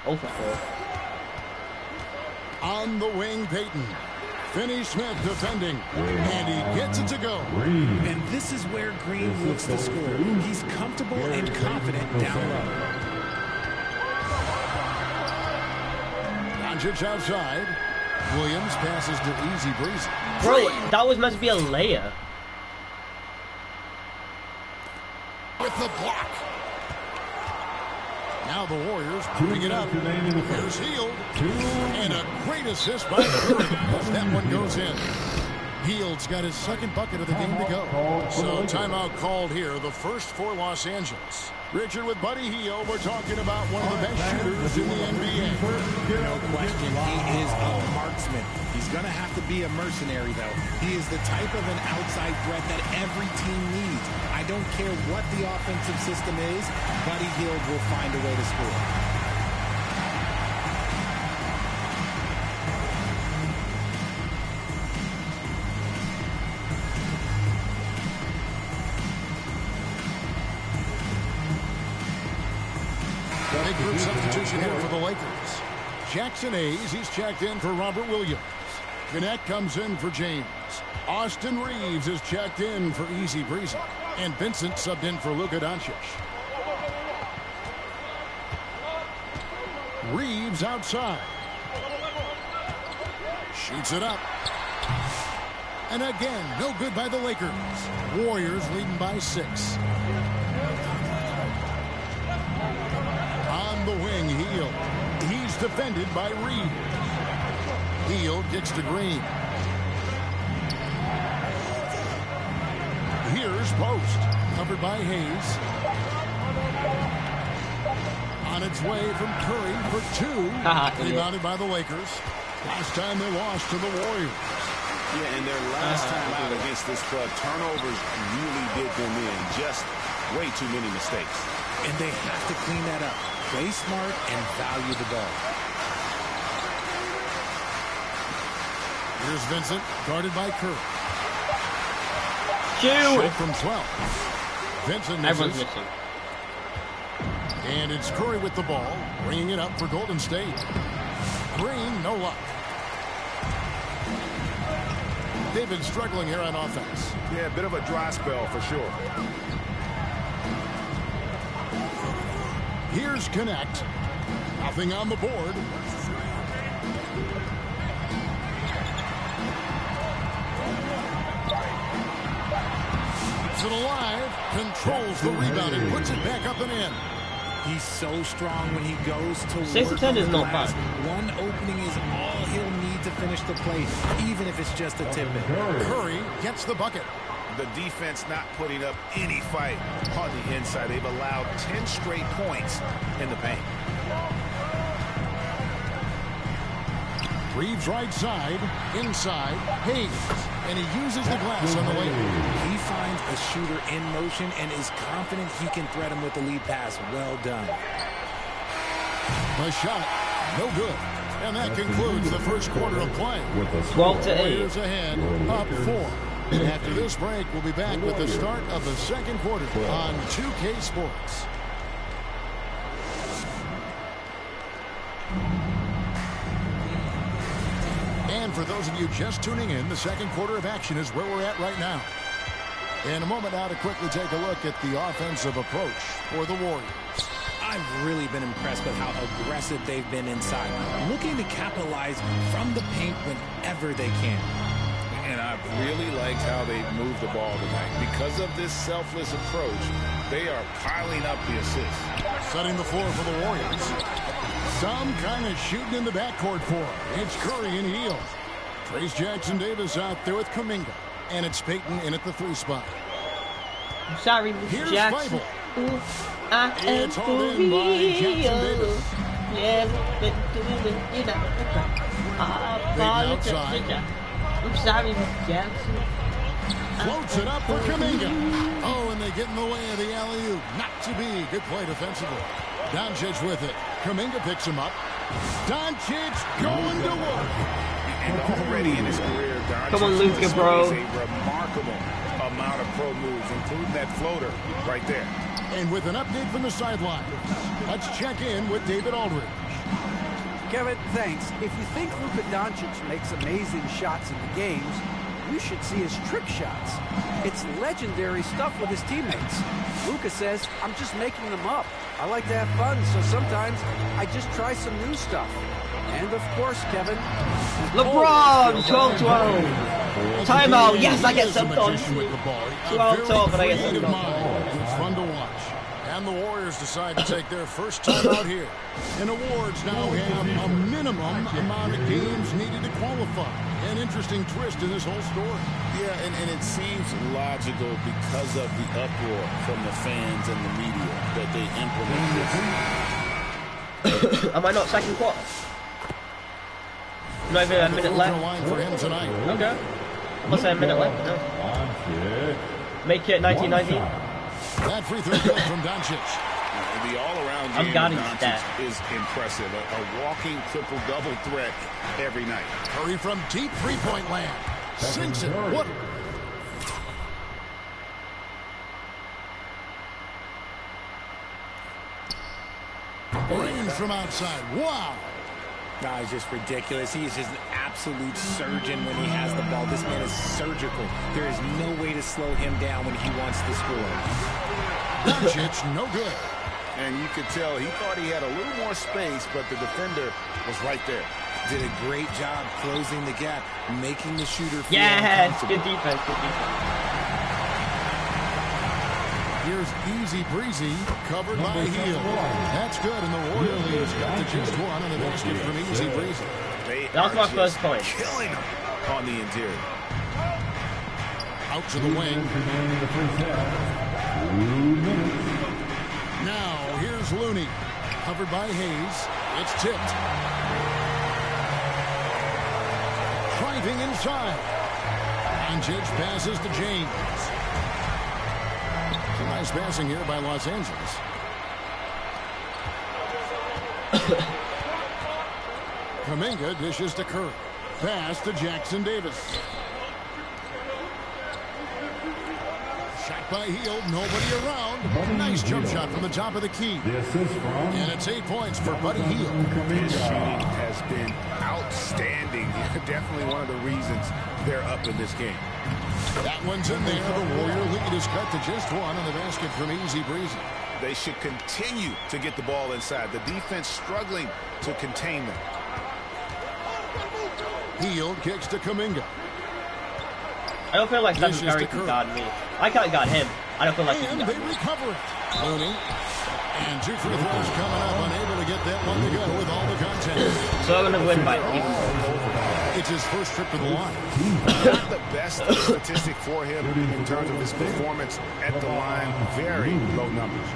Speaker 1: Oh for 4.
Speaker 10: On the wing, Payton. Finney-Smith defending. And he gets it to go.
Speaker 19: And this is where Green looks to score. He's comfortable and confident down low.
Speaker 10: Doncic outside. Williams passes to Easy Breezy.
Speaker 1: Bro, that was meant to be a layer.
Speaker 10: With the block. Now the Warriors putting it up. Here's Hield. And a great assist by Curry as that one goes in. Hield's got his second bucket of the game to go. So timeout called here, the first for Los Angeles. Richard with Buddy Hield, we're talking about one of the best shooters in the NBA.
Speaker 19: No question, he is a marksman. He's going to have to be a mercenary, though. He is the type of an outside threat that every team needs. I don't care what the offensive system is, Buddy Hield will find a way to score.
Speaker 10: Big group substitution here for the Lakers. Jackson Hayes, he's checked in for Robert Williams. Gannett comes in for James. Austin Reeves is checked in for Easy Breezy. And Vincent subbed in for Luka Doncic. Reeves outside. Shoots it up. And again, no good by the Lakers. Warriors leading by 6. On the wing, Hield. He's defended by Reed. Hield kicks to Green. Here's Post. Covered by Hayes. On its way from Curry for 2. Rebounded by the Lakers. Last time they lost to the Warriors.
Speaker 9: Yeah, and their last time out against this club, turnovers really did them in. Just way too many mistakes.
Speaker 19: And they have to clean that up. Play smart and value the ball.
Speaker 10: Here's Vincent, guarded by Curry.
Speaker 1: Shoot
Speaker 10: from 12. Vincent
Speaker 1: Everyone's
Speaker 10: misses.
Speaker 1: missing.
Speaker 10: And it's Curry with the ball, bringing it up for Golden State. Green, no luck. They've been struggling here on offense.
Speaker 9: Yeah, a bit of a dry spell for sure.
Speaker 10: Here's Connect. Nothing on the board. Keeps it alive. Controls the rebound and puts it back up and in.
Speaker 19: He's so strong when he goes to
Speaker 1: 6 to 10 is not bad.
Speaker 19: One opening is all he'll need to finish the play, even if it's just a tip-in.
Speaker 10: Curry gets the bucket.
Speaker 9: The defense not putting up any fight on the inside. They've allowed 10 straight points in the paint.
Speaker 10: Reeves right side, inside, Hayes. And he uses the glass on the way.
Speaker 19: He finds a shooter in motion and is confident he can threat him with the lead pass. Well done.
Speaker 10: The shot, no good. And that concludes the first quarter of play.
Speaker 1: 12 to 8.
Speaker 10: Warriors ahead, up 4. And after this break, we'll be back with the start of the second quarter on 2K Sports. And for those of you just tuning in, the second quarter of action is where we're at right now. In a moment now to quickly take a look at the offensive approach for the Warriors.
Speaker 19: I've really been impressed with how aggressive they've been inside, looking to capitalize from the paint whenever they can.
Speaker 9: And I've really liked how they've moved the ball tonight. Because of this selfless approach, they are piling up the assists.
Speaker 10: Setting the floor for the Warriors. Some kind of shooting in the backcourt for him. It's Curry and Hield. Trace Jackson-Davis out there with Kuminga. And it's Payton in at the 3 spot.
Speaker 1: I'm sorry,
Speaker 10: Here's
Speaker 1: Jackson.
Speaker 10: Fable.
Speaker 1: I am
Speaker 10: It's
Speaker 1: for
Speaker 10: hauled in by
Speaker 1: real.
Speaker 10: Jackson-Davis.
Speaker 1: Yeah, but you know. I apologize. I'm sorry, Jackson.
Speaker 10: Floats it up for Kuminga. Oh, and they get in the way of the alley-oop. Not to be. Good play defensively. Doncic with it. Kuminga picks him up. Doncic going to work.
Speaker 9: And already in his career, Doncic
Speaker 1: Come on, Luka, bro.
Speaker 9: a remarkable amount of pro moves, including that floater right there.
Speaker 10: And with an update from the sideline, let's check in with David Aldridge.
Speaker 12: Kevin, thanks. If you think Luka Doncic makes amazing shots in the games, you should see his trick shots. It's legendary stuff with his teammates. Luka says, I'm just making them up. I like to have fun, so sometimes I just try some new stuff. And of course, Kevin,
Speaker 1: LeBron, 12-12. Timeout. Yes, I get subbed on. 12-12, but I get subbed on.
Speaker 10: It's fun to watch. And the Warriors decide to take their first time out here. And awards now have a minimum amount of games needed to qualify. An interesting twist in this whole story.
Speaker 9: Yeah, and it seems logical because of the uproar from the fans and the media that they implement this.
Speaker 1: Am I not second quarter? Not even a minute left.
Speaker 10: For him tonight.
Speaker 1: Okay. What's that, a minute left? No. Make it 1919.
Speaker 10: That free throw good from Doncic.
Speaker 9: The all-around game of Doncic is impressive. A walking triple-double threat every night.
Speaker 10: Curry from deep three-point land. Sinks it. What? Range from outside. Wow.
Speaker 19: No, it's just ridiculous. He is just an absolute surgeon when he has the ball. This man is surgical. There is no way to slow him down when he wants to score.
Speaker 10: Doncic, no good.
Speaker 9: And you could tell he thought he had a little more space, but the defender was right there.
Speaker 19: Did a great job closing the gap, making the shooter feel
Speaker 1: Yes,
Speaker 19: uncomfortable.
Speaker 1: good defense, good defense.
Speaker 10: Here's Easy Breezy, covered by Heel. That's good, and the Warrior leads got to just one on the basket from Easy Breezy.
Speaker 1: That was my first point.
Speaker 9: Killing him on the interior.
Speaker 10: Out to the wing. Now, here's Looney, covered by Hayes. It's tipped. Driving inside. Doncic passes to James. Some nice passing here by Los Angeles. Kuminga dishes to Curry. Pass to Jackson Davis. Shot by Hield. Nobody around. Nice jump shot from the top of the key. And it's 8 points for Buddy Hield.
Speaker 9: His shooting has been outstanding. Definitely one of the reasons they're up in this game.
Speaker 10: That one's in there. The Warrior lead is cut to just one on the basket from Easy Breezy.
Speaker 9: They should continue to get the ball inside. The defense struggling to contain them.
Speaker 10: Hield kicks to Kuminga.
Speaker 1: I don't feel like Stephen Curry can guard me. I can't guard him. I don't feel like he can
Speaker 10: And
Speaker 1: guard
Speaker 10: they
Speaker 1: me.
Speaker 10: recover it. Looney. And 2 free throws coming up. Unable to get that one to go with all the content.
Speaker 1: So I'm going to win by 8.
Speaker 10: It's his first trip to the line.
Speaker 9: Not the best statistic for him in terms of his performance at the line. Very low numbers.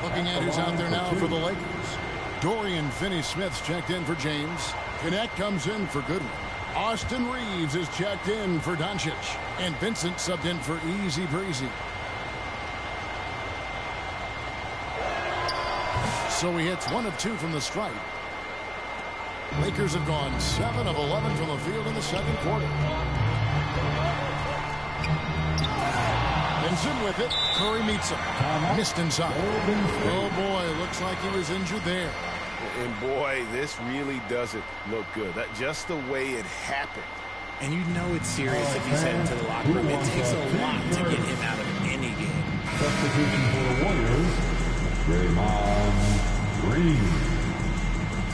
Speaker 10: Looking at who's out there now for the Lakers. Dorian Finney-Smith's checked in for James. Connect comes in for Goodwin. Austin Reeves is checked in for Doncic. And Vincent subbed in for Easy Breezy. So he hits 1 of 2 from the stripe. Lakers have gone 7 of 11 from the field in the second quarter. Vincent with it. Curry meets him. Missed inside. Oh boy, looks like he was injured there.
Speaker 9: And boy, this really doesn't look good. That just the way it happened.
Speaker 19: And you know it's serious if he's heading to the locker room. It takes a lot to get him out of any game.
Speaker 8: Substitution for the Warriors, Draymond Green.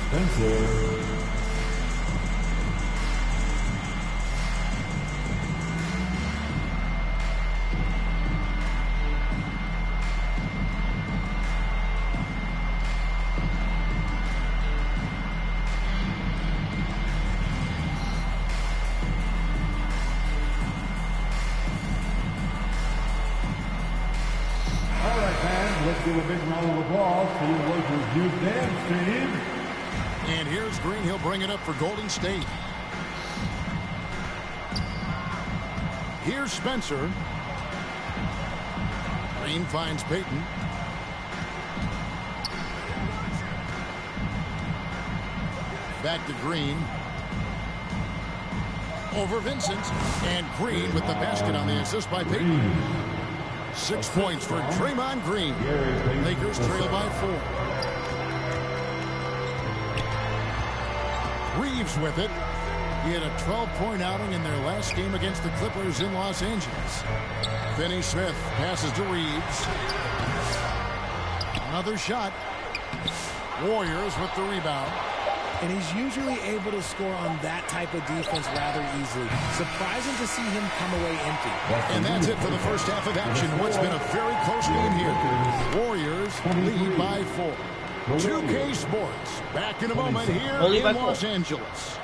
Speaker 8: Spencer. Give a big round of applause for the Lakers youth dance team.
Speaker 10: And here's Green. He'll bring it up for Golden State. Here's Spencer. Green finds Payton. Back to Green. Over Vincent. And Green with the basket on the assist by Payton. 6 points for Draymond Green. Lakers trail by 4. Reeves with it. He had a 12-point outing in their last game against the Clippers in Los Angeles. Finney-Smith passes to Reeves. Another shot. Warriors with the rebound.
Speaker 19: And he's usually able to score on that type of defense rather easily. Surprising to see him come away empty.
Speaker 10: And that's it for the first half of action. What's been a very close game here. Warriors lead by 4. 2K Sports. Back in a moment here in Los Angeles.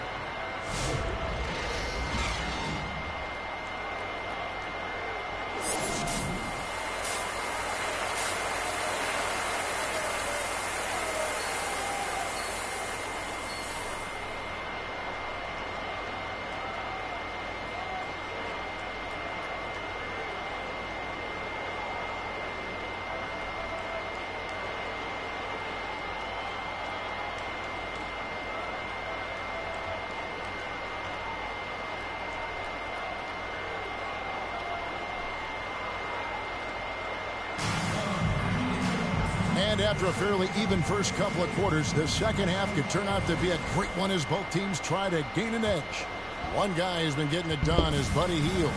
Speaker 10: And after a fairly even first couple of quarters, the second half could turn out to be a great one as both teams try to gain an edge. One guy has been getting it done, his buddy Hield.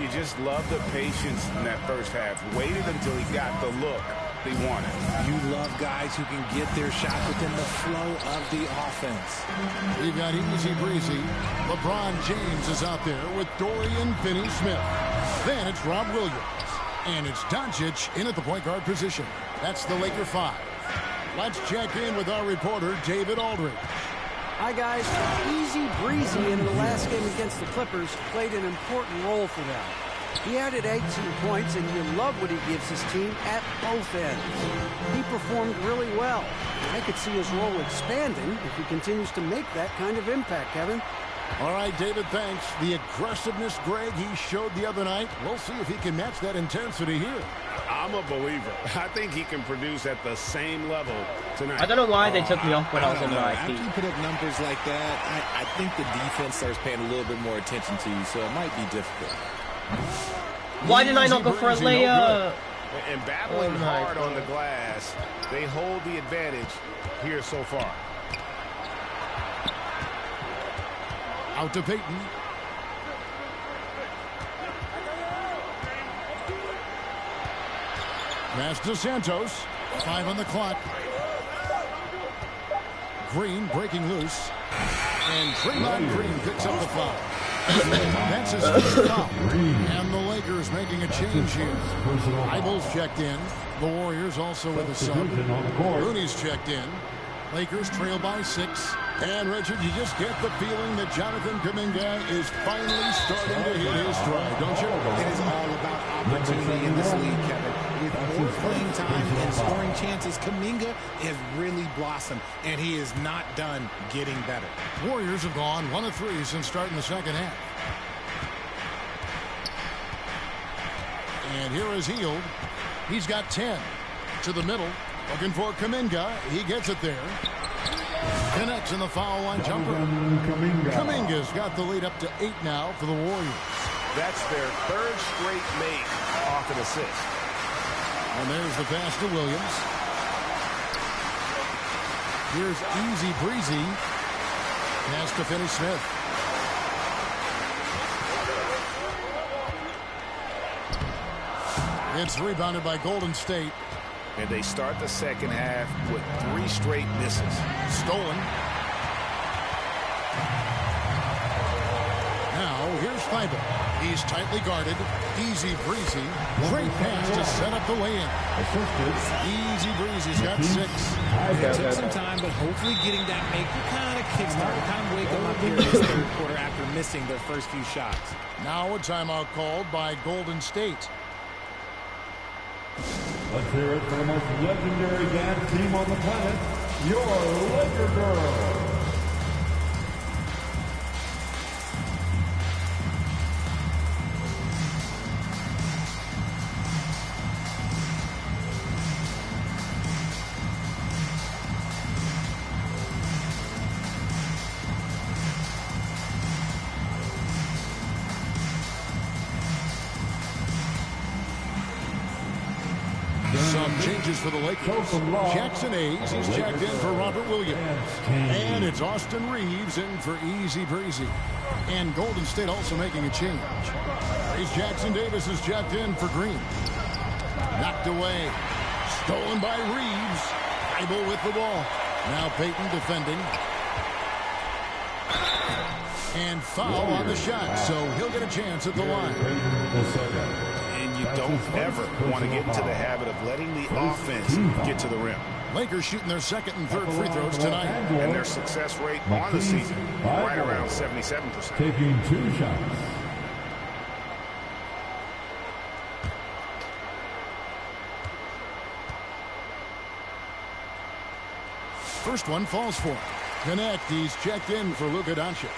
Speaker 9: You just love the patience in that first half. Waited until he got the look he wanted.
Speaker 19: You love guys who can get their shot within the flow of the offense.
Speaker 10: We've got easy breezy. LeBron James is out there with Dorian Finney-Smith. Then it's Rob Williams. And it's Doncic in at the point guard position. That's the Laker 5. Let's check in with our reporter, David Aldridge.
Speaker 12: Hi, guys. Easy breezy in the last game against the Clippers played an important role for them. He added 18 points, and you love what he gives his team at both ends. He performed really well. I could see his role expanding if he continues to make that kind of impact, Kevin.
Speaker 10: All right, David, thanks. The aggressiveness, Greg, he showed the other night. We'll see if he can match that intensity here.
Speaker 9: I'm a believer. I think he can produce at the same level tonight.
Speaker 1: I don't know why they took me off when I was in my
Speaker 19: After you put up numbers like that, I think the defense starts paying a little bit more attention to you, so it might be difficult.
Speaker 1: Why did I not go for a layup?
Speaker 9: And battling hard on the glass, they hold the advantage here so far.
Speaker 10: Out to Peyton. Pass to Santos. 5 on the clock. Green breaking loose. And Draymond Green picks up the foul. That's his first foul. And the Lakers making a change here. Ibel's checked in. The Warriors also with a sub. Rooney's checked in. Lakers trail by 6. And, Richard, you just get the feeling that Jonathan Kuminga is finally starting to hit his stride, don't you?
Speaker 19: It is all about opportunity in this league, Kevin. With more playing time and scoring chances, Kuminga has really blossomed, and he is not done getting better.
Speaker 10: Warriors have gone 1 of 3 since starting the second half. And here is Hield. He's got 10. To the middle. Looking for Kuminga. He gets it there. Connects in the foul line jumper. Kuminga's got the lead up to 8 now for the Warriors.
Speaker 9: That's their 3rd straight make off an assist.
Speaker 10: And there's the pass to Williams. Here's easy breezy. Pass to Finney-Smith. It's rebounded by Golden State.
Speaker 9: And they start the second half with 3 straight misses.
Speaker 10: Stolen. Now, here's Thibault. He's tightly guarded. Easy breezy. Great pass to set up the lay-in. Easy breezy's got 6.
Speaker 19: It took some time, but hopefully getting that make kind of kickstart, kind of wake them up here in this third quarter after missing their first few shots.
Speaker 10: Now a timeout called by Golden State.
Speaker 8: Let's hear it for the most legendary dance team on the planet, your Laker Girls.
Speaker 10: Some changes for the Lakers. Jackson Hayes, he's checked in for Robert Williams. And it's Austin Reeves in for Easy Breezy. And Golden State also making a change. Here's Jackson Davis is checked in for Green. Knocked away. Stolen by Reeves. Thibault with the ball. Now Peyton defending. And foul on the shot, so he'll get a chance at the line.
Speaker 9: And you don't ever want to get into the habit of letting the offense get to the rim.
Speaker 10: Lakers shooting their second and third free throws tonight.
Speaker 9: And their success rate on the season, right around 77%.
Speaker 8: Taking 2 shots.
Speaker 10: First one falls for him. Connect, he's checked in for Luka Doncic.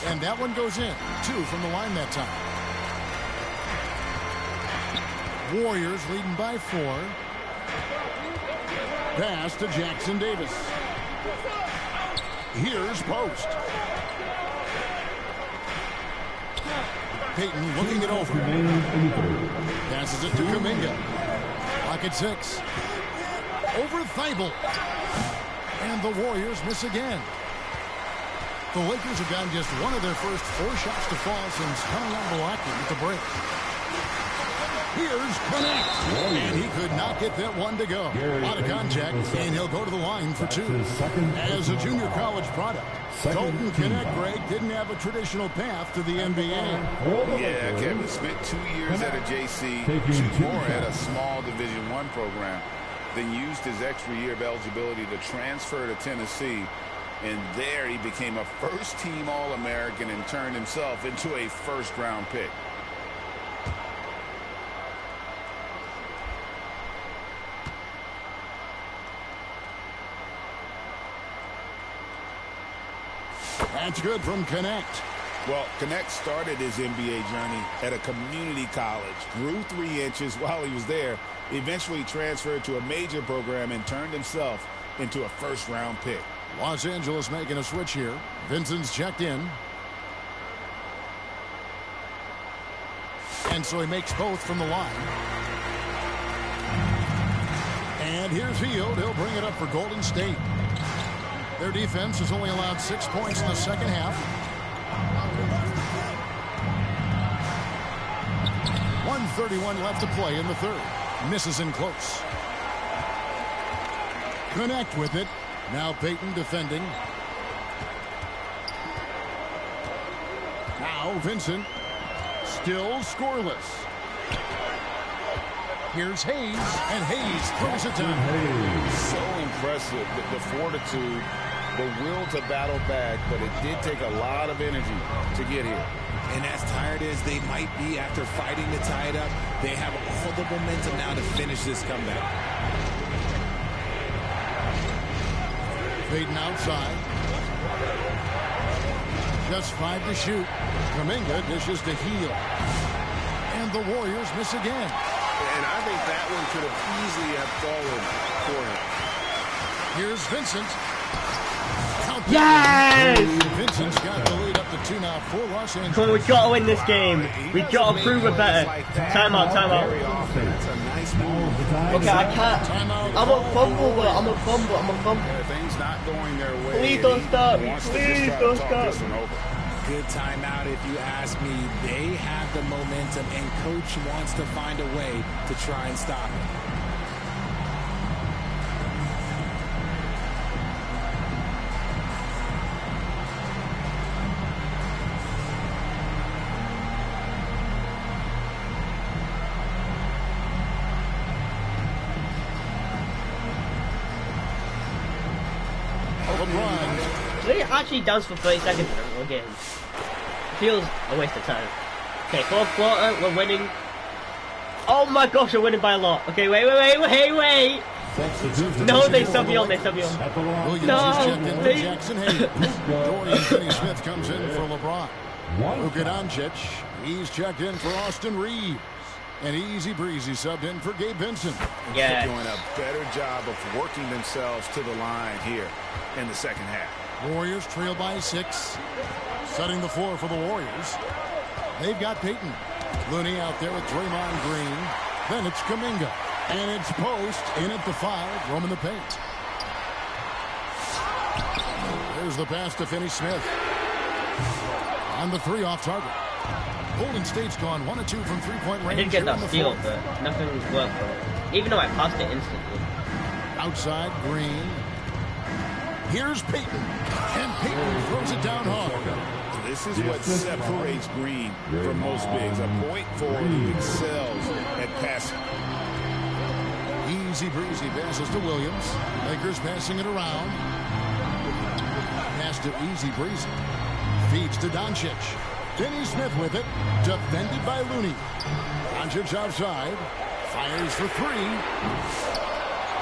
Speaker 10: And that one goes in. 2 from the line that time. Warriors leading by 4. Pass to Jackson Davis. Here's Post. Payton looking it over. Passes it to Kuminga. Pocket 6. Over Thibault. And the Warriors miss again. The Lakers have gotten just one of their first 4 shots to fall since coming out of Milwaukee at the break. Here's Connect. And he could not get that one to go. Out of contact, and he'll go to the line for 2. As a junior college product, Colton Connect, Greg, didn't have a traditional path to the NBA.
Speaker 9: Yeah, Kevin spent 2 years at a JC, 2 more at a small Division I program, then used his extra year of eligibility to transfer to Tennessee. And there he became a first-team All-American and turned himself into a first-round pick.
Speaker 10: That's good from Connect.
Speaker 9: Well, Connect started his NBA journey at a community college, grew 3 inches while he was there, eventually transferred to a major program and turned himself into a first-round pick.
Speaker 10: Los Angeles making a switch here. Vincent's checked in. And so he makes both from the line. And here's Hield. He'll bring it up for Golden State. Their defense has only allowed 6 points in the second half. 1:31 left to play in the third. Misses in close. Connect with it. Now Payton defending. Now Vincent. Still scoreless. Here's Hayes, and Hayes throws it down.
Speaker 9: So impressive, the fortitude, the will to battle back, but it did take a lot of energy to get here.
Speaker 19: And as tired as they might be after fighting to tie it up, they have all the momentum now to finish this comeback.
Speaker 10: Payton outside. Just 5 to shoot. Kuminga dishes to Hield. And the Warriors miss again.
Speaker 9: And I think that one could have easily have fallen for him.
Speaker 10: Here's Vincent.
Speaker 1: Yes!
Speaker 10: Vincent's got the lead up to 2 now for Los Angeles.
Speaker 1: Come on, we got to win this game. We got to prove it better. Timeout, timeout. Okay, I can't. I'm a fumble, but I'm a fumble.
Speaker 9: Things not going their way.
Speaker 1: Please don't stop. Please don't stop.
Speaker 19: Good timeout if you ask me. They have the momentum, and coach wants to find a way to try and stop it.
Speaker 1: They actually dance for 30 seconds in a game. Feels a waste of time. Okay, 4th quarter, we're winning. Oh my gosh, we're winning by a lot. Okay, wait. No, they sub me on.
Speaker 10: Williams
Speaker 1: No,
Speaker 10: is checked in for Jackson Hayes. Dorian Finney-Smith comes in for LeBron. Luka Doncic, he's checked in for Austin Reeves. And Easy Breezy subbed in for Gabe Vincent.
Speaker 1: Yeah.
Speaker 9: They're doing a better job of working themselves to the line here in the second half.
Speaker 10: Warriors trail by 6. Setting the floor for the Warriors. They've got Payton. Looney out there with Draymond Green. Then it's Kuminga. And it's Post in at the 5, roaming the paint. There's the pass to Finney-Smith. On the 3 off target. Golden State's gone 1 of 2 from 3-point range.
Speaker 1: I did get that steal, but nothing worked for it. Even though I passed it instantly.
Speaker 10: Outside, Green. Here's Payton. And Payton throws it down hard.
Speaker 9: This is what separates Green from most bigs. A point forward who excels at passing.
Speaker 10: Easy breezy passes to Williams. Lakers passing it around. Pass to Easy breezy. Feeds to Doncic. Finney-Smith with it. Defended by Looney. Doncic outside. Fires for 3.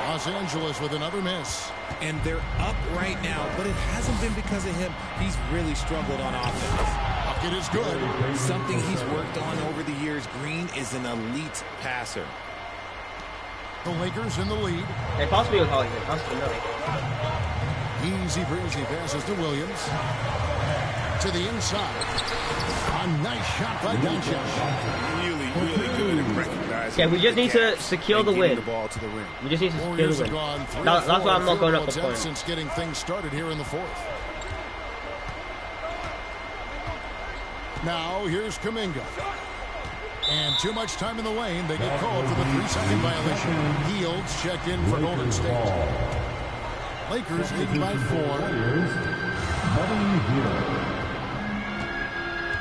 Speaker 10: Los Angeles with another miss.
Speaker 19: And they're up right now, but it hasn't been because of him. He's really struggled on offense.
Speaker 10: Bucket is good.
Speaker 19: Something he's worked on over the years. Green is an elite passer.
Speaker 10: The Lakers in the lead.
Speaker 1: Hey, possibly with Holly. Possibly no.
Speaker 10: Easy breezy passes to Williams. To the inside. A nice shot by Doncic.
Speaker 9: Really good at recognizing.
Speaker 1: Yeah, we just need to secure the win.
Speaker 9: The ball to the rim.
Speaker 1: We just need to secure
Speaker 10: Warriors
Speaker 1: the
Speaker 10: have
Speaker 1: win.
Speaker 10: gone 3
Speaker 1: That's why I'm not going up the point.
Speaker 10: since getting things started here in the fourth. Now here's Kuminga. And too much time in the lane. They get called for the 3-second violation. Yields checked in for Golden State. Lakers leading by 4.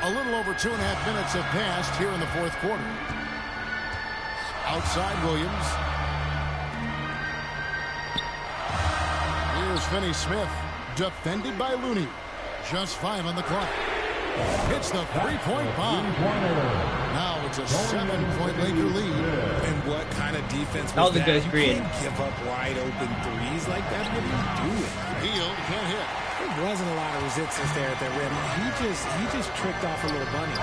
Speaker 10: A little over 2.5 minutes have passed here in the fourth quarter. Outside Williams. Here's Finney-Smith. Defended by Looney. Just 5 on the clock. Hits the 3-point bomb. Now it's a 7-point Laker lead.
Speaker 19: And what kind of defense was
Speaker 1: that? Was a good
Speaker 19: You
Speaker 1: screen.
Speaker 19: can't give up wide open threes like that. What are you doing?
Speaker 10: Hield can't hit.
Speaker 18: There wasn't a lot of resistance there at the rim. He just tricked off a little bunny.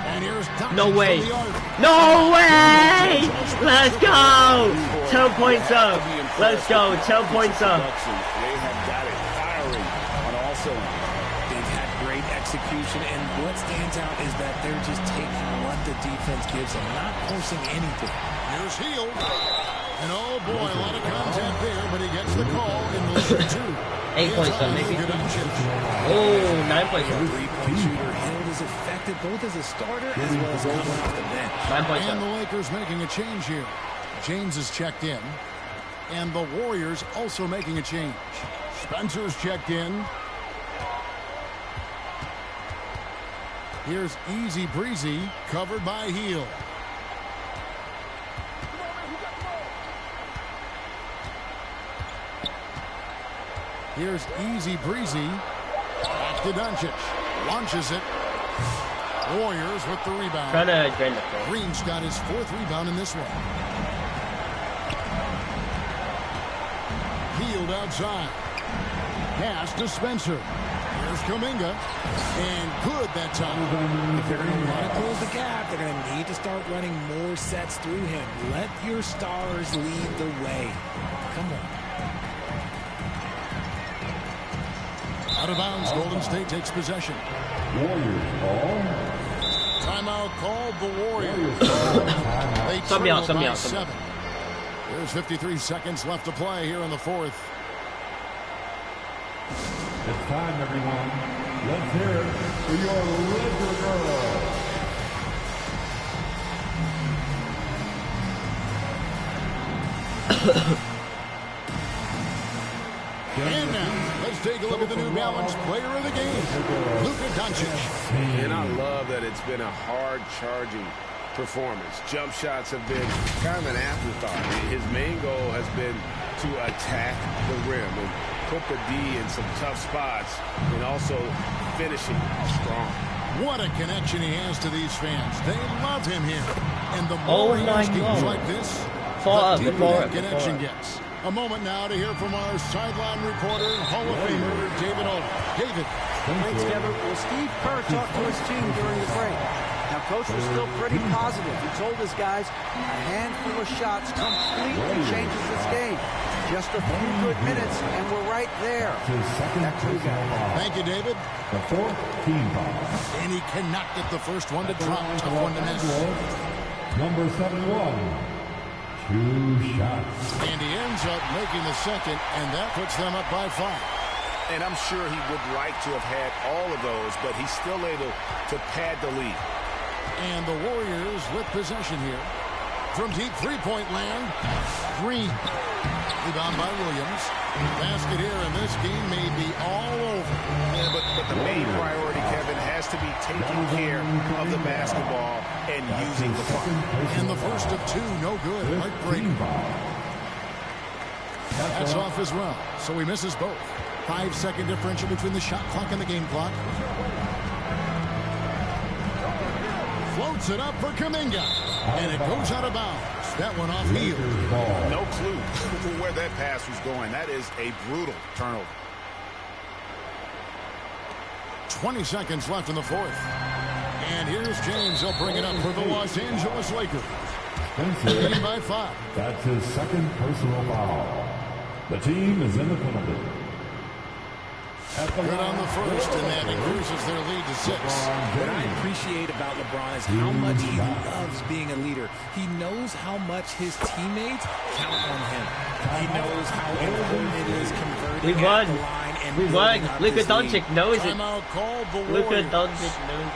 Speaker 10: And here's Doncic
Speaker 1: No way.
Speaker 10: from the arc.
Speaker 1: No way! Let's go! 10 points up. Let's go. 10 points up.
Speaker 9: They have got it firing on all cylinders.
Speaker 19: They've had great execution, and what stands out is that they're just taking what the defense gives and not forcing anything.
Speaker 10: Here's Hield. And oh boy, a lot of contact there, but he gets the call in the lead 2.
Speaker 1: 8 points up, maybe. Oh, 9 points up.
Speaker 19: Three-point shooter Hield is effective both as a starter as well as coming off the bench.
Speaker 1: 9 points
Speaker 10: And
Speaker 1: up.
Speaker 10: the Lakers making a change here. James is checked in. And the Warriors also making a change. Spencer's checked in. Here's Easy Breezy, covered by Hield. Here's Easy Breezy. Back to Doncic. Launches it. Warriors with the rebound.
Speaker 1: Trying to drain the floor.
Speaker 10: Green's got his 4th rebound in this one. Hield outside. Pass to Spencer. Here's Kuminga. And good that time.
Speaker 19: If they're going to want to close the gap, they're going to need to start running more sets through him. Let your stars lead the way. Come on.
Speaker 10: Out of bounds, Golden State takes possession.
Speaker 8: Warriors ball.
Speaker 10: Timeout called the Warriors. They
Speaker 1: Somebody else,
Speaker 10: trail
Speaker 1: somebody
Speaker 10: by
Speaker 1: else,
Speaker 10: 7. There's 53 seconds left to play here in the fourth.
Speaker 8: It's time, everyone. Let's hear it for your Laker girl.
Speaker 10: And now, let's take a look at the New Balance player of the game, Luka Doncic.
Speaker 9: And I love that it's been a hard-charging performance. Jump shots have been kind of an afterthought. His main goal has been to attack the rim and put the D in some tough spots and also finishing strong.
Speaker 10: What a connection he has to these fans. They love him here. And the more he has games like this, the deeper that connection gets. A moment now to hear from our sideline reporter, Hall of Famer David Olin. David.
Speaker 12: Thanks, Kevin. Well, Steve Kerr talked to his team during the break. Now, Coach was still pretty positive. He told his guys a handful of shots completely changes this game. Just a few good minutes, and we're right there. Back to you guys.
Speaker 10: Thank you, David.
Speaker 8: The 4th team foul.
Speaker 10: And he cannot get the first one to drop. Tough one to miss.
Speaker 8: Number 71. 2 shots.
Speaker 10: And he ends up making the second, and that puts them up by 5.
Speaker 9: And I'm sure he would like to have had all of those, but he's still able to pad the lead.
Speaker 10: And the Warriors with possession here. From deep three-point land, Green. Rebound by Williams. Basket here, and this game may be all over.
Speaker 9: Yeah, but the main priority, Kevin, has to be taking care of the basketball and using the clock.
Speaker 10: And the first of 2, no good. Heartbreaking. That's off as well, so he misses both. 5-second differential between the shot clock and the game clock. Floats it up for Kuminga. And it goes out of bounds. That one off Hield.
Speaker 9: No clue where that pass was going. That is a brutal turnover.
Speaker 10: 20 seconds left in the fourth. And here's James. He'll bring it up for the Los Angeles Lakers. Leading by 5.
Speaker 8: That's his second personal foul. The team is in the penalty.
Speaker 10: Good on the first, and that increases their lead to 6.
Speaker 19: What I appreciate about LeBron is how much he loves being a leader. He knows how much his teammates count on him. He knows how important it is converting at the line and
Speaker 1: we won. Luka Doncic knows it.
Speaker 10: Timeout called the
Speaker 1: Luka
Speaker 10: Warriors.
Speaker 1: Doncic knows it.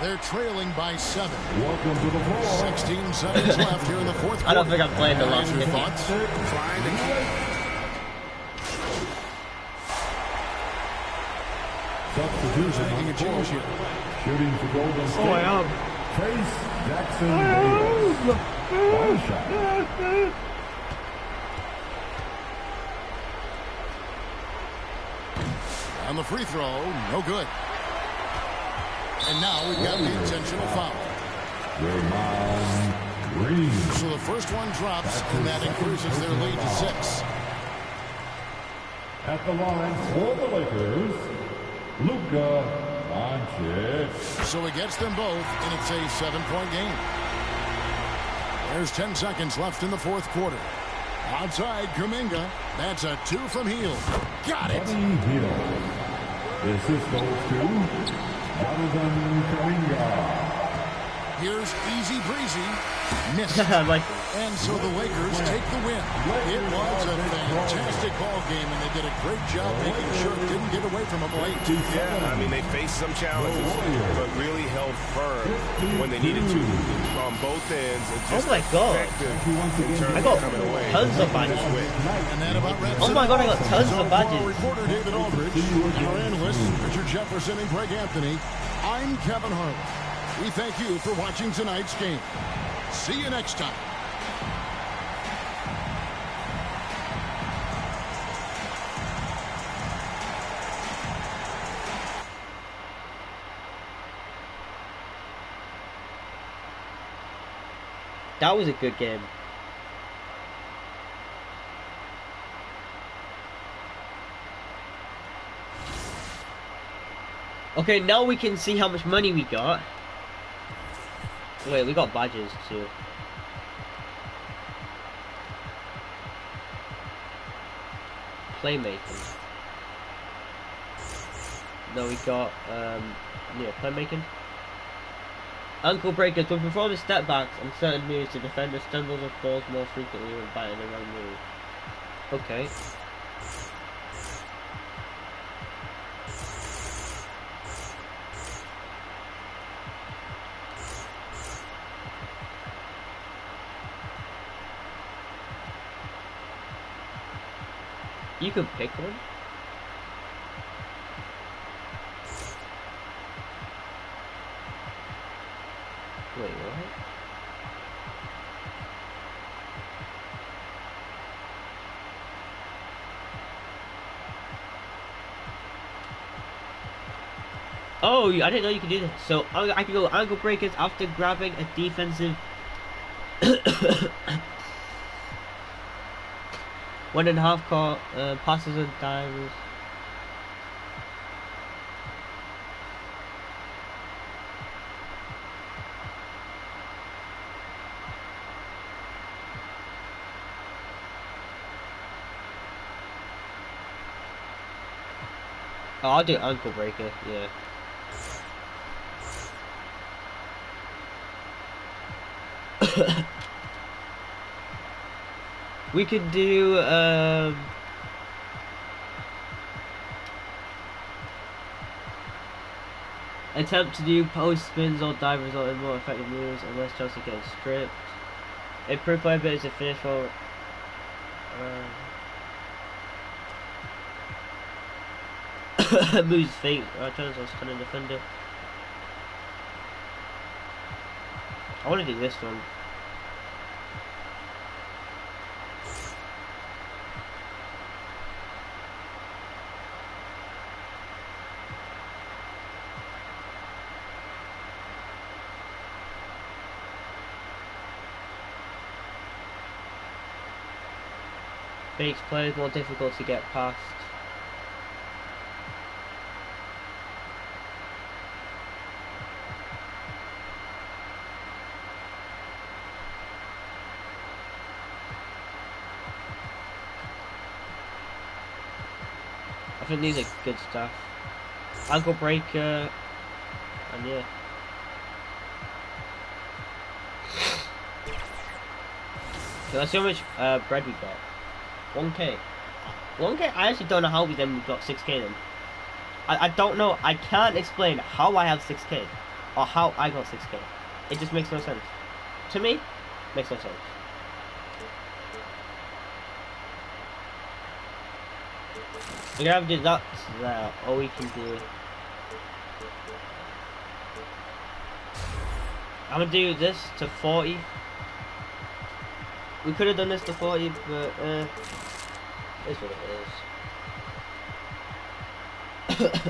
Speaker 10: They're trailing by 7.
Speaker 8: Welcome to the floor.
Speaker 10: 16 seconds left here in the fourth quarter.
Speaker 1: I don't think I'm playing the long
Speaker 10: Your thoughts?
Speaker 9: Trying to keep.
Speaker 8: Substitution
Speaker 10: Making a change here.
Speaker 8: Shooting for Golden State.
Speaker 1: Oh, I am.
Speaker 8: Trace Jackson Davis. One shot.
Speaker 10: And the free throw, no good. And now we've got the intentional foul.
Speaker 8: Draymond Green.
Speaker 10: So the first one drops, and that increases their lead to 6.
Speaker 8: At the line for the Lakers, Luka Doncic.
Speaker 10: So he gets them both, and it's a 7-point game. There's 10 seconds left in the fourth quarter. Outside, Kuminga. That's a 2 from Hield. Got it.
Speaker 8: Hield. Assist goes to Jonathan Kuminga.
Speaker 10: Here's easy breezy. Missed.
Speaker 1: Like,
Speaker 10: and so the Lakers take the win. It was a fantastic ball game, and they did a great job making sure it didn't get away from them late.
Speaker 4: Yeah, I mean, they faced some challenges, but really held firm when they needed to on both ends. And
Speaker 1: oh
Speaker 4: just
Speaker 1: my god. I got tons of badges.
Speaker 10: And that about wraps
Speaker 1: oh my god, I got tons of badges.
Speaker 10: Reporter David Aldridge, our analysts Richard Jefferson and Greg Anthony. I'm Kevin Harlan. We thank you for watching tonight's game. See you next time.
Speaker 1: That was a good game. Okay, now we can see how much money we got. Wait, we got badges too. Playmaking. No, we got yeah, playmaking. Ankle breakers will perform step backs and certain moves to defender stumbles or falls more frequently when batting the wrong move. Okay. You could pick one. Wait, what? Oh, I didn't know you could do this. So I can go ankle breakers after grabbing a defensive 1.5 call passes and dives. Oh, I'll do ankle breaker, yeah. We could do attempt to do post spins or dive result in more effective moves and less chance of getting stripped. Improved play ability to finish for moves feet. Turns on stunning defender. I want to do this one. Makes players more difficult to get past. think these are good stuff. Ankle breaker, and yeah. So let's see how much bread we got. 1k. 1k? I actually don't know how we got 6k then. I don't know. I can't explain how I have 6k. Or how I got 6k. It just makes no sense. To me, makes no sense. We're gonna have to do that there, or we can do... I'm gonna do this to 40. We could have done this to 40, but it's what it is.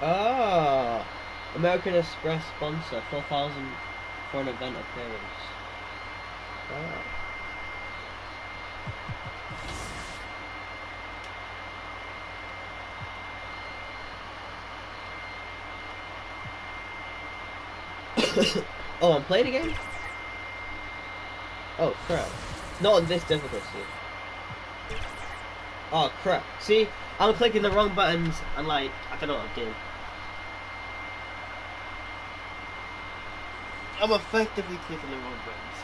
Speaker 1: Oh, American Express sponsor, 4,000 for an event appearance. Oh. Oh, I'm playing again? Oh crap. Not on this difficulty. Oh crap. See, I'm clicking the wrong buttons and like, I don't know what I'm doing. I'm effectively clicking the wrong buttons.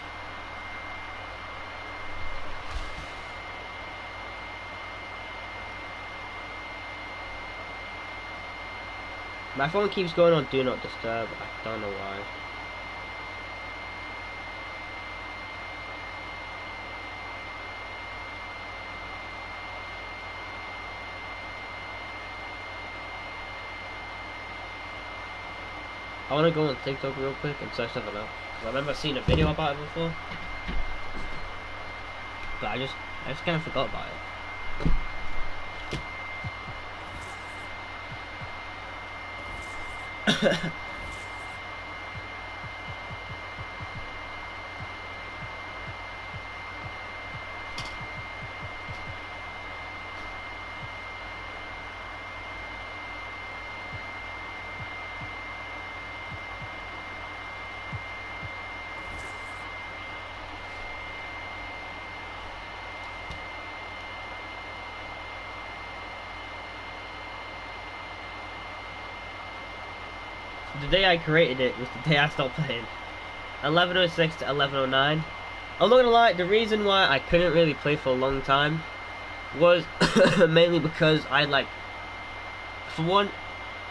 Speaker 1: My phone keeps going on Do Not Disturb. I don't know why. I want to go on TikTok real quick and search something up. Cause I remember seeing a video about it before. But I just kind of forgot about it. The day I created it was the day I stopped playing. 11:06 to 11:09. I'm not gonna lie, the reason why I couldn't really play for a long time was mainly because I like, for one,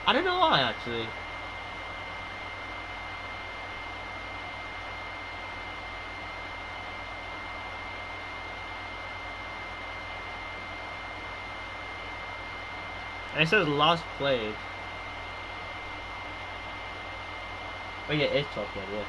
Speaker 1: I don't know why actually. And it says last played. Oh yeah, it's talking, yeah.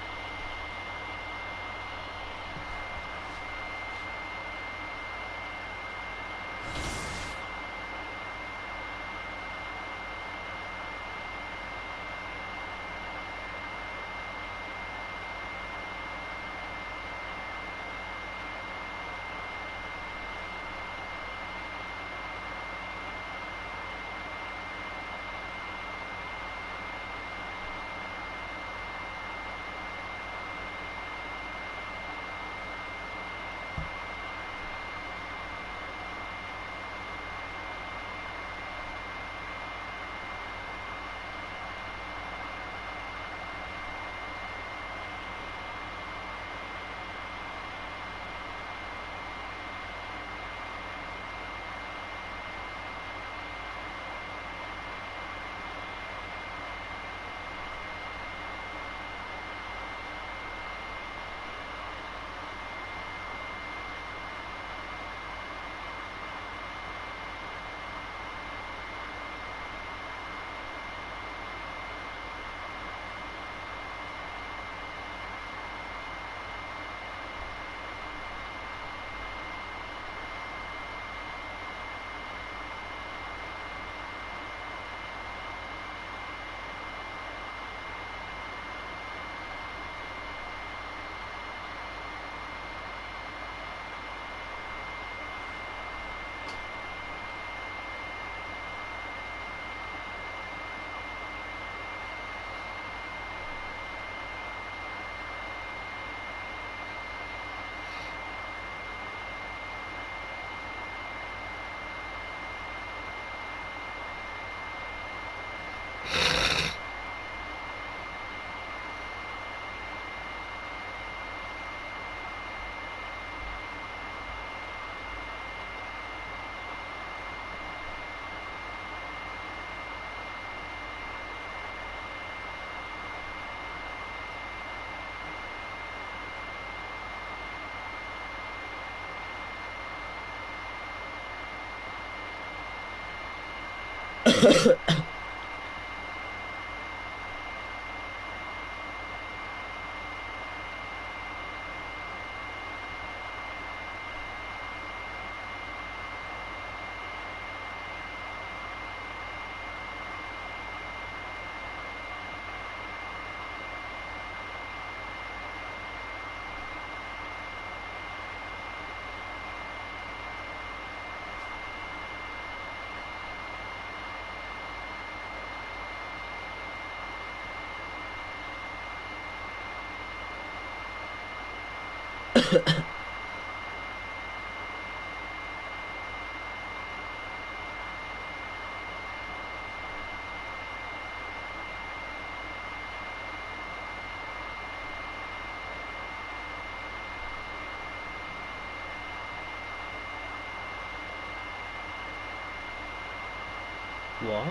Speaker 1: What?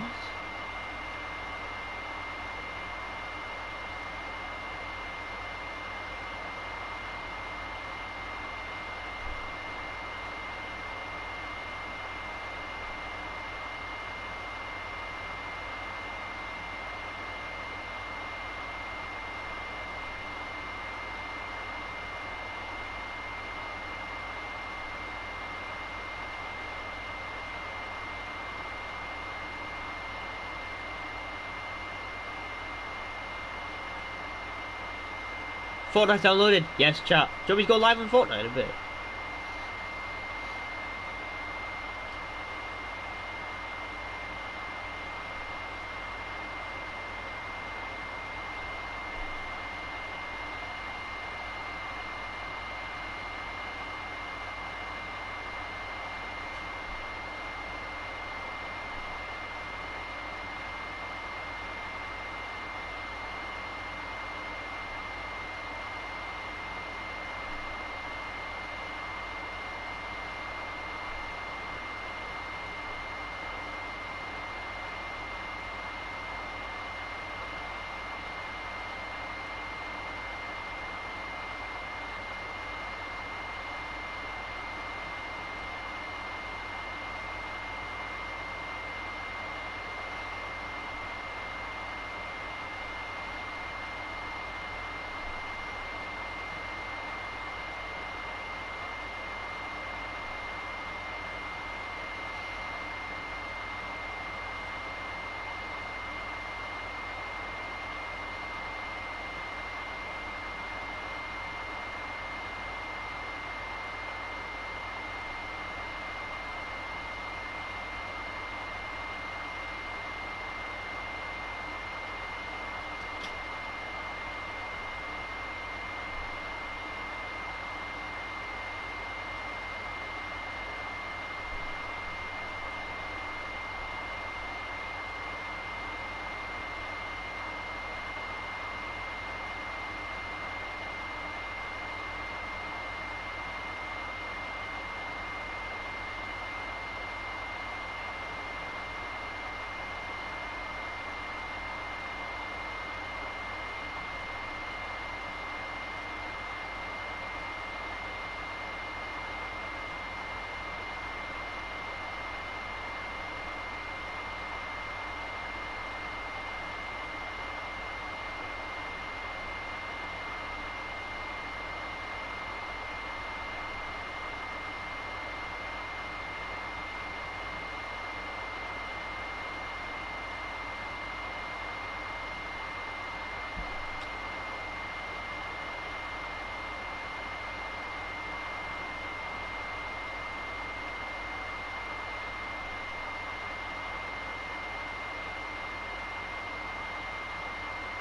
Speaker 1: Fortnite downloaded. Yes, chat. Do you want me to go live on Fortnite in a bit?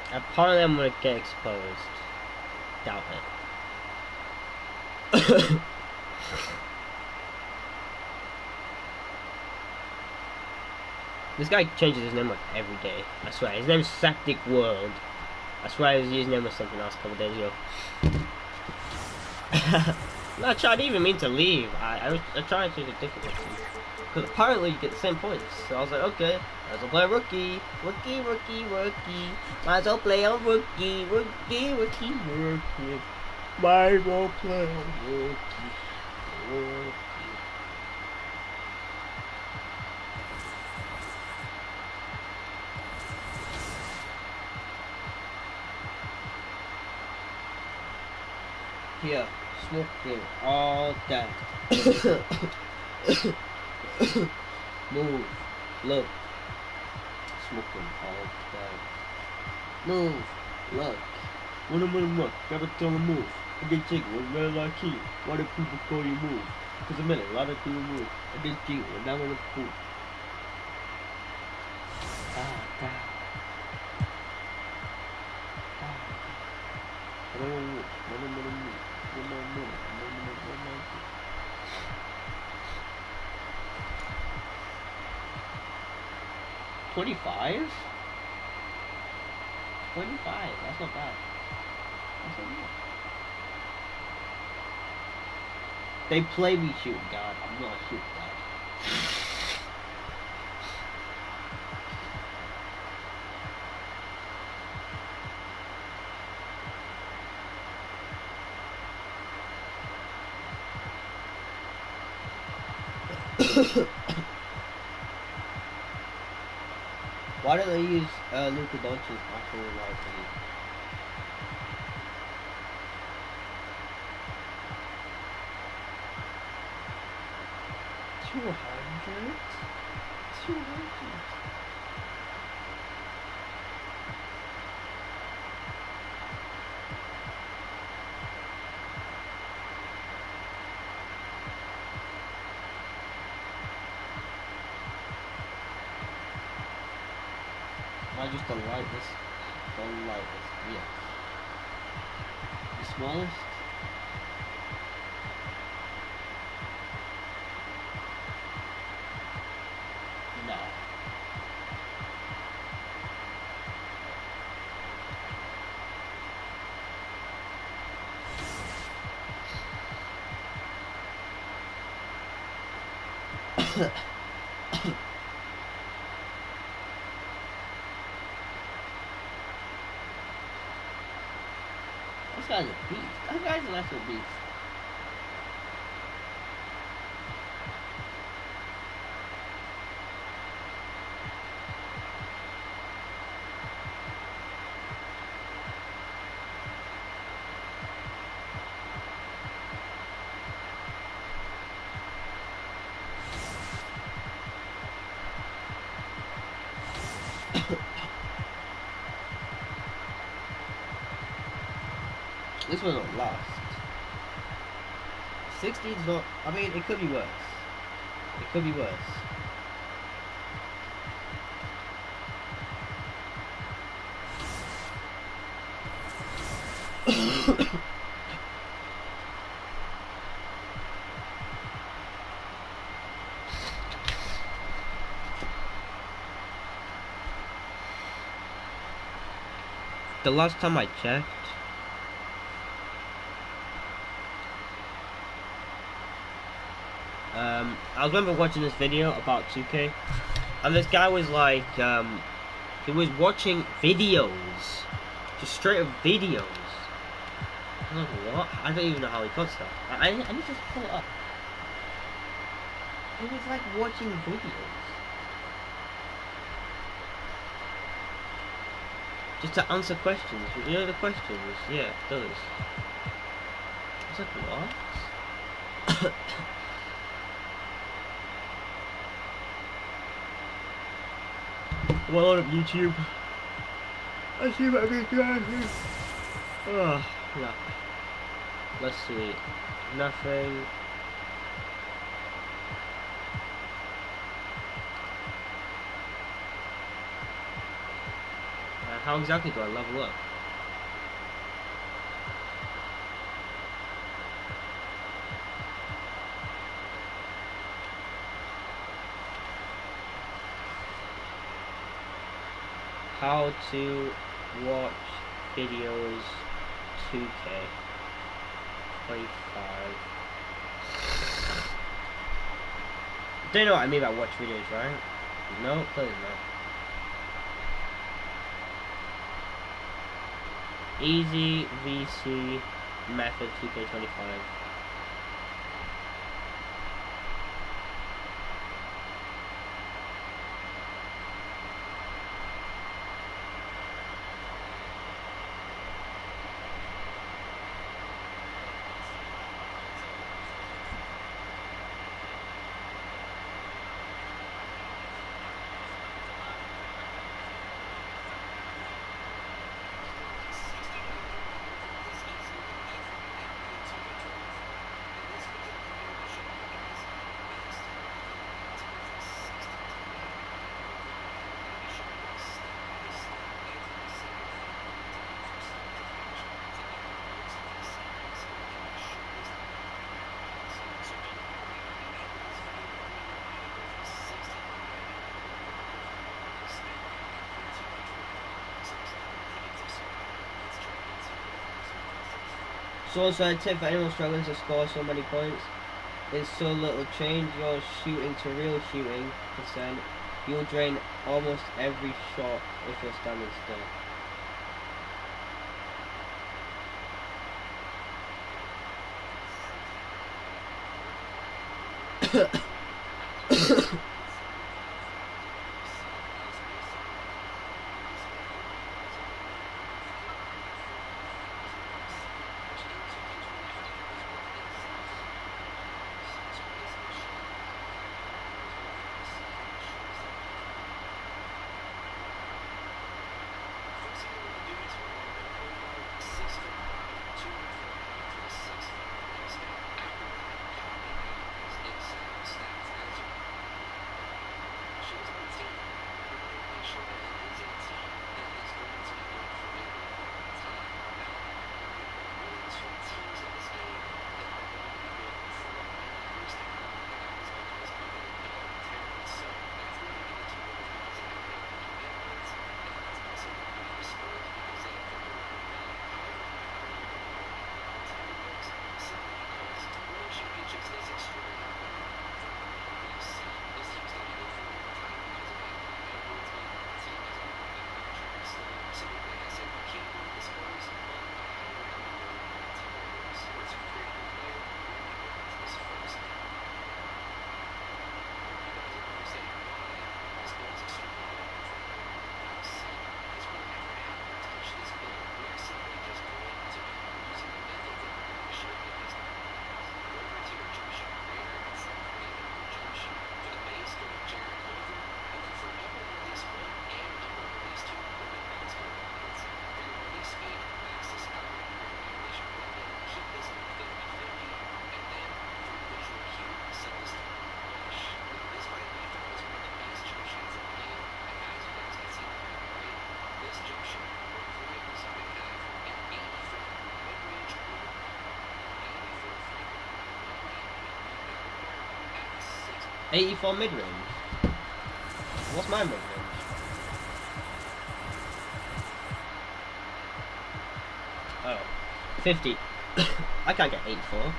Speaker 1: Apparently I'm gonna get exposed. Doubt it. This guy changes his name like every day. I swear. His name's Saptic World. I swear his name was something else a couple days ago. No, I didn't even mean to leave. I was trying to take a different one. Because apparently you get the same points. So I was like, okay, might as well play a rookie. Rookie. Might as well play a rookie. Rookie. Might as well play a rookie. Here, smoking all day. Move. Look. Smoking all day. Move. Look. When I'm gonna look, never tell them move. I get jiggle with red light key. Why do people call you move? Cause a minute, a lot of people move. I get jiggle and now I'm cool. $25? 25, that's not bad. That's not bad. They play me shooting guard. I'm not a shooting guard. Why don't they use Luka Doncic after like the 200? 200? Am I just the lightest? The lightest, yes. The smallest? No. This guy's a beast. That guy's an actual beast. This one won't last. 16's not. I mean, it could be worse. It could be worse. The last time I checked, I remember watching this video about 2K, and this guy was like, he was watching videos, just straight up videos. I'm like, what? I don't even know how he got stuff. I need to pull it up. He was like watching videos. Just to answer questions. You know the questions? Yeah, those. I was like, what? Well, on YouTube. I see what I'm doing. Oh, no. Let's see. Nothing. How exactly do I level up? How to watch videos 2K 25. Do you know what I mean by watch videos, right? No, clearly not. Easy VC method 2K25. So also a tip for anyone struggling to score so many points is so little change your shooting to real shooting percent. You'll drain almost every shot if you're standing still. 84 mid-range. What's my mid-range? Oh, 50. I can't get 84.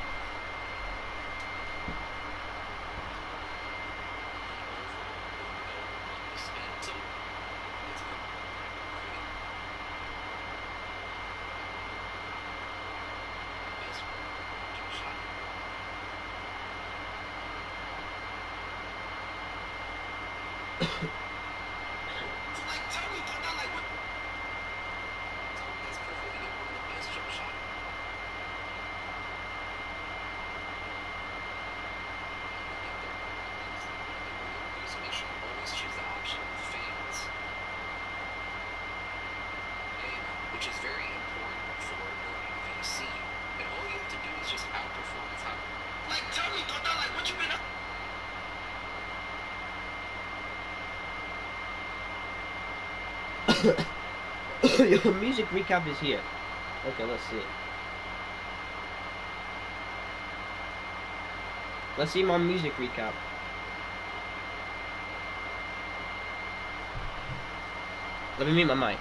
Speaker 20: Which is very important for earning VC. And all you have to do is just outperform the top. Like, tell me, Total, like, what you been up?
Speaker 1: Your music recap is here. Okay, let's see. Let's see my music recap. Let me mute my mic.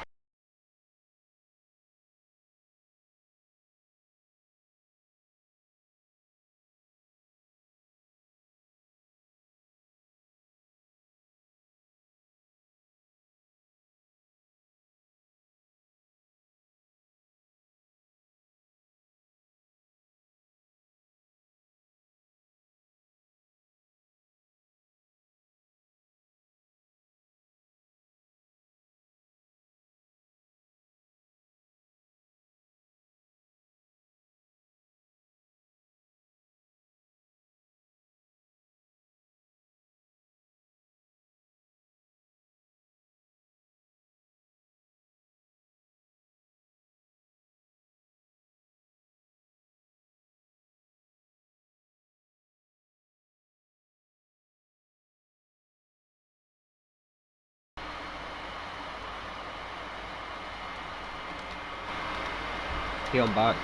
Speaker 1: Here, I'm back.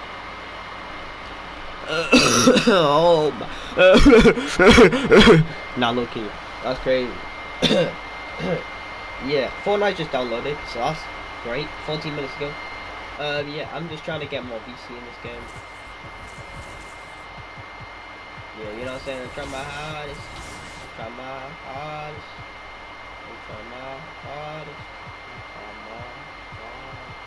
Speaker 1: Oh my. Nah, look here. That's crazy. Yeah, Fortnite just downloaded, so that's great. 14 minutes ago. Yeah, I'm just trying to get more VC in this game. Yeah, you know what I'm saying? I'm trying my hardest. I'm trying my hardest. I'm trying my hardest. I'm trying my hardest.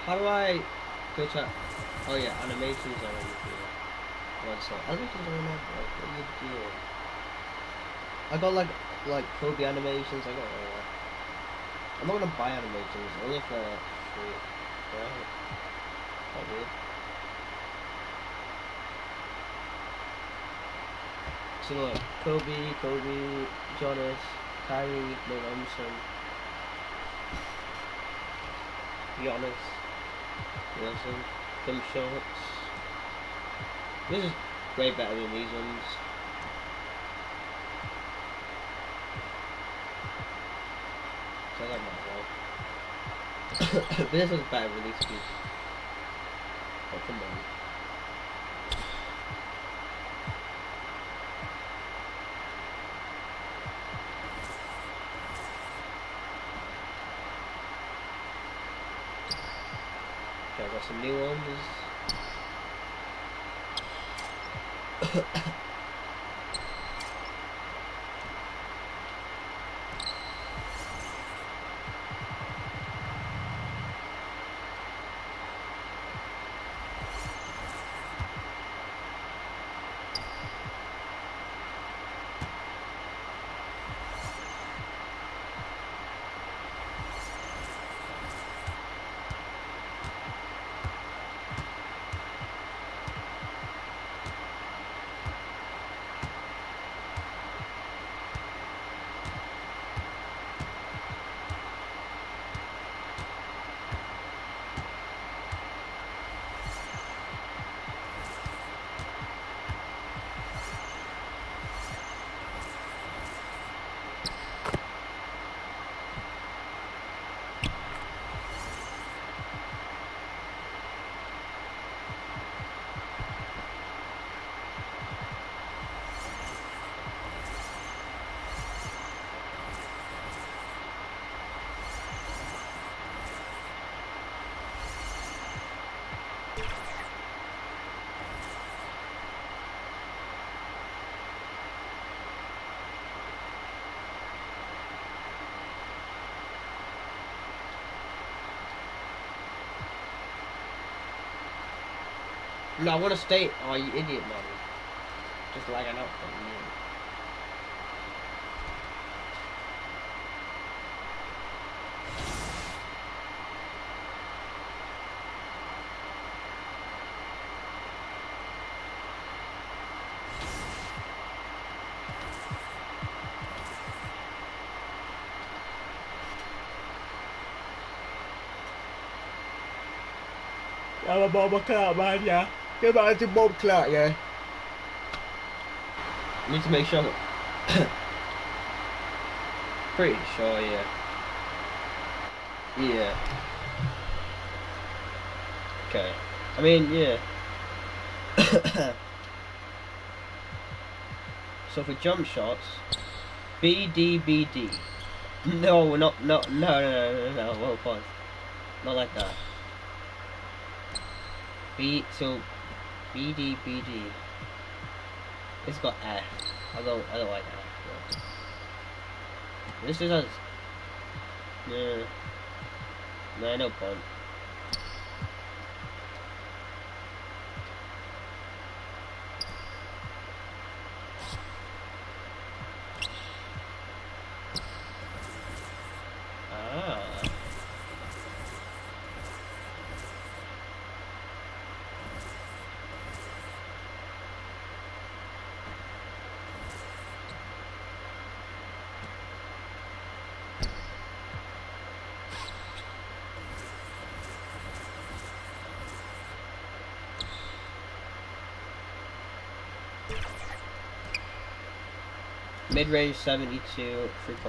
Speaker 1: How do I go to? Oh yeah, animations are on here. What's that? Animations are on there. What are you doing? I got like Kobe animations. I got all that. I'm not gonna buy animations only if they're free. Right? That weird. So like Kobe, Jonas, Kyrie, Mo Robinson, Giannis, Wilson, some shorts. This is way better than these ones. So that might well. This one's better than these two. Oh come on. Okay, got some new ones. No, I want to stay. Oh, you idiot, man. Just lagging out for me. Dạ, bom clock, man, yeah. Cái bạn thì bom clock, yeah. Need to make sure. Pretty sure, yeah. Yeah. Okay. I mean, yeah. So for jump shots, BD. No, we're not. No. Well, pause. Not like that. So BD. It's got F. I don't like F. No. This is us. Yeah. No point. Mid-range 72, 3.72.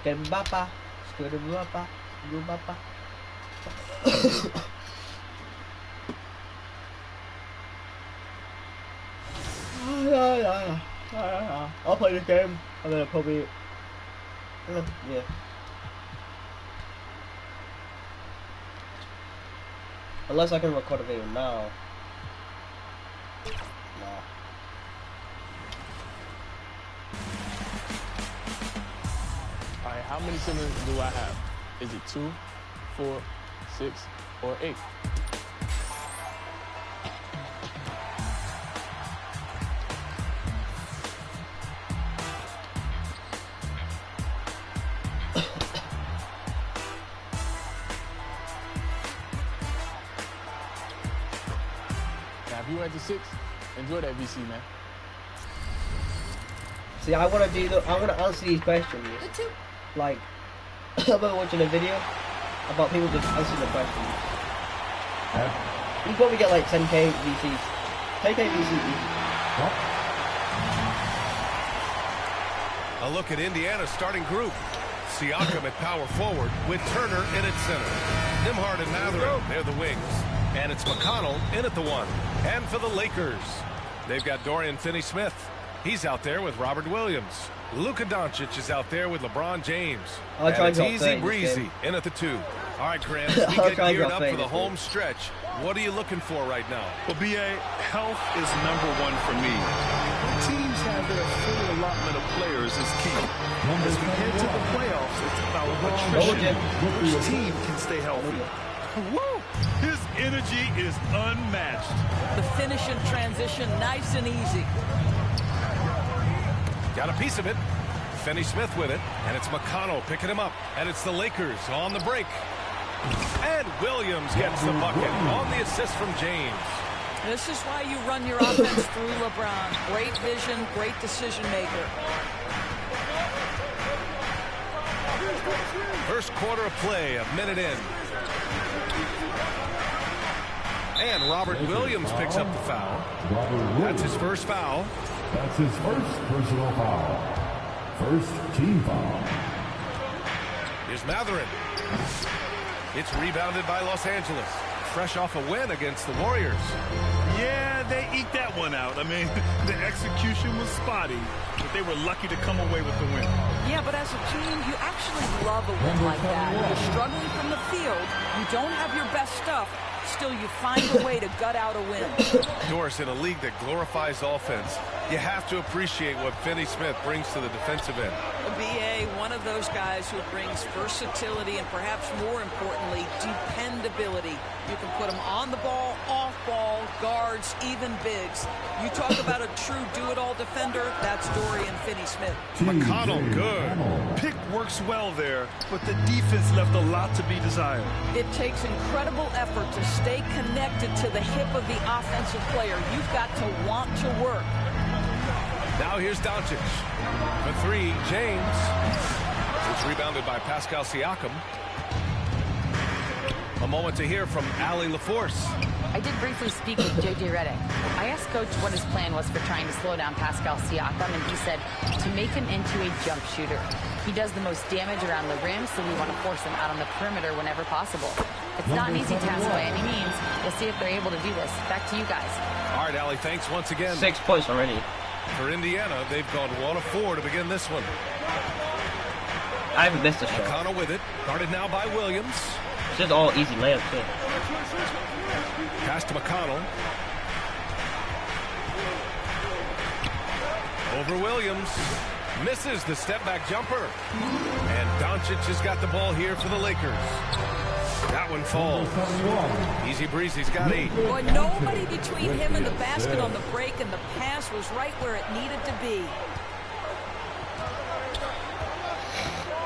Speaker 1: Kembapa, skudubapa. You papa. I'll play this game and then I'll probably yeah. Unless I can record a video now. Nah.
Speaker 3: Alright, how many siblings do I have? Is it 2, 4, 6, or 8? Now, if you went to 6, enjoy that VC, man.
Speaker 1: See, I want to answer these questions. Like, I've been watching a video about people just answering the questions. You probably get like 10k VCs. 10k VCs.
Speaker 4: A look at Indiana's starting group. Siakam at power forward with Turner in at center. Nembhard and Mathurin, they're the wings. And it's McConnell in at the 1. And for the Lakers, they've got Dorian Finney-Smith. He's out there with Robert Williams. Luka Doncic is out there with LeBron James. And it's Easy Breezy in at the 2. All right, Graham, as we get geared up for the home stretch, what are you looking for right now?
Speaker 5: Well, BA, health is #1 for me. Teams have their full allotment of players is key. As we head to the playoffs, it's about attrition. Which team can stay healthy? Woo! His energy is unmatched.
Speaker 6: The finish in transition, nice and easy.
Speaker 4: Got a piece of it. Finney-Smith with it, and it's McConnell picking him up, and it's the Lakers on the break. And Williams gets the bucket on the assist from James.
Speaker 6: This is why you run your offense through LeBron. Great vision, great decision maker.
Speaker 4: First quarter of play, a minute in. And Robert Williams picks up the foul. That's his first foul.
Speaker 8: That's his first personal foul. First team foul.
Speaker 4: Here's Mathurin. It's rebounded by Los Angeles. Fresh off a win against the Warriors.
Speaker 5: Yeah, they eked that one out. I mean, the execution was spotty, but they were lucky to come away with the win.
Speaker 6: Yeah, but as a team, you actually love a win like that. You're struggling from the field. You don't have your best stuff. Still, you find a way to gut out a win.
Speaker 4: Doris, in a league that glorifies offense, you have to appreciate what Finney-Smith brings to the defensive end.
Speaker 6: BA, one of those guys who brings versatility and perhaps more importantly, dependability. You can put him on the ball, off ball, guards, even bigs. You talk about a true do-it-all defender, that's Dorian Finney-Smith.
Speaker 4: McConnell, good.
Speaker 5: Pick works well there, but the defense left a lot to be desired.
Speaker 6: It takes incredible effort to stay connected to the hip of the offensive player. You've got to want to work.
Speaker 4: Now here's Doncic. For 3, James. It's rebounded by Pascal Siakam. A moment to hear from Allie LaForce.
Speaker 7: I did briefly speak with J.J. Redick. I asked Coach what his plan was for trying to slow down Pascal Siakam, and he said to make him into a jump shooter. He does the most damage around the rim, so we want to force him out on the perimeter whenever possible. It's not an easy task by any means. We'll see if they're able to do this. Back to you guys.
Speaker 4: All right, Allie, thanks once again.
Speaker 1: 6 points already.
Speaker 4: For Indiana, they've gone 1 of 4 to begin this one.
Speaker 1: I haven't missed a shot.
Speaker 4: McConnell with it. Guarded now by Williams.
Speaker 1: It's just all easy layups, too.
Speaker 4: Pass to McConnell. Over Williams. Misses the step-back jumper. And Doncic has got the ball here for the Lakers. That one falls. Easy Breezy's got 8.
Speaker 6: Boy, nobody between him and the basket on the break, and the pass was right where it needed to be.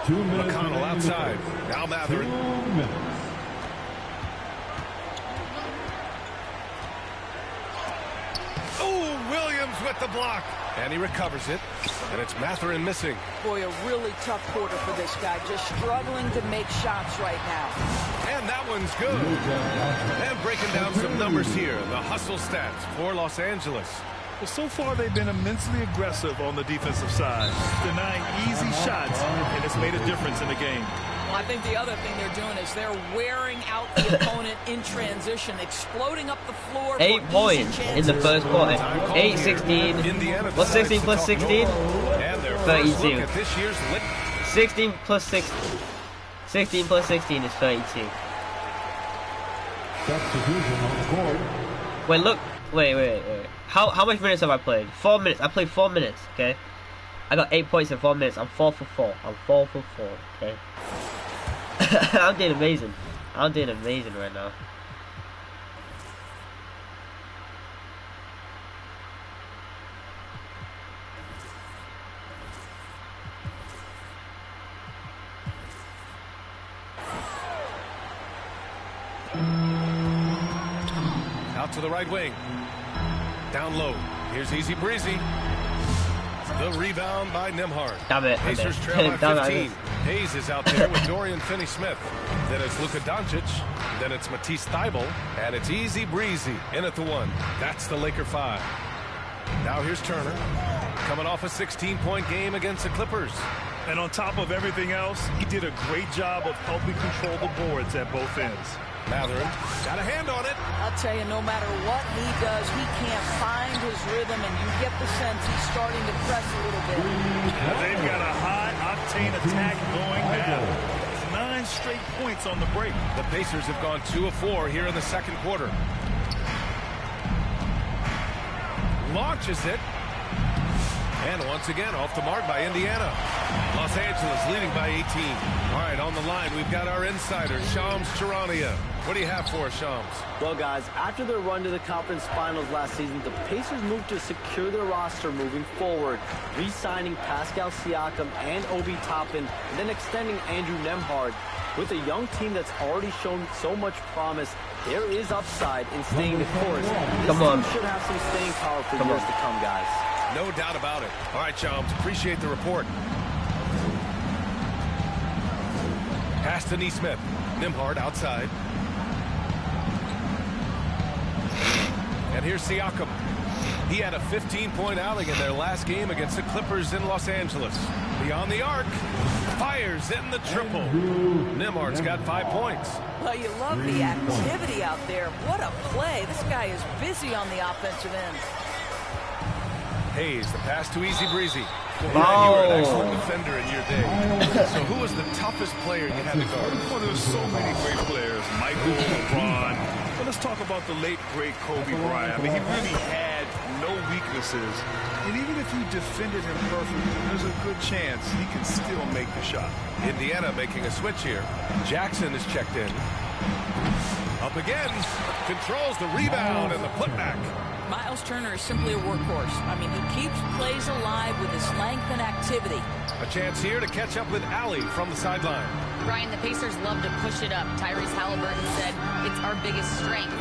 Speaker 4: McConnell outside. Now Mathurin. Oh, Williams with the block. And he recovers it. And it's Mathurin missing.
Speaker 6: Boy, a really tough quarter for this guy. Just struggling to make shots right now.
Speaker 4: And that one's good. And breaking down some numbers here. The hustle stats for Los Angeles.
Speaker 5: Well, so far they've been immensely aggressive on the defensive side, denying easy shots, and it's made a difference in the game.
Speaker 6: Well, I think the other thing they're doing is they're wearing out the opponent in transition, exploding up the floor.
Speaker 1: 8 points in the first quarter. 8, 16. What's 16 plus 16? 32. 16 plus 6. 16 plus 16 is 32. Wait, look. Wait. How much minutes have I played? 4 minutes. I played 4 minutes, okay? I got 8 points in 4 minutes. I'm 4 for 4. I'm 4 for 4, okay? I'm doing amazing. I'm doing amazing right now.
Speaker 4: Out to the right wing. Down low. Here's Easy Breezy. The rebound by Nembhard.
Speaker 1: Damn it.
Speaker 4: Pacers trail by 15. Hayes is out there with Dorian Finney-Smith. Then it's Luka Doncic. Then it's Matisse Thybulle. And it's Easy Breezy in at the 1. That's the Laker 5. Now here's Turner. Coming off a 16-point game against the Clippers.
Speaker 5: And on top of everything else, he did a great job of helping control the boards at both ends.
Speaker 4: Matherin got a hand on it.
Speaker 6: I'll tell you, no matter what he does, he can't find his rhythm, and you get the sense he's starting to press a little bit.
Speaker 5: They've got a high-octane attack going now. 9 straight points on the break.
Speaker 4: The Pacers have gone 2 of 4 here in the second quarter. Launches it. And once again, off the mark by Indiana. Los Angeles leading by 18. All right, on the line, we've got our insider, Shams Charania. What do you have for us, Shams?
Speaker 13: Well, guys, after their run to the conference finals last season, the Pacers moved to secure their roster moving forward, re-signing Pascal Siakam and Obi Toppin, and then extending Andrew Nembhard. With a young team that's already shown so much promise, there is upside in staying the course. This team should have some staying power for years to come, guys.
Speaker 4: No doubt about it. All right, Shams, appreciate the report. Pass to Nesmith. Nembhard outside. And here's Siakam. He had a 15-point outing in their last game against the Clippers in Los Angeles. Beyond the arc. Fires in the triple. Nembhard's got 5 points.
Speaker 6: Well, you love the activity out there. What a play. This guy is busy on the offensive end.
Speaker 4: Hayes, the pass to Easy Breezy. You were an excellent defender in your day. So who was the toughest player you had to guard?
Speaker 5: Well, there's so many great players. Michael, LeBron. But let's talk about the late, great Kobe Bryant. I mean, he really had no weaknesses. And even if you defended him perfectly, there's a good chance he can still make the shot.
Speaker 4: Indiana making a switch here. Jackson is checked in. Up again. Controls the rebound and the putback.
Speaker 6: Miles Turner is simply a workhorse. I mean, he keeps plays alive with his length and activity.
Speaker 4: A chance here to catch up with Allie from the sideline.
Speaker 7: Ryan, the Pacers love to push it up. Tyrese Halliburton said, it's our biggest strength.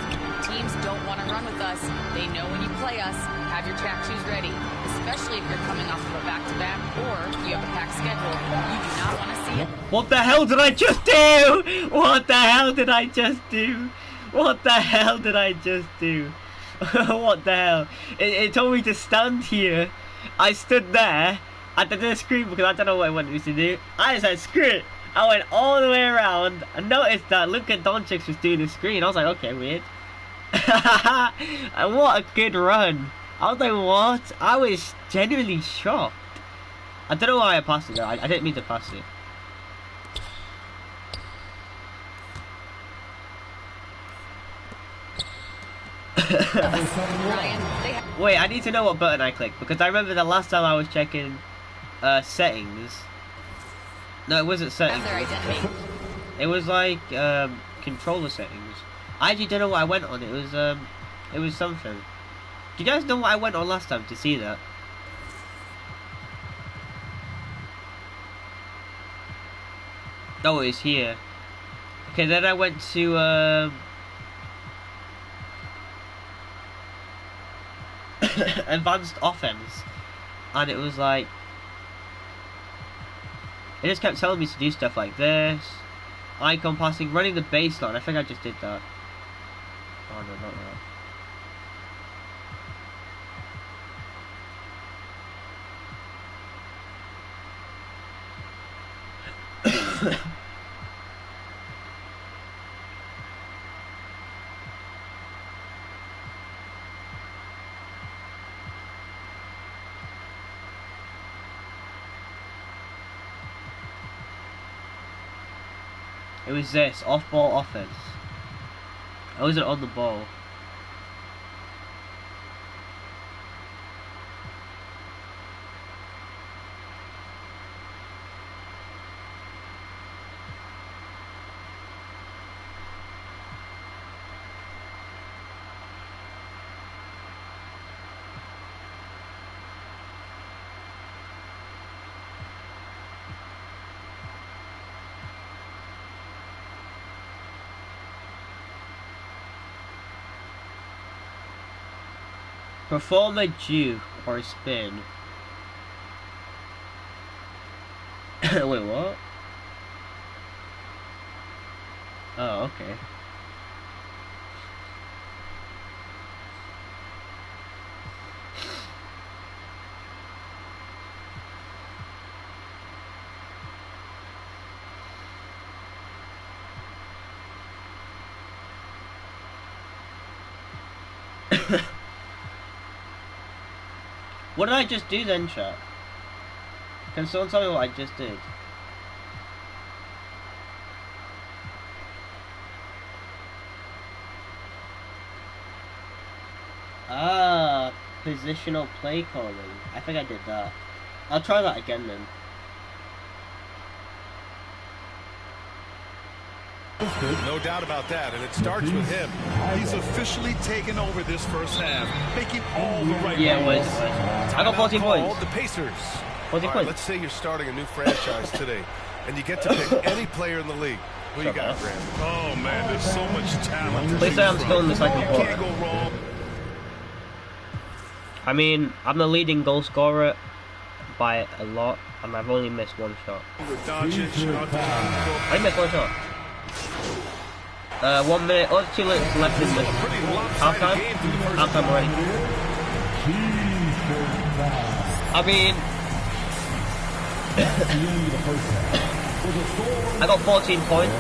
Speaker 7: Teams don't want to run with us. They know when you play us, have your track shoes ready, especially if you're coming off of a back-to-back or you have a packed schedule. You do not want to see it.
Speaker 1: What the hell did I just do? What the hell did I just do? What the hell did I just do? What the hell? It told me to stand here. I stood there. I didn't scream because I don't know what I wanted me to do. I said screw it. I went all the way around. I noticed that Luka Doncic was doing the screen. I was like, okay, weird. And what a good run. I was like, what? I was genuinely shocked. I don't know why I passed it though. I didn't mean to pass it. Wait, I need to know what button I clicked because I remember the last time I was checking settings. No, it wasn't settings. It was like controller settings. I actually don't know what I went on. It was something. Do you guys know what I went on last time to see that? Oh, it's here. Okay, then I went to advanced offense, and it was like it just kept telling me to do stuff like this, icon passing, running the baseline. I think I just did that. Oh no, not that. It was this off-ball offense. I wasn't on the ball. Perform a juke or a spin. Wait, what? Oh, okay. What did I just do then, chat? Can someone tell me what I just did? Ah, positional play calling. I think I did that. I'll try that again then.
Speaker 4: No doubt about that, and it starts with him.
Speaker 5: He's officially taken over this first half, making all the right
Speaker 1: Yeah, it was. I got 14 points.
Speaker 4: The Pacers.
Speaker 1: 14
Speaker 4: All right,
Speaker 1: points.
Speaker 4: let's say you're starting a new franchise today, and you get to pick any player in the league. Who you got, Graham?
Speaker 5: Oh, man, there's so much talent.
Speaker 1: Please say I'm still in the second quarter.
Speaker 5: Can't go wrong.
Speaker 1: I mean, I'm the leading goal scorer by a lot, and I've only missed one shot. I missed one shot. 1 minute, 2 minutes left in the half time. Half time already. I mean, I got 14 points.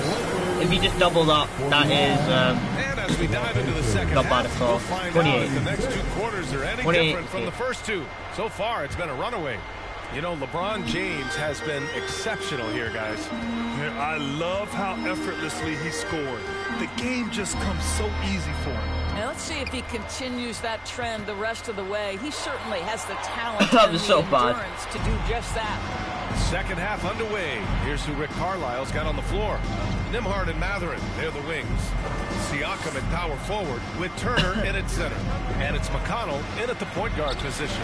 Speaker 1: If you just double that, that is
Speaker 4: And as we dive into the second
Speaker 1: not bad
Speaker 4: half,
Speaker 1: at all.
Speaker 4: we'll find
Speaker 1: 28.
Speaker 4: out if the next two quarters are any
Speaker 1: 28.
Speaker 4: different from the first two. So far, it's been a runaway. You know, LeBron James has been exceptional here, guys.
Speaker 5: Yeah, I love how effortlessly he scored. The game just comes so easy for him.
Speaker 6: Now let's see if he continues that trend the rest of the way. He certainly has the talent
Speaker 1: That
Speaker 6: and
Speaker 1: was
Speaker 6: the
Speaker 1: so bad.
Speaker 6: endurance to do just that.
Speaker 4: Second half underway. Here's who Rick Carlisle's got on the floor. Nimhard and Matherin, they're the wings. Siakam at power forward with Turner in at center. And it's McConnell in at the point guard position.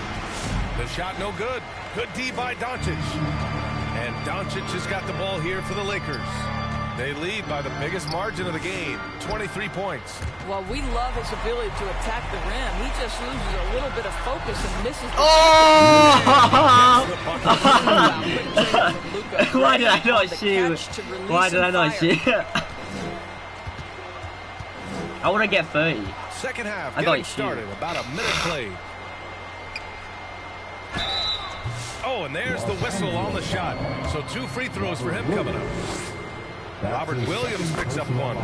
Speaker 4: The shot no good. Good D by Doncic. And Doncic has got the ball here for the Lakers. They lead by the biggest margin of the game, 23 points.
Speaker 6: Well, we love his ability to attack the rim. He just loses a little bit of focus and misses the
Speaker 1: Why did I not shoot? Why did I not shoot? I want to get 30.
Speaker 4: Second half
Speaker 1: I got
Speaker 4: getting started. About a minute played. Oh, and there's the whistle on the shot. So 2 free throws for him coming up. Robert Williams picks up one.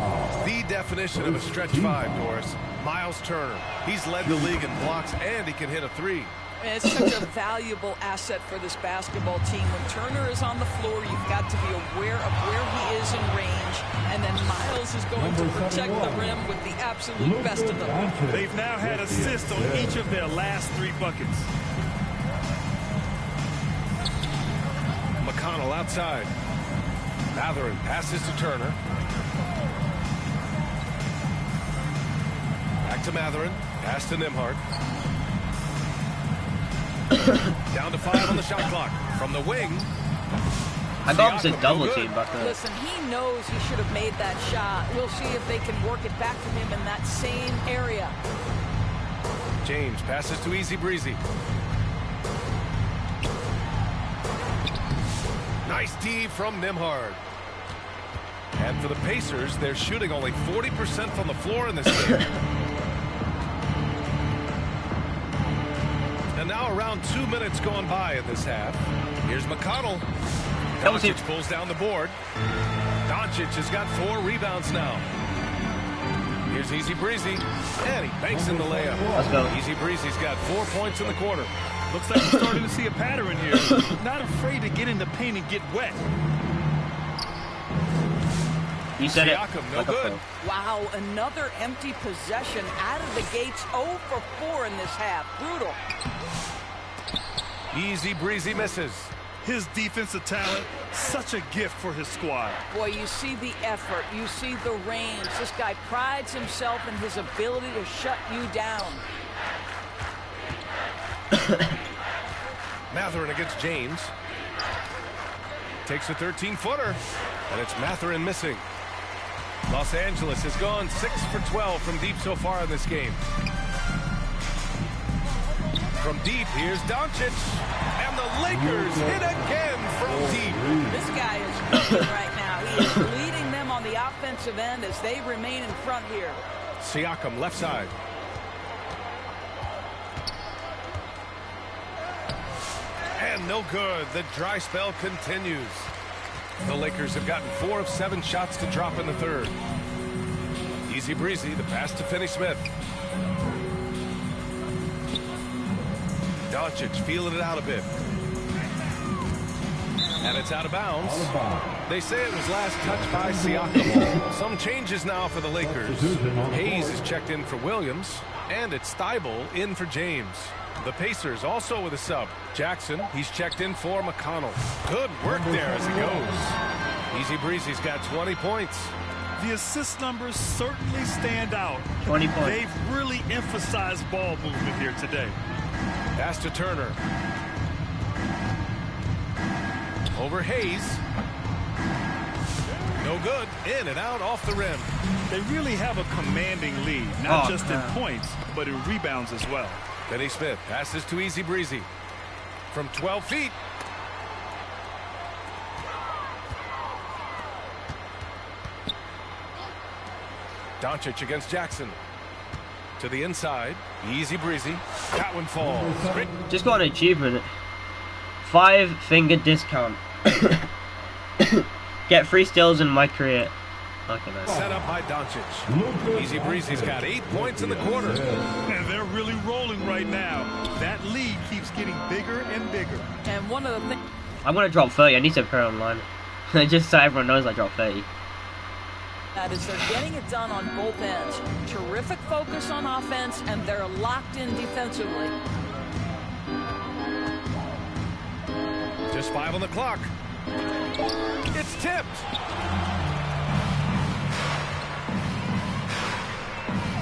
Speaker 4: The definition of a stretch 5, Doris. Miles Turner. He's led the league in blocks, and he can hit a 3.
Speaker 6: And it's such a valuable asset for this basketball team. When Turner is on the floor, you've got to be aware of where he is in range. And then Miles is going to protect the rim with the absolute best of them.
Speaker 5: They've now had assists on each of their last 3 buckets.
Speaker 4: McConnell outside. Matherin passes to Turner. Back to Matherin. Pass to Nimhard. Down to 5 on the shot clock. From the wing.
Speaker 1: I got him to double team back there.
Speaker 6: Listen, he knows he should have made that shot. We'll see if they can work it back to him in that same area.
Speaker 4: James passes to Easy Breezy. Nice D from Nimhard. And for the Pacers, they're shooting only 40% from the floor in this game. And now around 2 minutes going by in this half. Here's McConnell. Doncic pulls down the board. Doncic has got 4 rebounds now. Here's Easy Breezy. And he banks in the layup.
Speaker 1: Let's go.
Speaker 4: Easy Breezy's got 4 points in the quarter.
Speaker 5: Looks like we're starting to see a pattern here. Not afraid to get in the paint and get wet.
Speaker 1: You said
Speaker 4: Siakam,
Speaker 1: it.
Speaker 4: no
Speaker 1: Like
Speaker 4: good.
Speaker 6: Wow, another empty possession out of the gates. 0 for 4 in this half. Brutal.
Speaker 4: Easy breezy misses.
Speaker 5: His defensive talent, such a gift for his squad.
Speaker 6: Boy, you see the effort. You see the range. This guy prides himself in his ability to shut you down.
Speaker 4: Matherin against James. Takes a 13-footer, and it's Matherin missing. Los Angeles has gone 6 for 12 from deep so far in this game. From deep, here's Doncic, and the Lakers hit again from deep.
Speaker 6: This guy is cooking right now. He is leading them on the offensive end as they remain in front here.
Speaker 4: Siakam, left side. And no good. The dry spell continues. The Lakers have gotten 4 of 7 shots to drop in the third. Easy breezy, the pass to Finney-Smith. Doncic feeling it out a bit. And it's out of bounds. They say it was last touched by Siakam. Some changes now for the Lakers. Hayes is checked in for Williams, and it's Thibault in for James. The Pacers also with a sub. Jackson, he's checked in for McConnell. Good work there as he goes. Easy breezy's got 20 points.
Speaker 5: The assist numbers certainly stand out.
Speaker 1: 20 points.
Speaker 5: They've really emphasized ball movement here today.
Speaker 4: Pass to Turner. Over Hayes. No good. In and out off the rim.
Speaker 5: They really have a commanding lead, not just in points, but in rebounds as well.
Speaker 4: Finney-Smith passes to Easy Breezy. From 12 feet. Doncic against Jackson. To the inside. Easy Breezy. That one falls.
Speaker 1: Just got an achievement. 5-finger discount. Get 3 steals in my career. Okay, nice.
Speaker 4: Set up by Doncic. Easy Breezy's got 8 points in the quarter.
Speaker 5: And they're really rolling right now. That lead keeps getting bigger and bigger.
Speaker 6: And one of the things...
Speaker 1: I'm going to drop 30. I need to appear online. Just so everyone knows I dropped 30.
Speaker 6: That is they're getting it done on both ends. Terrific focus on offense, and they're locked in defensively.
Speaker 4: Just 5 on the clock. It's tipped.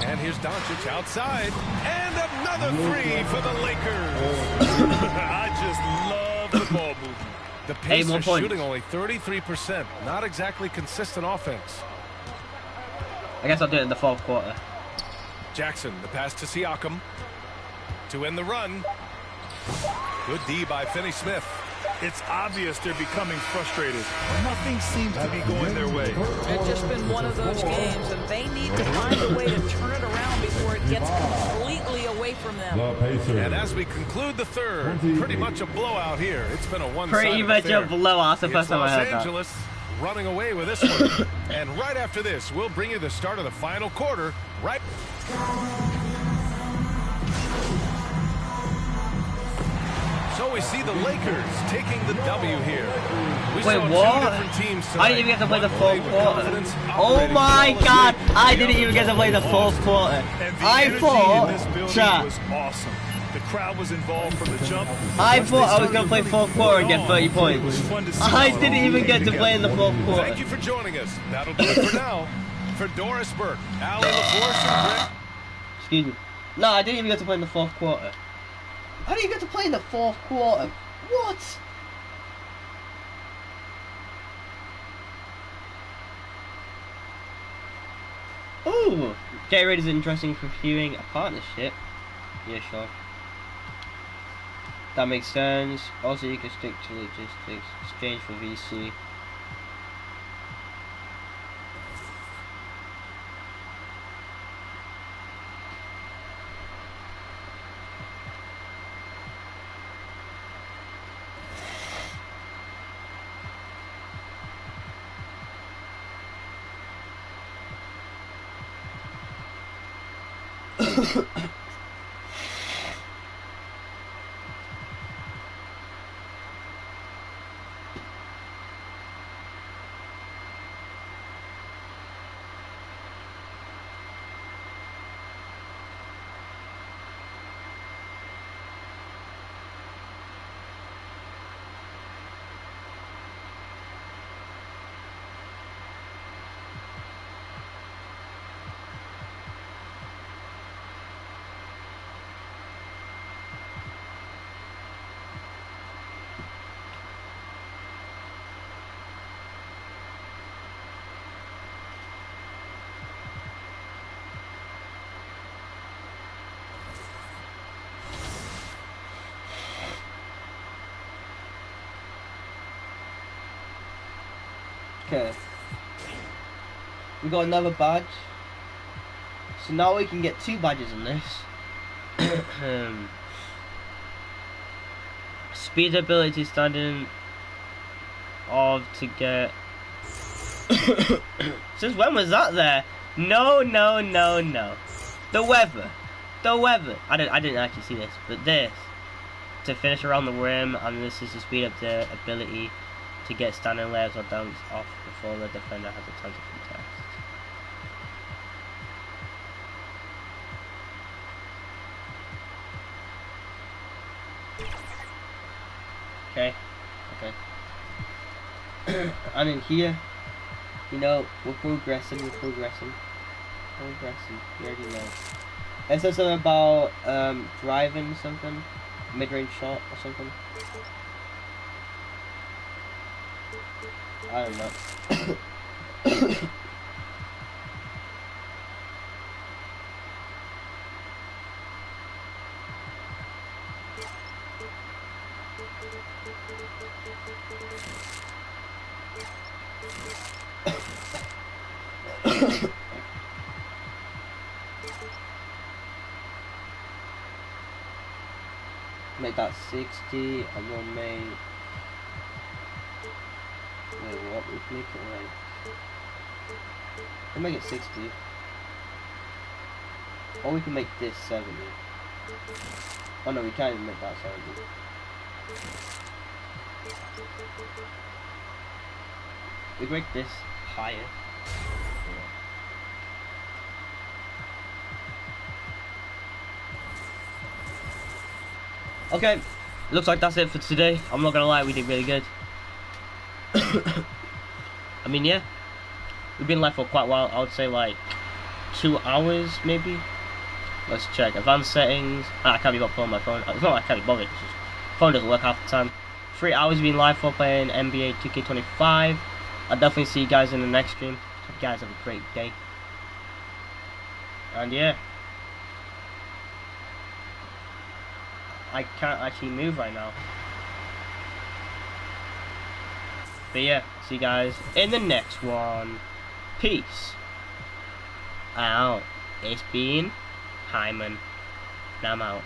Speaker 4: And here's Doncic outside. And another 3 for the Lakers.
Speaker 5: I just love the ball movement.
Speaker 4: The Pacers shooting only 33%. Not exactly consistent offense.
Speaker 1: I guess I'll do it in the 4th quarter.
Speaker 4: Jackson, the pass to Siakam. To end the run. Good D by Finney-Smith.
Speaker 5: It's obvious they're becoming frustrated. Nothing seems to be going their way.
Speaker 6: It's just been one of those games, and they need to find a way to turn it around before it gets completely away from them.
Speaker 4: And as we conclude the third, pretty much a blowout here. It's been a one-sided
Speaker 1: Pretty much
Speaker 4: affair.
Speaker 1: a blowout. That's the first time I heard
Speaker 4: Los Angeles running away with this one. And right after this, we'll bring you the start of the final quarter. Right. So we see the Lakers taking the W here.
Speaker 1: Wait, what? I didn't even get to play the 4th quarter. Oh my god! I didn't even get to play the 4th quarter. I thought, chat.
Speaker 5: Was awesome. The crowd was involved from the jump.
Speaker 1: I thought I was going to play 4th quarter and get 30 points. I didn't even get to play in the 4th quarter.
Speaker 4: Thank you for joining us. That'll do it for now. For Doris Burke, Allie LaForce, and Brett.
Speaker 1: Excuse me. No, I didn't even get to play in the 4th quarter. I didn't get to play in the 4th quarter. What? Ooh, Gatorade is interesting for viewing a partnership. Yeah, sure. That makes sense. Also, you can stick to logistics. Exchange for VC. Okay. We got another badge. So now we can get 2 badges in this. Speed ability standing of to get. Since when was that there? No. The weather. I didn't actually see this, but this to finish around the rim, and this is to speed up the ability to get standing layers or downs off before the defender has a chance to contest. Okay. And in here, you know, we're progressing. You already know. It says something about driving something, mid-range shot or something. I don't know. Make that 60, and we'll make. Wait, what? We can make it like. We'll make it 60. Or we can make this 70. Oh no, we can't even make that 70. We break this higher. Okay, looks like that's it for today. I'm not gonna lie, we did really good. I mean, yeah, we've been live for quite a while. I would say like 2 hours, maybe. Let's check advanced settings. I can't be bothered on my phone. It's not like I can't be bothered. It's just phone doesn't work half the time. 3 hours being live for playing NBA 2K25. I'll definitely see you guys in the next stream. Hope you guys have a great day. And yeah. I can't actually move right now. But yeah, see you guys in the next one. Peace out. It's been Hyman. And I'm out.